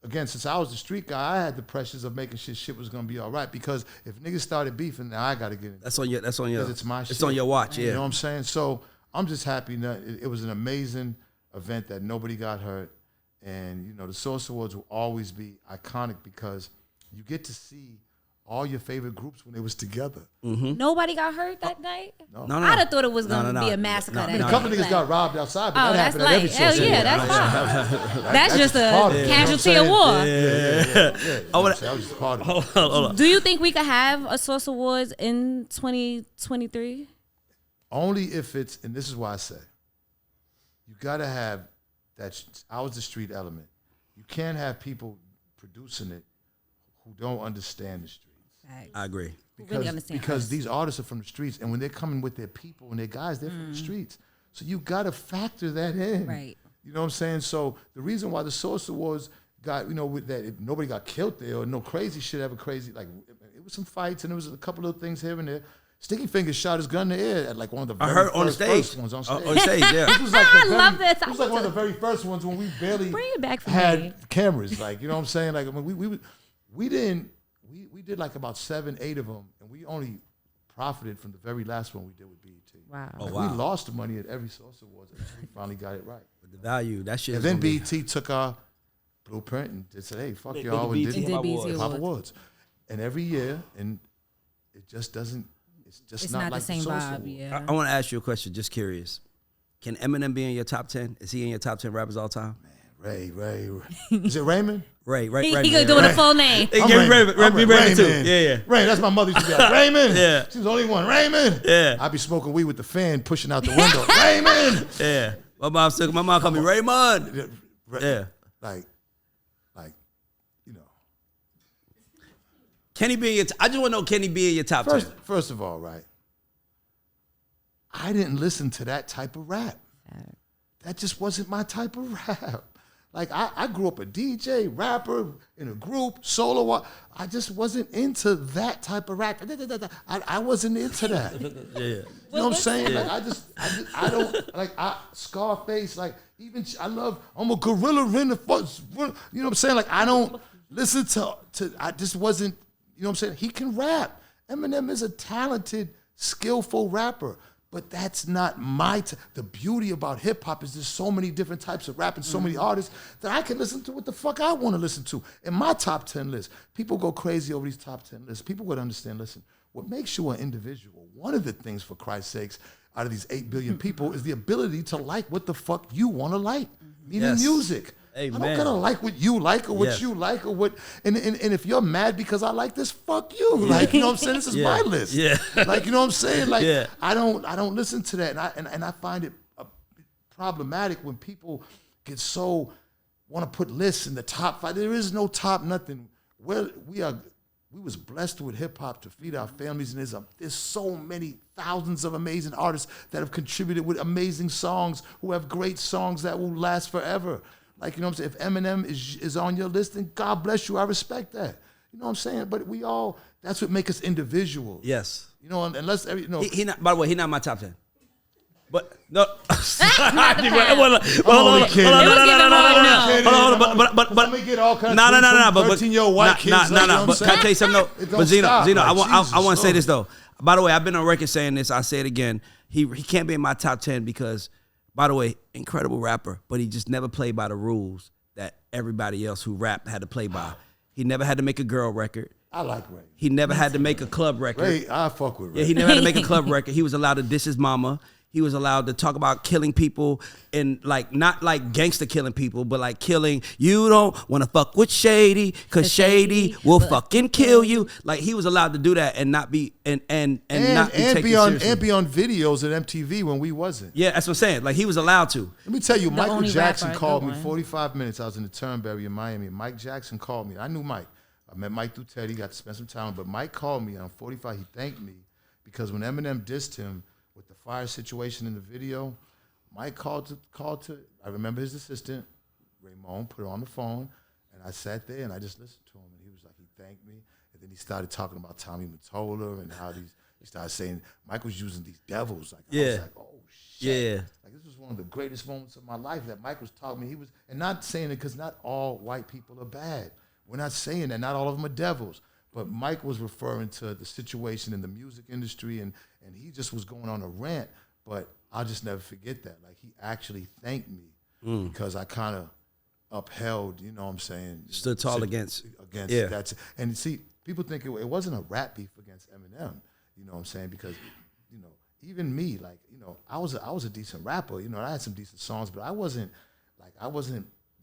Again, since I was the street guy, I had the pressures of making sure shit was gonna be all right. Because if niggas started beefing, now I gotta get in. That's on your. Because it's my shit. It's on your watch. Yeah. You know what I'm saying? So I'm just happy that it was an amazing event that nobody got hurt, and you know the Source Awards will always be iconic because you get to see all your favorite groups when they was together. Mm-hmm. Nobody got hurt that night? No. I'd have thought it was going to be a massacre. I mean, a couple niggas got robbed outside, but that that's happened at every hell Source yeah, Award. that's fine. That's just a part of it, casualty you know of what war. I'm saying? Oh, That was just part of it. Hold on. Do you think we could have a Source Awards in 2023? Only if it's, and this is why I say, you gotta have that. I was the street element. You can't have people producing it who don't understand the streets. I agree. Because these artists are from the streets, and when they're coming with their people and their guys, they're from the streets. So you got to factor that in. Right. You know what I'm saying? So the reason why the Source Awards got, you know, with that, nobody got killed there or no crazy shit ever crazy. Like, it was some fights and there was a couple of things here and there. Sticky Fingers shot his gun in the air at like one of the very first ones on stage. On stage, yeah. This was like I love this. It was like one of the very first ones when we barely Bring it back for had me. cameras. Like, you know what I'm saying? Like, I mean, we did like about 7, 8 of them, and we only profited from the very last one we did with BET. Wow. Oh, Like, wow. we lost the money at every Source Awards until we finally got it right. But the value, that shit. And then BET took our blueprint and said, "Hey, fuck y'all," and did BET Hip Hop Awards. Awards. and every year, and it just doesn't. It's not like the same vibe. Yeah. I want to ask you a question. Just curious. Can Eminem be in your top 10? Is he in your top 10 rappers all time? Man, Ray. Is it Raymond? Ray. He could do the full name. Raymond too. Yeah. Ray, that's my mother used to be like, Raymond. Yeah. She's the only one. Raymond. Yeah. I'd be smoking weed with the fan pushing out the window. Raymond. Yeah. My mom called me Raymond. Yeah. Like, you know. Can he be in your I just want to know, can he be in your top 10? First of all, right, I didn't listen to that type of rap. That just wasn't my type of rap. Like, I grew up a DJ, rapper, in a group, solo. I just wasn't into that type of rap. I wasn't into that. Yeah. You know what I'm saying? Yeah. Like, I don't, like, Scarface, like, even, I'm a gorilla in the forest. You know what I'm saying? Like, I don't listen to, I just wasn't, you know what I'm saying? He can rap. Eminem is a talented, skillful rapper. But that's not the beauty about hip hop is there's so many different types of rap and so many artists that I can listen to what the fuck I want to listen to. In my top 10 list, people go crazy over these top 10 lists. People would understand, listen, what makes you an individual, one of the things, for Christ's sakes, out of these 8 billion people is the ability to like what the fuck you want to like, meaning music. Amen. I don't gotta like what you like or what you like or what, and if you're mad because I like this, fuck you. Like, you know what I'm saying? This is my list. Yeah. Like, you know what I'm saying? Like, I don't listen to that, and I find it problematic when people get so want to put lists in the top 5. There is no top nothing. We was blessed with hip hop to feed our families, and there's so many thousands of amazing artists that have contributed with amazing songs, who have great songs that will last forever. Like, you know what I'm saying? If Eminem is on your list, then God bless you. I respect that. You know what I'm saying? But that's what makes us individuals. Yes. You know, unless, you know. He not, by the way, he's not my top 10. But, no. Let me get all kinds of 13-year-old white kids. But can I tell you something, though? But Zeno, I want to say this, though. By the way, I've been on record saying this. I say it again. He can't be in my top 10 because, by the way, incredible rapper, but he just never played by the rules that everybody else who rapped had to play by. He never had to make a girl record. I like Ray. He never had to make a club record. Ray, I fuck with Ray. Yeah, he never had to make a club record. He was allowed to diss his mama. He was allowed to talk about killing people, and like not like gangster killing people, but like killing. You don't want to fuck with Shady, cause Shady will fucking kill you. Like, he was allowed to do that and not be and not be taken seriously. And be on videos at MTV when we wasn't. Yeah, that's what I'm saying. Like, he was allowed to. Let me tell you, Michael Jackson called me 45 minutes. I was in the Turnberry in Miami. Mike Jackson called me. I knew Mike. I met Mike through Teddy. Got to spend some time. But Mike called me on 45. He thanked me because when Eminem dissed him with the fire situation in the video, Mike called to. I remember his assistant, Ramon, put her on the phone, and I sat there and I just listened to him. And he was like, he thanked me, and then he started talking about Tommy Mottola and how he started saying Mike was using these devils. Like, I was like, oh shit. Yeah. Like, this was one of the greatest moments of my life that Mike was talking me. He was, and not saying it because not all white people are bad. We're not saying that. Not all of them are devils. But Mike was referring to the situation in the music industry, and he just was going on a rant. But I'll just never forget that. Like, he actually thanked me because I kind of upheld, you know what I'm saying? Stood tall against that. And see, people think it wasn't a rap beef against Eminem, you know what I'm saying? Because, you know, even me, like, you know, I was a decent rapper. You know, I had some decent songs, but I wasn't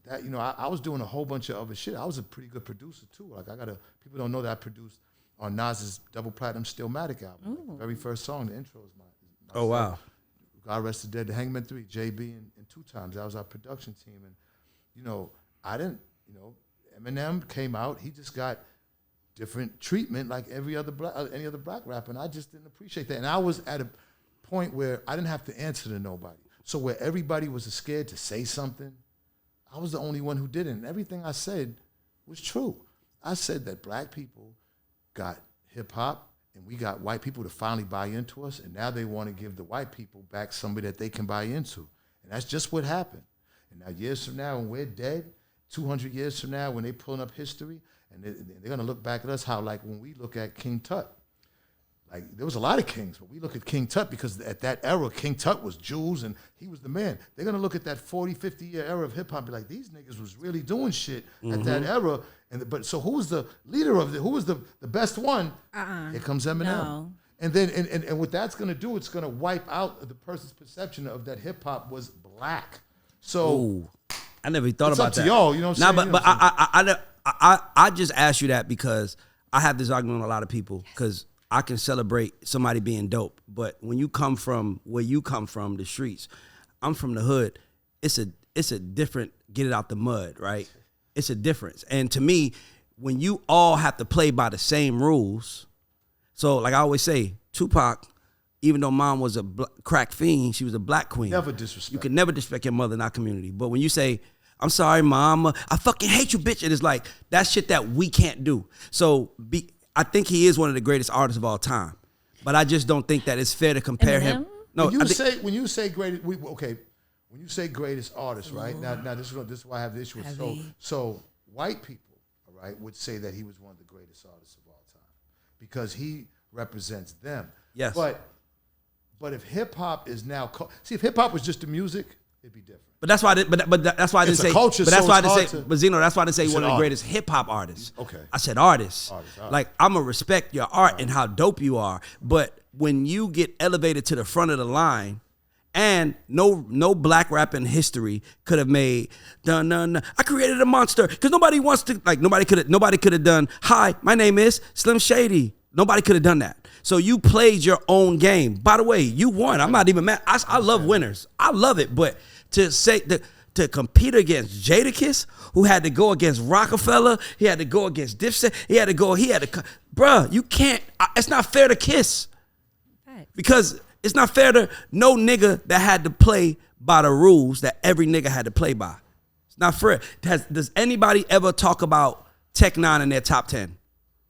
that, you know, I was doing a whole bunch of other shit. I was a pretty good producer too. Like, people don't know that I produced on Nas's double platinum Stillmatic album. Like, the very first song, the intro is my oh, wow. God Rest the Dead, The Hangman 3, JB, and 2 times. That was our production team. And, you know, Eminem came out, he just got different treatment like any other black rapper, and I just didn't appreciate that. And I was at a point where I didn't have to answer to nobody. So where everybody was scared to say something, I was the only one who didn't. And everything I said was true. I said that black people got hip-hop, and we got white people to finally buy into us, and now they want to give the white people back somebody that they can buy into. And that's just what happened. And now years from now, when we're dead, 200 years from now, when they're pulling up history, and they're going to look back at us how, like, when we look at King Tut, like there was a lot of kings, but we look at King Tut because at that era, King Tut was Jules and he was the man. They're gonna look at that 40, 50-year era of hip hop and be like, these niggas was really doing shit at that era. So who was the leader of it? Who was the best one? Here comes Eminem. No. And then and what that's gonna do, it's gonna wipe out the person's perception of that hip hop was black. So Ooh, I never thought about that. It's up to y'all, you know what I'm saying? But I just asked you that because I have this argument with a lot of people because I can celebrate somebody being dope, but when you come from where you come from, the streets, I'm from the hood. It's a different get it out the mud, right? It's a difference. And to me, when you all have to play by the same rules, so like I always say, Tupac, even though mom was a crack fiend, she was a black queen. Never disrespect. You can never disrespect your mother in our community. But when you say, I'm sorry, mom, I fucking hate you, bitch, it is like, that's shit that we can't do. So I think he is one of the greatest artists of all time. But I just don't think that it's fair to compare him. No, when you say greatest, when you say greatest artist, right? Now this is why I have the issue with. So white people, all right, would say that he was one of the greatest artists of all time because he represents them. Yes. But if hip hop is now, if hip hop was just the music, it'd be different. But that's why, that's why I didn't say. Culture, but that's so why I didn't say. to, But Zeno, that's why I didn't say one of the artist. greatest hip hop artists. Okay. I said artists. Right. Like I'ma respect your art and how dope you are. But when you get elevated to the front of the line, and no black rap in history could have made dun dun dun. I created a monster because nobody wants to like nobody could have done. Hi, my name is Slim Shady. Nobody could have done that. So you played your own game. By the way, you won. I'm not even mad. I love winners. I love it. But to say that to compete against Jadakiss, who had to go against Rockefeller, he had to go against Dipset, he had to, bruh, you can't, it's not fair to Kiss. Because it's not fair to no nigga that had to play by the rules that every nigga had to play by. It's not fair. Does anybody ever talk about Tech 9 in their top 10?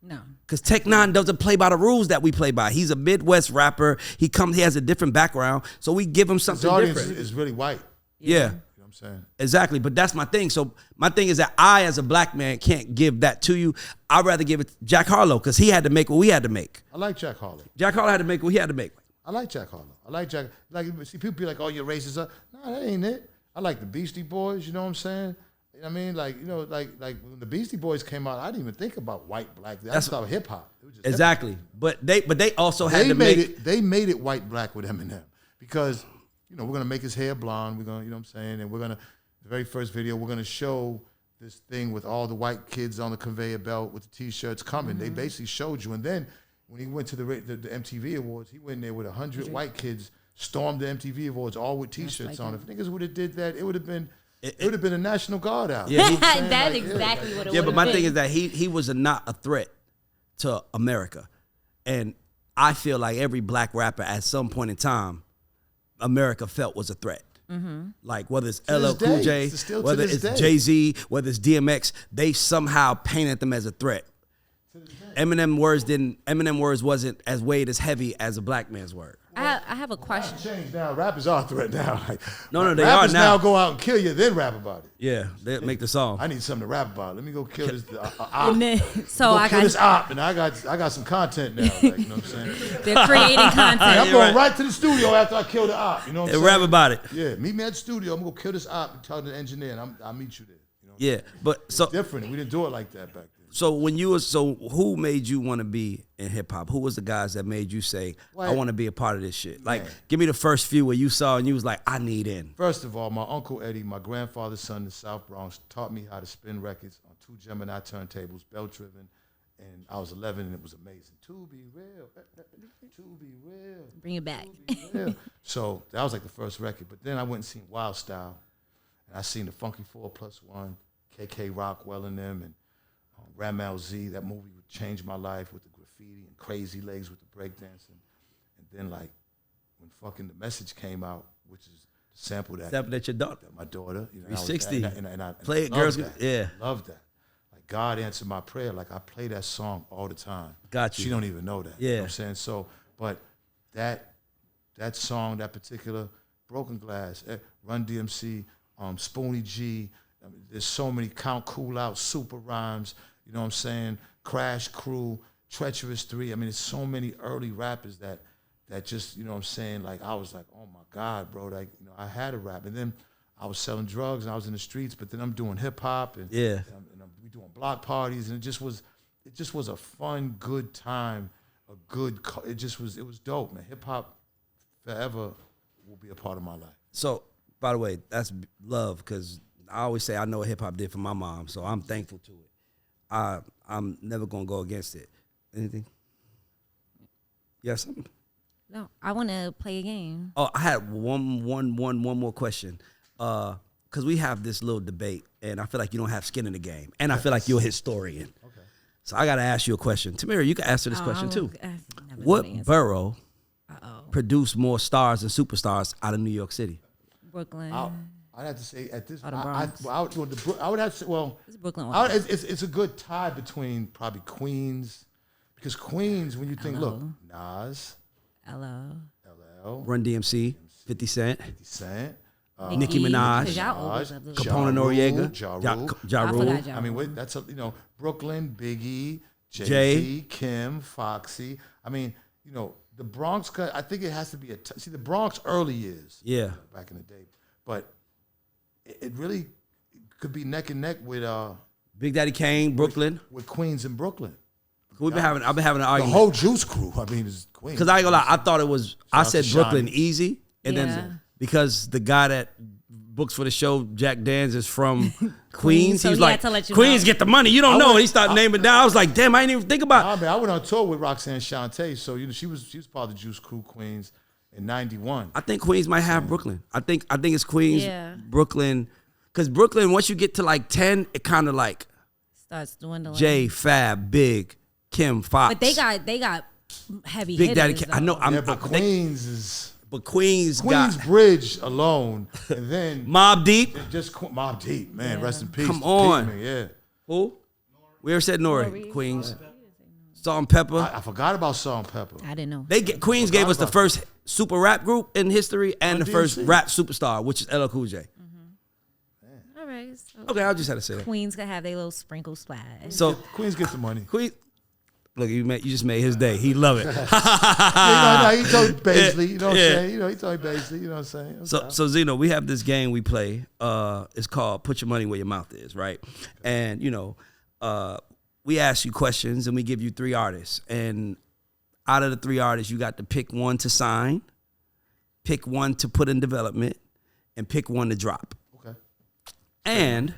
No. Because Tech 9 doesn't play by the rules that we play by. He's a Midwest rapper. He has a different background. So we give him something different. His audience is really white. Yeah. You know what I'm saying? Exactly. But that's my thing. So my thing is that I, as a black man, can't give that to you. I'd rather give it to Jack Harlow because he had to make what we had to make. I like Jack Harlow. Jack Harlow had to make what he had to make. I like Jack Harlow. See, people be like, oh, you're racist. No, that ain't it. I like the Beastie Boys, you know what I'm saying? I mean, like when the Beastie Boys came out, I didn't even think about white, black. That's about hip hop. Exactly. But they also had they to made make it. They made it white, black with Eminem because we're gonna make his hair blonde. We're gonna, you know what I'm saying, and the very first video, we're gonna show this thing with all the white kids on the conveyor belt with the T-shirts coming. Mm-hmm. They basically showed you, and then when he went to the MTV Awards, he went in there with 100 white kids, stormed the MTV Awards all with T-shirts on. If niggas would have did that, it would have been. It would have been a National Guard out. Yeah, that's exactly what it would have been. Yeah, but my thing is that he was not a threat to America. And I feel like every black rapper at some point in time, America felt was a threat. Mm-hmm. Like whether it's LL Cool J, whether it's Jay-Z, whether it's DMX, they somehow painted them as a threat. Eminem words wasn't as weighed as heavy as a black man's word. I have a question. Changed now. Rappers are a threat now. Like, no, they rappers are now. Now go out and kill you, then rap about it. Yeah, they make the song. I need something to rap about. Let me go kill this op. And then, so I kill this op, and I got some content now. Like, you know what I'm saying? They're creating content. I'm going right to the studio after I kill the op. You know what I'm saying? Rap about it. Yeah, meet me at the studio. I'm gonna go kill this op and tell the engineer, and I'll meet you there. You know? Yeah, but so it's different. We didn't do it like that back then. So who made you want to be in hip hop? Who was the guys that made you say, I want to be a part of this shit? Like, give me the first few where you saw and you was like, I need in. First of all, my Uncle Eddie, my grandfather's son in the South Bronx, taught me how to spin records on 2 Gemini turntables, belt-driven, and I was 11 and it was amazing. To be real, to be real. Bring it back. Real. So that was like the first record. But then I went and seen Wild Style, and I seen the Funky 4+1, KK Rockwell and them, and Ram LZ. That movie would change my life with the graffiti and Crazy Legs with the breakdancing. And then like when fucking The Message came out, which is the sample that your daughter. My daughter. 360. And I play it, girls. That. Yeah. I love that. Like God answered my prayer. Like I play that song all the time. Got you. She don't even know that. Yeah. You know what I'm saying? So, but that song, that particular Broken Glass, Run DMC, Spoonie G, there's so many Count Cool Out, Super Rhymes, you know what I'm saying? Crash Crew, Treacherous 3. I mean, there's so many early rappers that just, you know what I'm saying? Like, I was like, oh my God, bro. Like, you know, I had a rap. And then I was selling drugs and I was in the streets, but then I'm doing hip hop and, we doing block parties. And it just was a fun, good time, it was dope, man. Hip hop forever will be a part of my life. So, by the way, that's love, because I always say I know what hip hop did for my mom, so I'm thankful to it. I'm never gonna go against it. Anything? You have something? No, I want to play a game. Oh, I had one more question. Because we have this little debate, and I feel like you don't have skin in the game, and I feel like you're a historian. Okay. So I got to ask you a question. Tamira, you can answer this question too. What borough produced more stars and superstars out of New York City? Brooklyn. I'd have to say at this. I would have to say, well, it's Brooklyn. It's a good tie between probably Queens, because Queens, when you think, look, Nas, LL, Run DMC, 50 Cent, Nicki Nicki Minaj, Capone Noriega, Ja Rule. I mean, that's Brooklyn, Biggie, Jay-Z, Kim, Foxy. I mean, you know, the Bronx. I think it has to be see the Bronx early years. Yeah, back in the day, but it really could be neck and neck with Big Daddy Kane, Brooklyn, with Queens and Brooklyn. I've been having an argument. The whole Juice Crew. I mean, is Queens. Because I ain't gonna lie, I thought it was. I said Brooklyn easy, and then because the guy that books for the show, Jack Dans, is from Queens. So he was like, Queens get the money. You don't know. And he started naming down. I was like, damn, I didn't even think about it. I went on tour with Roxanne Shante, so you know she was part of the Juice Crew, Queens, in '91. I think Queens might have Brooklyn. I think it's Queens, Brooklyn, because Brooklyn, once you get to like 10, it kind of like starts dwindling. Jay, Fab, Big, Kim, Fox. But they got heavy Big hitters. Daddy. I know. But Queens is. But Queens Bridge alone, and then Mobb Deep. Just Mobb Deep, man. Rest in peace. Come on, man, yeah. Who? We ever said Nori. Queens. Salt and Pepper. I forgot about Salt and Pepper. I didn't know. Queens gave us the first super rap group in history and the first rap superstar, which is LL Cool J. All right. So okay, I just had to say that. Queens can have their little sprinkle splash. So Queens get the money. Queens. Look, you just made his day. He love it. He told Baisley, you know what I'm saying? You know, he told Baisley, you know what I'm saying? So Zeno, we have this game we play. It's called Put Your Money Where Your Mouth Is, right? And, you know, we ask you questions and we give you 3 artists. And out of the 3 artists, you got to pick one to sign, pick one to put in development, and pick one to drop. Okay. And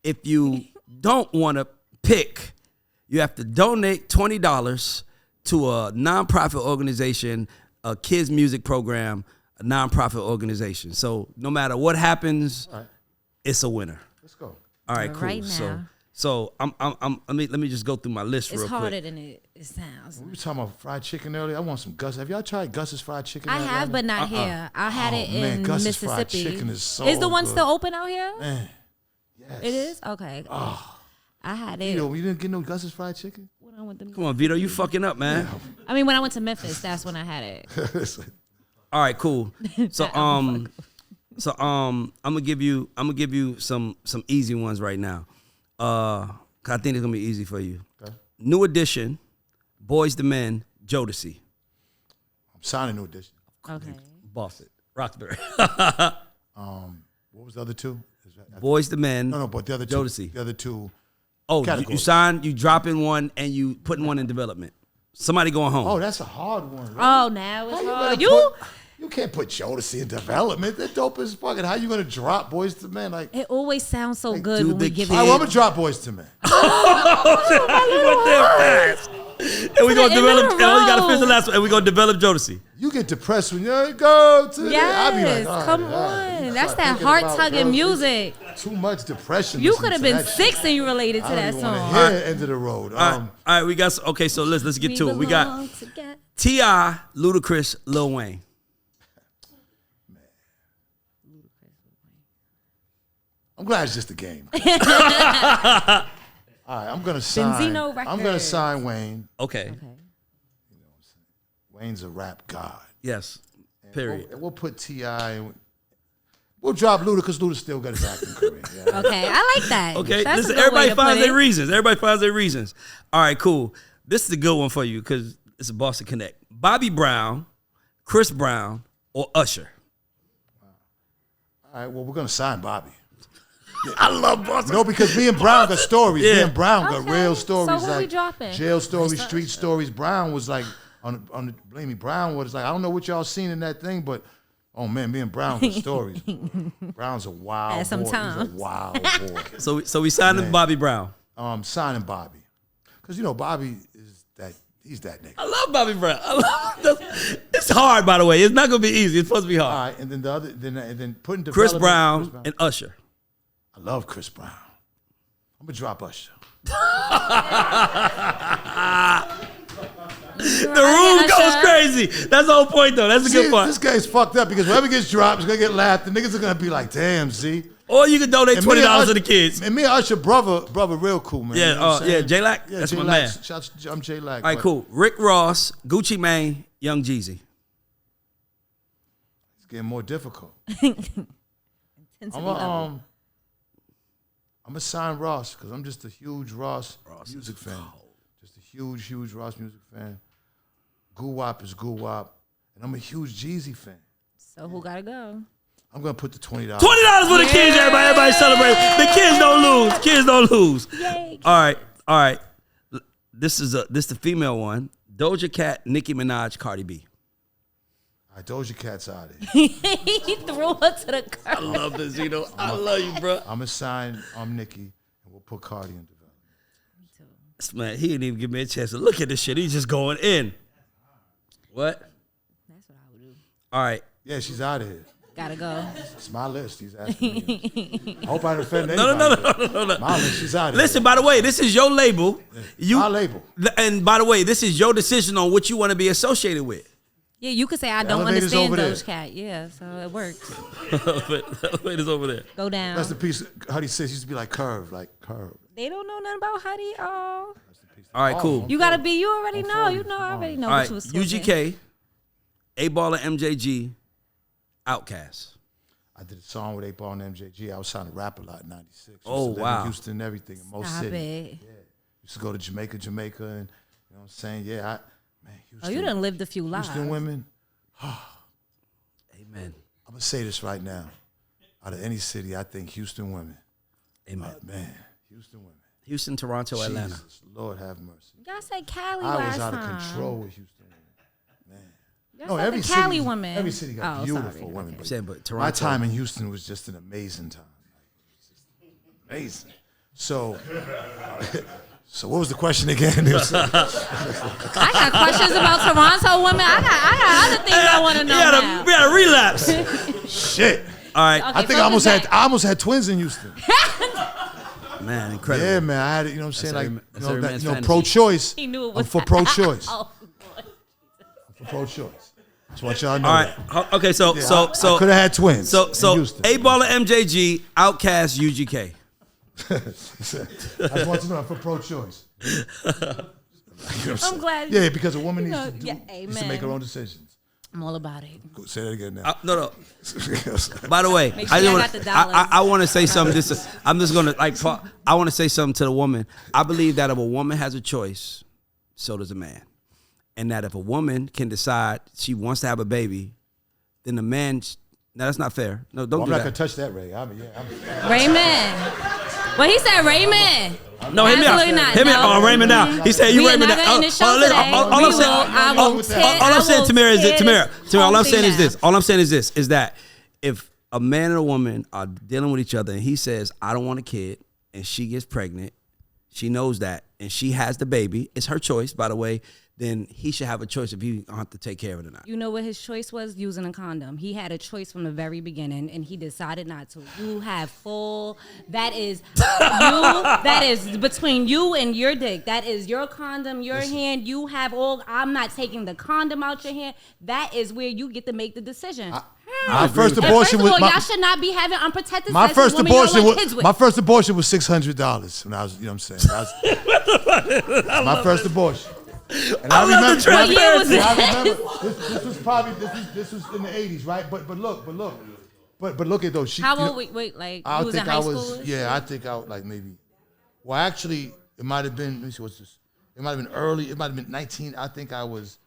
if you don't want to pick, you have to donate $20 to a nonprofit organization, a kids music program, a nonprofit organization. So no matter what happens, it's a winner. Let's go. All right, cool. Right now. So let me just go through my list real quick. It's harder than it sounds. We were talking about fried chicken earlier. I want some Gus. Have y'all tried Gus's fried chicken? I have, but not here. I had it in Gus's Mississippi. Fried chicken is so Is the one good. still open out here? Man, yes. It is? Okay. I had it. You didn't get no Gus's fried chicken? When I went to Come on, Vito, you fucking up, man. I mean, when I went to Memphis, that's when I had it. All right, cool. So I'm gonna give you some easy ones right now. 'Cause I think it's gonna be easy for you. Okay. New Edition, Boys II Men, Jodeci. I'm signing New Edition. Okay. Boss it. Roxbury. What was the other 2? Boys II Men. No, but the other 2. Jodeci. The other 2. Oh, you sign, you drop in one, and you putting one in development. Somebody going home. Oh, that's a hard one. Right? Oh, now it's hard. You can't put Jodeci in development. They're dope as fucking. How you gonna drop Boys II Men? Like it always sounds so good when we give it. I'm gonna drop Boys II Men. And we're gonna develop. You gotta finish the last one. And we're gonna develop Jodeci. You get depressed when you go to. Yes, I'll be like, come on. That's that heart tugging music. Too much depression. You could have been 6 and you related to that song. All right, end of the road. All right, we got. Okay, so let's get to it. We got T.I., Ludacris, Lil Wayne. I'm glad it's just a game. All right, I'm gonna sign. Benzino Records. I'm gonna sign Wayne. Okay. You know what I'm saying? Wayne's a rap god. Yes. Period. We'll put T.I. We'll drop Luda because Luda still got his acting career. Yeah. Okay, I like that. Okay, that's listen, everybody finds their reasons. Everybody finds their reasons. All right, cool. This is a good one for you because it's a Boston Connect. Bobby Brown, Chris Brown, or Usher? All right, well, we're going to sign Bobby. I love Boston. No, because me and Brown got stories. Me and Brown got real stories. So who like we dropping? Jail stories, street stories. Brown was like, blame me, Brown was like, I don't know what y'all seen in that thing, but oh man, me and Brown got stories. Brown's a wild boy. Sometimes. He's a wild boy. So we signed Bobby Brown. Signing Bobby. Because, Bobby is that, he's that nigga. I love Bobby Brown. It's hard, by the way. It's not going to be easy. It's supposed to be hard. All right, and then the other, then putting Chris Brown and Usher. I love Chris Brown. I'm going to drop Usher. The room goes crazy. That's the whole point, though. That's a good part. This guy's fucked up because whoever gets dropped is going to get laughed. The niggas are going to be like, damn, see? Or you can donate $20 to the kids. And me and Usher, brother, real cool, man. Yeah, J-Lac, that's my man. I'm J-Lac. All right, cool. Rick Ross, Gucci Mane, Young Jeezy. It's getting more difficult. I'm going to sign Ross because I'm just a huge Ross music fan. Just a huge Ross music fan. Goo-wop is goo-wop. And I'm a huge Jeezy fan. So who got to go? I'm going to put the $20. $20 for the kids, everybody. Everybody celebrate. The kids don't lose. Kids don't lose. Yay. All right. This is the female one. Doja Cat, Nicki Minaj, Cardi B. All right, Doja Cat's out of here. He threw her to the car. I love Benzino. I love you, bro. I'm going to sign Nicki, and we'll put Cardi in development. Man, he didn't even give me a chance to look at this shit. He's just going in. What? That's what I would do. All right. Yeah, she's out of here. Gotta go. It's my list. He's asking me. I hope I didn't offend anybody. No. My list, she's out of Listen, here. by the way, this is your label. My label. And by the way, this is your decision on what you want to be associated with. Yeah, you could say I don't elevator's understand over there. Doja Cat. Yeah, so it works. The elevator's over there. Go down. That's the piece Huddy says used to be like curve. They don't know nothing about Huddy. Oh. All right, cool. You gotta be. You already know. You know. I already know All what right, you was talking. UGK, A-Baller, MJG, Outkast. I did a song with 8 Ball and MJG. I was trying to rap a lot in '96. Oh, wow. In Houston and everything, in most Stop cities. it. Yeah. Used to go to Jamaica, and you know what I'm saying? Yeah, Houston. Oh, you done lived a few lives. Houston women. Amen. I'm gonna say this right now. Out of any city, I think Houston women. Amen. Man, Houston women. Houston, Toronto, Atlanta. Jesus, Lord have mercy. Y'all said Cali I last was out time. of control with Houston women. Man. Y'all said the Cali women. Every city got Oh, beautiful sorry. women. Okay. But Saying, but Toronto. my time in Houston was just an amazing time. Amazing. So what was the question again? I got questions about Toronto women. I got other things I want to know now. We had a relapse. Shit. All right. Okay, I think I almost had twins in Houston. Man, incredible. Yeah, man. I had it, you know what I'm saying? That's Like, every- that's every man's fantasy. pro-choice. He knew it I'm was for pro-choice. Oh, For pro-choice. Just want y'all to know All right. that. Okay, so I could have had twins. So in Houston. A-Baller, MJG, Outkast, UGK. I just want to know I'm for pro-choice. You know what I'm saying? glad. Yeah, because a woman You needs know, to yeah, needs to amen. make her own decisions. I'm all about it. Go, say that again now. No. By the way, Make sure y'all got the dollars. I want to say something. I'm just gonna I want to say something to the woman. I believe that if a woman has a choice, so does a man, and that if a woman can decide she wants to have a baby, then the man. No, that's not fair. No, don't I'm do not that. gonna touch that, Ray. Raymond. Well, he said Raymond. No, hit me out. Absolutely not. Hit me No. out. Raymond down. He said you We are Raymond not down. gonna end the show today. All I'm saying, Tamira, is this. Tamira, all I'm saying is this. All I'm saying is this: is that if a man and a woman are dealing with each other, and he says, "I don't want a kid," and she gets pregnant, she knows that, and she has the baby. It's her choice, by the way. Then he should have a choice if he have to take care of it or not. You know what his choice was? Using a condom. He had a choice from the very beginning, and he decided not to. You have full. That is you. That is between you and your dick. That is your condom, your hand. You have all. I'm not taking the condom out your hand. That is where you get to make the decision. My first And abortion first of all, was y'all should not be having unprotected my sex first with women y'all abortion. want kids with. My first abortion was $600 when I was. You know what I'm saying? My first abortion. And I remember. What year was This was probably this was in the '80s, right? But look at those. How old? Wait, like I you was in think high I school? was. Yeah, I think I was like maybe. Well, actually, it might have been. Let me see. What's this? It might have been early. It might have been 19. I think it was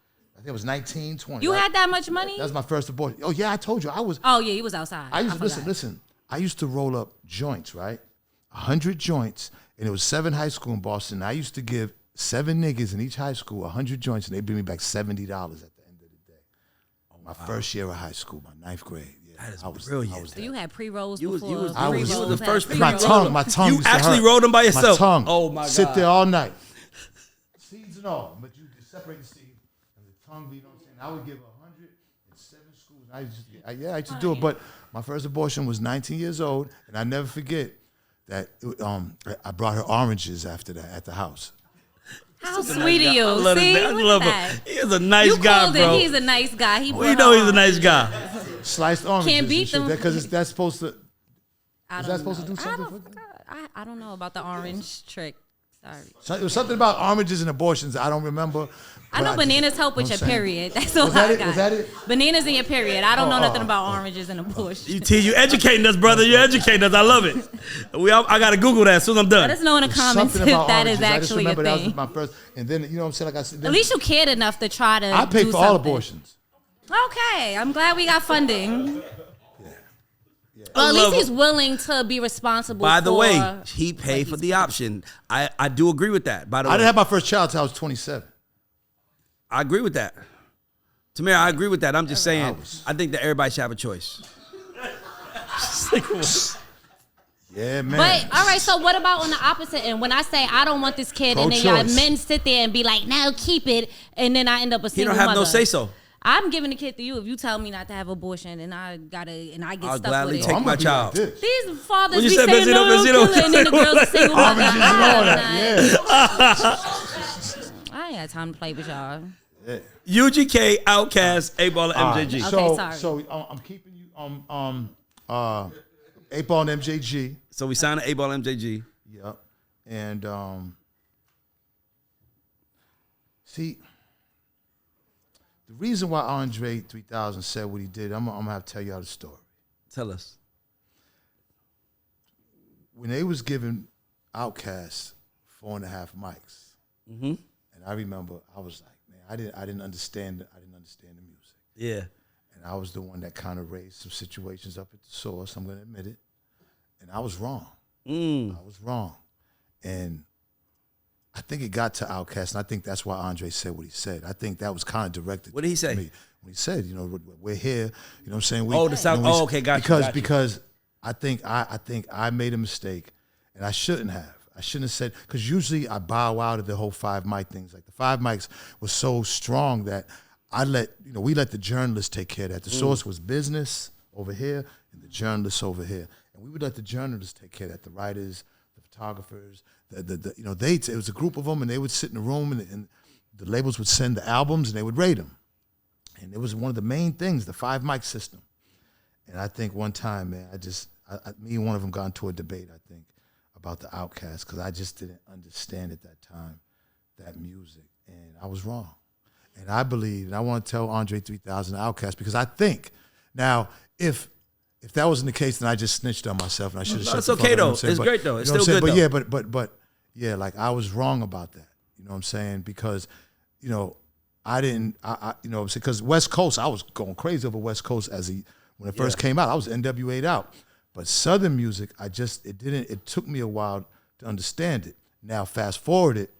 19, 20. You had that much money? That was my first abortion. Oh yeah, I told you I was. Oh yeah, you was outside. I used to listen. I used to roll up joints, right? 100 joints, and it was 7 high school in Boston. I used to give 7 niggas in each high school 100 joints, and they bring me back $70 at the end of the day. My first year of high school, my 9th grade. That is brilliant. So you had pre-rolls You was before. the first My tongue You used to actually hurt. rolled them by yourself. My tongue. Oh my God. Sit there all night. Seeds and all, but you separate the seed and the tongue. You know what I'm saying? I would give 107 schools. I used to do it, but my first abortion was 19 years old, and I never forget that. I brought her oranges after that at the house. How sweet of you. I love See, his- I look love at that. him. He is a nice guy, called bro. it. He's a nice guy. We know he's a nice guy. Sliced oranges. Can't beat them. Because that's supposed to. I Is don't that supposed to know. do something with it? I don't know about the orange trick. Sorry. So it was something about oranges and abortions. I don't remember. I know but bananas help with know your what I'm saying? period. That's all Was that I it? got. Was that it? Bananas in your period. I don't know nothing about oranges and abortion. You educating us, brother. You're educating us. I love it. I got to Google that as soon as I'm done. Let us know in the comments if Something about that is oranges. I just actually a remember that thing. was my first. And then, you know what I'm saying? Like I said, At least you cared enough to try to I paid do for all something. abortions. Okay, I'm glad we got funding. I Well, at love least he's it. willing to be responsible. By the for way, he paid for the option. I do agree with that. By the way, I didn't have my first child till I was 27. I agree with that. Tamira, I agree with that. I'm just saying, I think that everybody should have a choice. Yeah, man. But all right, so what about on the opposite end? When I say I don't want this kid, and then y'all Pro-choice. men sit there and be like, "No, keep it," and then I end up a He single don't have mother. no say so. I'm giving the kid to you if you tell me not to have abortion, and I get I'll stuck gladly with it. take I'm my gonna be child. like this. These fathers When you be said saying, Benzino, "No, Benzino, kill it," and then the girl's a single mother. Oranges and all that. Yeah. I ain't got time to play with y'all. UGK, Outkast, 8Ball, and MJG. Okay, sorry. So I'm keeping you 8Ball and MJG. So we signed an 8Ball, MJG. Yep. And see, the reason why Andre 3000 said what he did, I'm gonna have to tell y'all the story. Tell us. When they was giving Outkast 4.5 mics, and I remember I was like, man, I didn't understand the music. Yeah. And I was the one that kind of raised some situations up at the source. I'm gonna admit it. And I was wrong. I was wrong. And I think it got to Outkast, and I think that's why Andre said what he said. I think that was kind of directed. What did he to say? me. When he said, you know, we're here. You know what I'm saying? The South. Oh, okay, got you. Because I think I made a mistake, and I shouldn't have. I shouldn't have said, because usually I bow out of the whole 5 mic things. Like the 5 mics was so strong that we let the journalists take care of that. The source was business over here, and the journalists over here. And we would let the journalists take care of that. The writers, the photographers, it was a group of them, and they would sit in a room, and the labels would send the albums, and they would rate them. And it was one of the main things, the 5 mic system. And I think one time, man, me and one of them got into a debate, I think, about the Outkast, because I just didn't understand at that time that music, and I was wrong. And I believe, and I want to tell Andre 3000 Outkast, because I think, now, if that wasn't the case, then I just snitched on myself, and I should have shut It's the fuck okay, up, you know though. what I'm saying? It's great, though. It's you know still what I'm good, saying? But yeah, like I was wrong about that. You know what I'm saying? Because, you know, because West Coast, I was going crazy over West Coast when it first came out. I was NWA'd out. But Southern music, it took me a while to understand it. Now, fast forward it,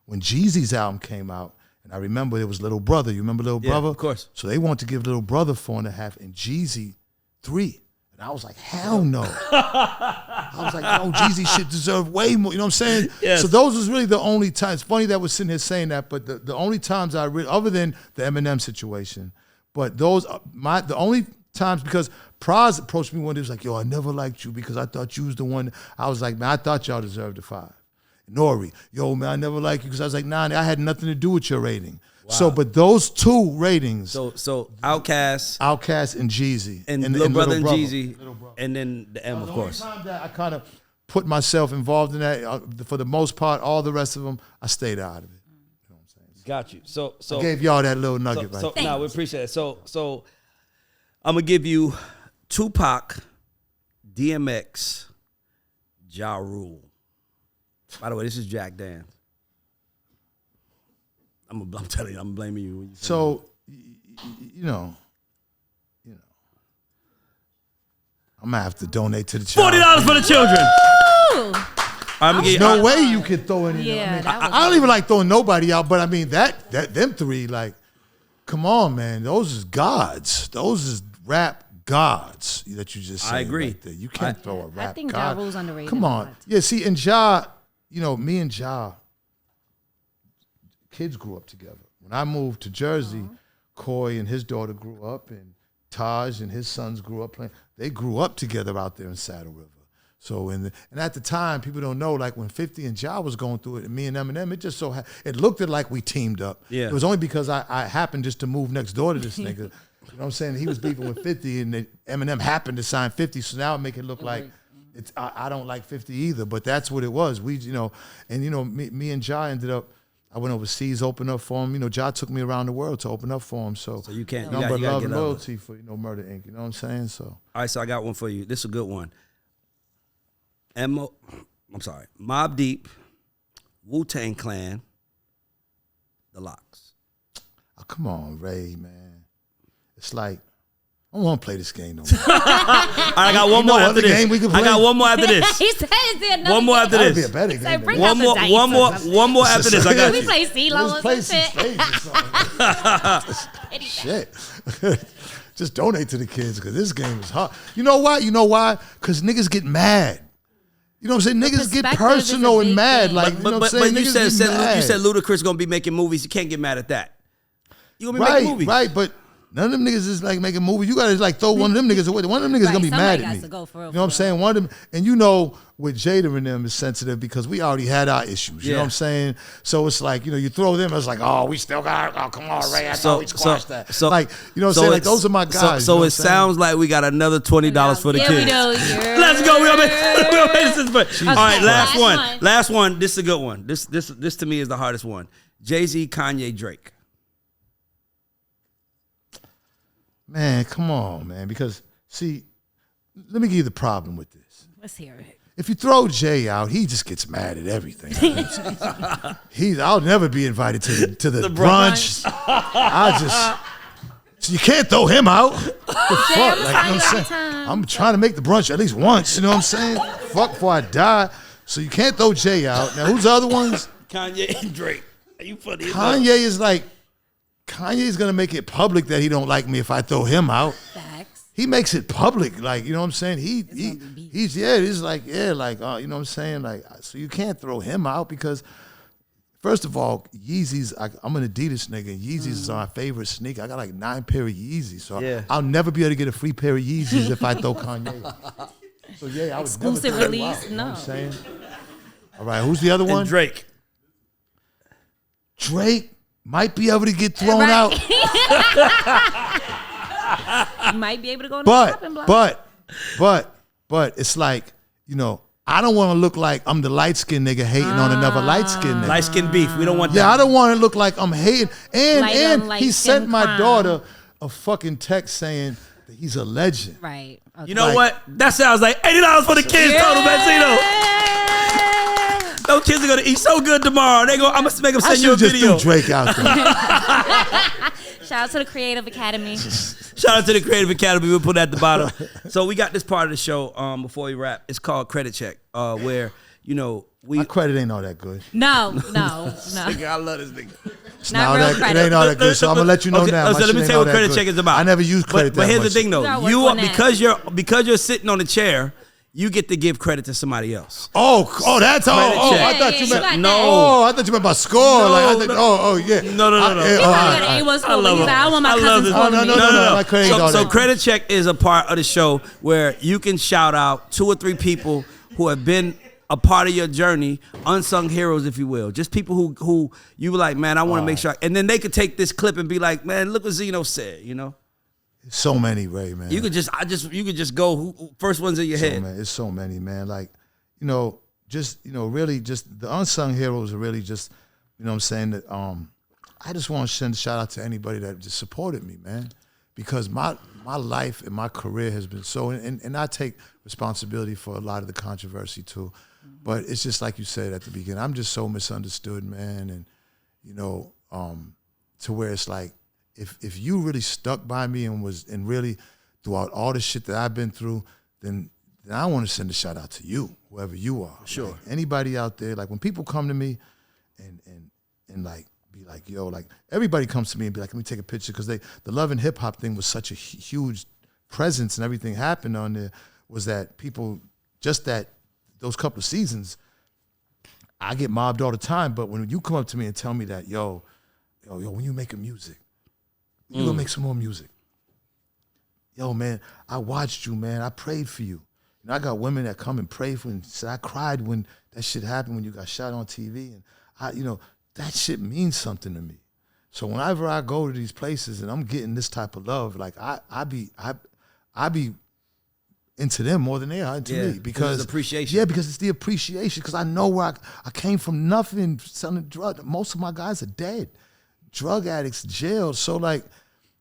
when Jeezy's album came out, and I remember it was Little Brother. You remember Little Brother? Of course. So they wanted to give Little Brother 4.5 and Jeezy 3. And I was like, hell no. I was like, no, Jeezy should deserve way more. You know what I'm saying? Yes. So those was really the only times. Funny that we're sitting here saying that, but the only times I really, other than the Eminem situation, but the only times, because Praz approached me one day, he was like, yo, I never liked you because I thought you was the one. I was like, man, I thought y'all deserved a 5. Nori, yo, man, I never liked you because I was like, nah, I had nothing to do with your rating. Wow. So, but those 2 ratings. So Outkast and Jeezy. and Little Brother and Jeezy, and then the M, of course. The only time that I kind of put myself involved in that, for the most part, all the rest of them, I stayed out of it. You know what I'm saying? Got you. So I gave y'all that little nugget right there. No, we appreciate it. So I'm gonna give you Tupac, DMX, Ja Rule. By the way, this is Jack Dan. I'm telling you, I'm blaming you. When you say so, you know, I'm gonna have to donate to the child. $40 for the children. There's no way you could throw any. Yeah, I don't even like throwing nobody out, but I mean that them three, like, come on, man, those is gods. Those is rap gods that you just said. I agree. Right there. You can't throw a rap god. I think Ja Rule's underrated. Come on. Yeah, see, and Ja, me and Ja, kids grew up together. When I moved to Jersey, Coy and his daughter grew up, and Taj and his sons grew up playing. They grew up together out there in Saddle River. So and at the time, people don't know, like when 50 and Ja was going through it, and me and Eminem, it just it looked like we teamed up. Yeah. It was only because I happened just to move next door to this nigga. You know what I'm saying? He was beefing with 50, and Eminem happened to sign 50, so now it make it look like I don't like 50 either, but that's what it was. We, me and Ja ended up, I went overseas, opened up for him. Ja took me around the world to open up for him. So you can't, nothing but love and over. loyalty for, Murder Inc. You know what I'm saying? So. All right, so I got one for you. This is a good one. Mobb Deep, Wu-Tang Clan, The Lox. Oh, come on, Ray, man. It's like, I don't want to play this game no more. I got one more after this. Game we can play? I got one more after this. He said, "Is there another One more after That'd this. be a better game. bring One out the more, dice one more after this. I got We you. play CeeLo Play and some shit. spades or something. Shit. Just donate to the kids because this game is hard. You know why? Because niggas get mad. You know what I'm saying? Niggas get perspective personal is a and big mad. thing. Like, you know what I'm saying? you Niggas get mad. said Ludacris gonna be making movies. You can't get mad at that. You gonna be Right, making movies. right, but none of them niggas is like making movies. You gotta like throw one of them niggas away. One of them niggas gonna be somebody mad at got me. to go for real, You know what I'm for saying? One of them, and with Jada and them is sensitive because we already had our issues. You know what I'm saying? So it's like, you throw them, it's like, oh, we still got, oh, come on, Ray, I thought we squashed that. So, like, you know what I'm saying? Like, those are my guys. So it sounds like we got another $20 for the Yeah, kids. we do. Let's go. We'll make this. All right, last one. one. Last one. This is a good one. This to me is the hardest one. Jay-Z, Kanye, Drake. Man, come on, man. Because, see, let me give you the problem with this. Let's hear it. If you throw Jay out, he just gets mad at everything. I'll never be invited to the brunch. So you can't throw him out. The fuck? Like, you know what I'm saying? I'm trying to make the brunch at least once, you know what I'm saying? Fuck before I die. So you can't throw Jay out. Now, who's the other ones? Kanye and Drake. Are you funny? Kanye is like, Kanye's gonna make it public that he don't like me if I throw him out. Facts. He makes it public, like, you know what I'm saying? He's like, you know what I'm saying? Like, so you can't throw him out because, first of all, Yeezys, I'm an Adidas nigga, and Yeezys is my favorite sneaker. I got like 9 pair of Yeezys, so I'll never be able to get a free pair of Yeezys if I throw Kanye. So I would Exclusive never throw him release, out, you know what I'm no. saying? All right, who's the other one? And Drake. Drake might be able to get thrown out. You might be able to go on the shopping block. But it's like, I don't want to look like I'm the light-skinned nigga hating on another light-skinned nigga. Light skin beef. We don't want that. Yeah, I don't want to look like I'm hating. And he sent my crime. daughter a fucking text saying that he's a legend. Right. Okay. You know what? That sounds like $80 for the kids total, Benzino. Those kids are gonna eat so good tomorrow. I'm gonna make them send you a video. Just threw Drake out there. Shout out to the Creative Academy. Shout out to the Creative Academy. We'll put that at the bottom. So we got this part of the show before we wrap. It's called Credit Check, where My credit ain't all that good. No. Nigga, I love this nigga. It's Not all real that, credit. it ain't all that good, so I'm gonna let you know now. So let me tell you what Credit Check is about. I never use credit But that here's much. the thing, though. gotta work on that. Because you're sitting on the chair, you get to give credit to somebody else. That's all. Credit check. I thought you you meant got no. that. Oh, I thought you meant by score. No, like I think, no. yeah. No. He probably got an A1 score, but he's like, I want my cousin's this. calling me. No. My credit ain't all So that. Credit Check is a part of the show where you can shout out 2 or 3 people who have been a part of your journey, unsung heroes, if you will. Just people who you were like, man, I want to make sure. And then they could take this clip and be like, man, look what Zeno said, So many, Ray, man. You could just go first ones in your head. Man, it's so many, man. Like, really just the unsung heroes are really just, what I'm saying, that I just want to send a shout out to anybody that just supported me, man. Because my life and my career has been so, and I take responsibility for a lot of the controversy too. But it's just like you said at the beginning, I'm just so misunderstood, man. And, to where it's like, if you really stuck by me and really throughout all the shit that I've been through, then I want to send a shout out to you, whoever you are. Sure. Like, anybody out there, like when people come to me and like be like, yo, like everybody comes to me and be like, let me take a picture, because the Love and Hip Hop thing was such a huge presence and everything happened on there, was that people, just that those couple of seasons, I get mobbed all the time, but when you come up to me and tell me that, yo, when you making music, you gonna make some more music. Yo, man, I watched you, man. I prayed for you. You know, I got women that come and pray for you and say, I cried when that shit happened, when you got shot on TV. And that shit means something to me. So whenever I go to these places and I'm getting this type of love, like I be into them more than they are into me, because appreciation. Yeah, because it's the appreciation. Because I know where I came from, nothing, selling drugs. Most of my guys are dead, drug addicts, jailed. So like,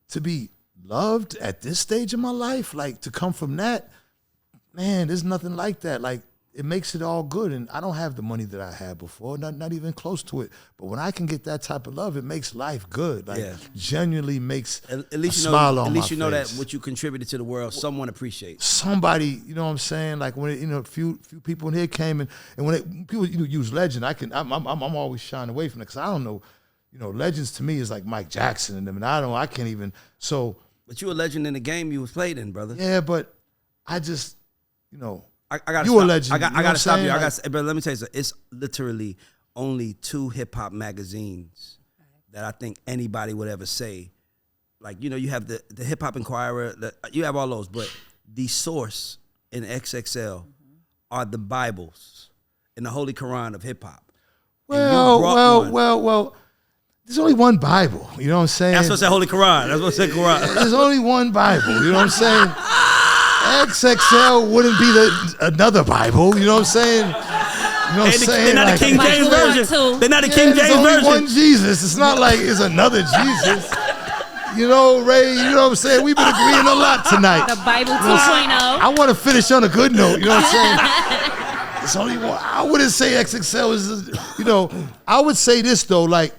to be loved at this stage of my life, like to come from that, man, there's nothing like that. Like, it makes it all good. And I don't have the money that I had before, not even close to it. But when I can get that type of love, it makes life good. Like, genuinely makes at least a smile on my face. At least you know that what you contributed to the world, someone appreciates. Somebody, you know what I'm saying? Like when a few people in here came and when people use legend, I'm always shying away from it, because I don't know, legends to me is like Mike Jackson and them, and I can't even. So, but you a legend in the game you was played in, brother. Yeah, but I just, I gotta you stop. a legend. I gotta stop you. Like, but let me tell you something. It's literally only 2 hip hop magazines that I think anybody would ever say. Like, you have the Hip Hop Inquirer, you have all those, but the Source and XXL are the Bibles and the Holy Quran of hip hop. Well. There's only one Bible. You know what I'm saying? That's what I said, Holy Quran. That's what I said, Quran. There's only one Bible. You know what I'm saying? XXL wouldn't be another Bible. You know what I'm saying? You know what I'm saying? They're not the King James version. They're not the King James version. There's only one Jesus. It's not like it's another Jesus. Ray, you know what I'm saying? We've been agreeing a lot tonight. The Bible 2.0. I want to finish on a good note. You know what I'm saying? It's only one. I wouldn't say XXL is, I would say this, though, like,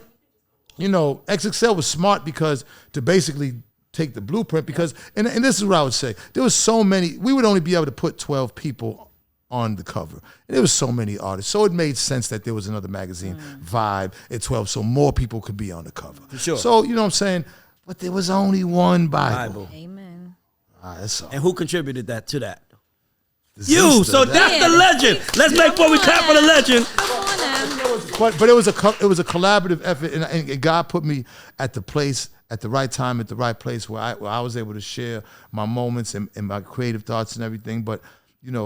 XXL was smart because to basically take the blueprint, because, and this is what I would say, there was so many, we would only be able to put 12 people on the cover. And there was so many artists. So it made sense that there was another magazine, Vibe, at 12, so more people could be on the cover. For sure. So, you know what I'm saying? But there was only one Bible. Amen. All right, that's all. And who contributed that to that? The You. Zista, So that's the legend. Let's make before we clap for the legend. But it was a collaborative effort, and God put me at the place, at the right time, at the right place where I was able to share my moments and my creative thoughts and everything. But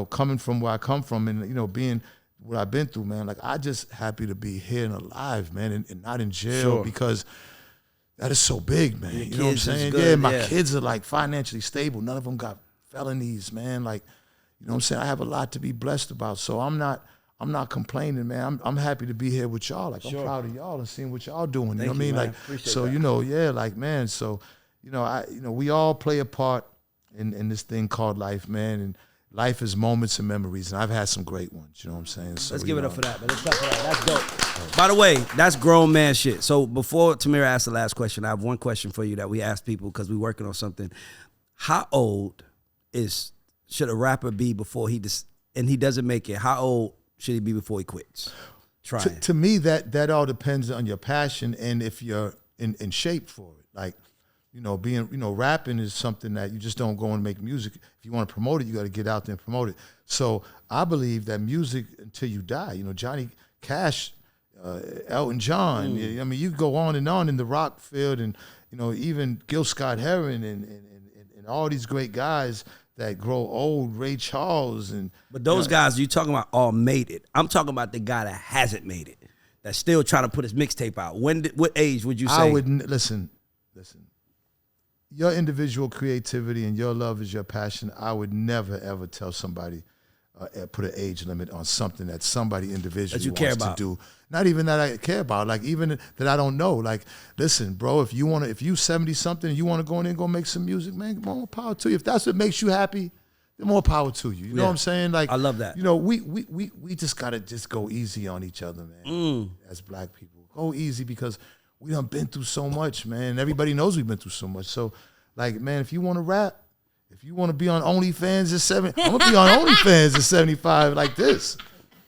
coming from where I come from, and being what I've been through, man, like, I just happy to be here and alive, man, and not in jail, because that is so big, man. You know what I'm saying? Good, my kids are like financially stable. None of them got felonies, man. Like, you know what I'm saying? I have a lot to be blessed about. So I'm not complaining, man. I'm happy to be here with y'all. Like, I'm proud of y'all and seeing what y'all doing. You know what I mean? Man. Like, Appreciate so that. like, man. So, we all play a part in this thing called life, man. And life is moments and memories, and I've had some great ones. You know what I'm saying? So, Let's give it up for that, man. Let's clap for that. That's dope. By the way, that's grown man shit. So before Tamira asks the last question, I have one question for you that we ask people because we're working on something. How old should a rapper be before he doesn't make it? How old should he be before he quits trying? To me, that all depends on your passion and if you're in shape for it. Like, rapping is something that you just don't go and make music. If you want to promote it, you got to get out there and promote it. So I believe that music until you die. Johnny Cash, Elton John. I mean, you go on in the rock field, and even Gil Scott-Heron and all these great guys that grow old, Ray Charles But those guys you talking about all made it. I'm talking about the guy that hasn't made it, that's still trying to put his mixtape out. What age would you say? I would listen. Your individual creativity and your love is your passion. I would never ever tell somebody put an age limit on something that somebody individually wants to do. Not even that I care about, like even that I don't know. Like, listen, bro, if you 70 something and you want to go in there and go make some music, man, more power to you. If that's what makes you happy, then more power to you. You know what I'm saying? Like, I love that. We just gotta just go easy on each other, man. As black people, go easy, because we done been through so much, man. Everybody knows we've been through so much. So, like, man, if you want to rap, if you want to be on OnlyFans at 70, I'm gonna be on OnlyFans at 75 like this.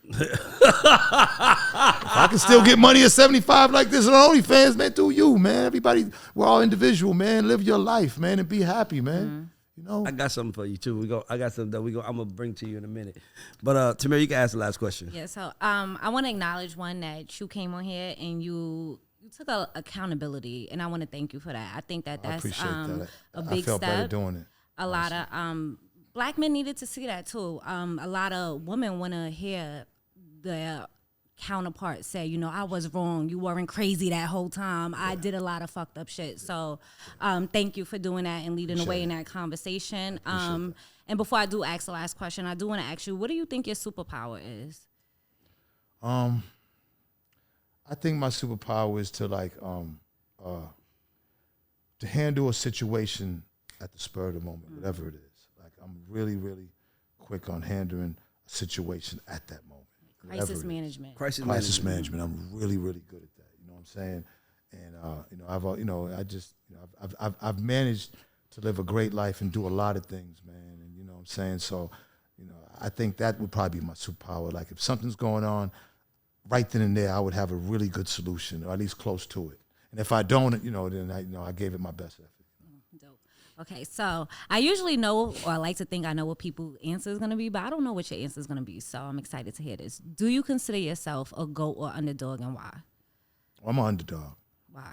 If I can still get money at 75 like this on OnlyFans, man, do you, man. Everybody, we're all individual, man. Live your life, man, and be happy, man. You know? I got something for you too. I got something that I'm gonna bring to you in a minute. But Tamira, you can ask the last question. Yeah, so I want to acknowledge one that you came on here and you took accountability, and I want to thank you for that. I think that's a big I felt step. better doing it. A lot of black men needed to see that too. A lot of women want to hear their counterpart say, you know, I was wrong. You weren't crazy that whole time. I did a lot of fucked up shit. So thank you for doing that and leading the way in that conversation. And before I do ask the last question, I do want to ask you, what do you think your superpower is? I think my superpower is to to handle a situation at the spur of the moment, whatever it is. Like, I'm really, really quick on handling a situation at that moment. Crisis management. Crisis management. I'm really, really good at that. You know what I'm saying? And I've managed to live a great life and do a lot of things, man. And you know what I'm saying? So, I think that would probably be my superpower. Like, if something's going on, right then and there, I would have a really good solution, or at least close to it. And if I don't, then I gave it my best effort. Dope. Okay, so I usually know, or I like to think I know what people's answer is going to be, but I don't know what your answer is going to be. So I'm excited to hear this. Do you consider yourself a GOAT or underdog, and why? I'm an underdog. Why?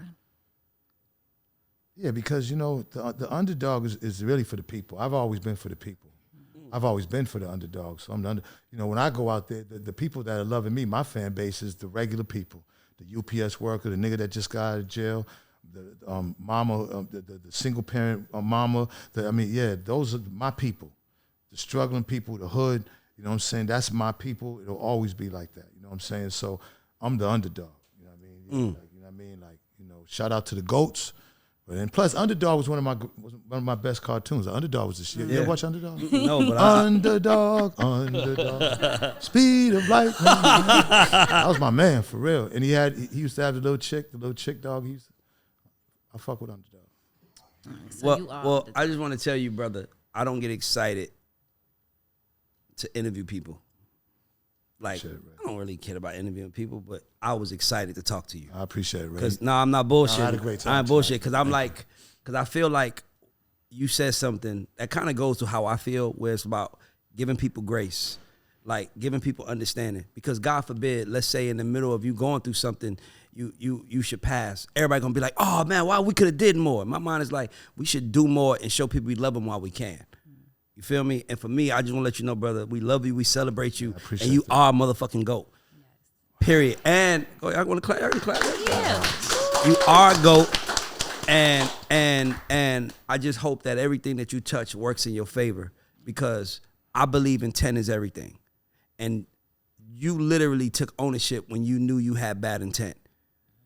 Yeah, because, the underdog is really for the people. I've always been for the people. I've always been for the underdog. So I'm the when I go out there, the people that are loving me, my fan base is the regular people, the UPS worker, the nigga that just got out of jail, the mama, the single parent mama. Those are my people, the struggling people, the hood. You know what I'm saying? That's my people. It'll always be like that. You know what I'm saying? So I'm the underdog. You know what I mean? Shout out to the GOATs. And plus, Underdog was one of my best cartoons. Underdog was the shit. You ever watch Underdog? No, but Underdog, speed of light. That was my man for real. And he used to have the little chick dog. I fuck with Underdog. So I just want to tell you, brother, I don't get excited to interview people. Like, I don't really care about interviewing people, but I was excited to talk to you. I appreciate it, Ray. Because, I'm not bullshit. I had a great time. I ain't bullshit, because I feel like you said something that kind of goes to how I feel, where it's about giving people grace, like giving people understanding. Because God forbid, let's say in the middle of you going through something, you should pass. Everybody gonna be like, oh man, wow, we could have did more. My mind is like, we should do more and show people we love them while we can. You feel me? And for me, I just want to let you know, brother, we love you, we celebrate you, and you are a motherfucking GOAT. Yes. Period. And I want to clap. Yeah. You are a GOAT, and I just hope that everything that you touch works in your favor, because I believe intent is everything. And you literally took ownership when you knew you had bad intent,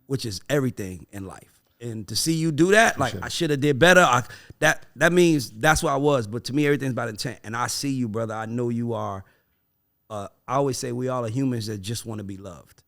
which is everything in life. And to see you do that, like, I should have did better. That means that's where I was. But to me, everything's about intent. And I see you, brother. I know you are. I always say we all are humans that just want to be loved.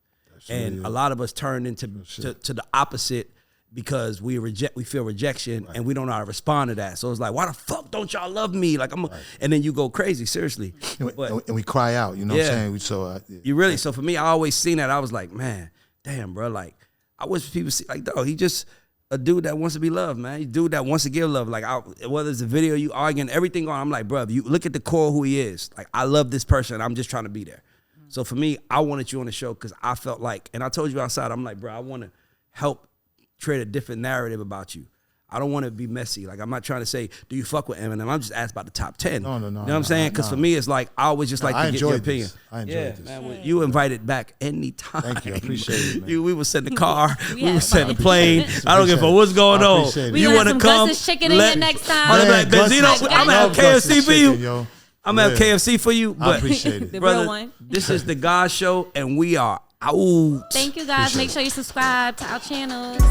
A lot of us turn into to the opposite because we feel rejection, and we don't know how to respond to that. So it's like, why the fuck don't y'all love me? Like, and then you go crazy, seriously. And we cry out, you know what I'm saying? You really, so for me, I always seen that. I was like, man, damn, bro. Like, I wish people see, like, dog, he just a dude that wants to be loved, man. A dude that wants to give love. Like, whether it's a video, you arguing, everything on, I'm like, bro, you look at the core of who he is. Like, I love this person. I'm just trying to be there. So for me, I wanted you on the show because I felt like, and I told you outside, I'm like, bro, I want to help create a different narrative about you. I don't want to be messy. Like, I'm not trying to say, do you fuck with Eminem? I'm just asking about the top 10. No. You know what I'm saying? Because for me, it's like, I always just like to get your opinion. I enjoyed this. Man, you invited back anytime. Thank you. I appreciate it, man. We was sending the car. we was sending the plane. I don't give a fuck what's going on. We you want to come? Chicken in here next time. I'm Benzino, I'm going to have KFC for you. I'm going to have KFC for you. I appreciate it. The brother, real one. This is the GAUDS Show, and we are out. Thank you, guys. Make sure you subscribe to our channels.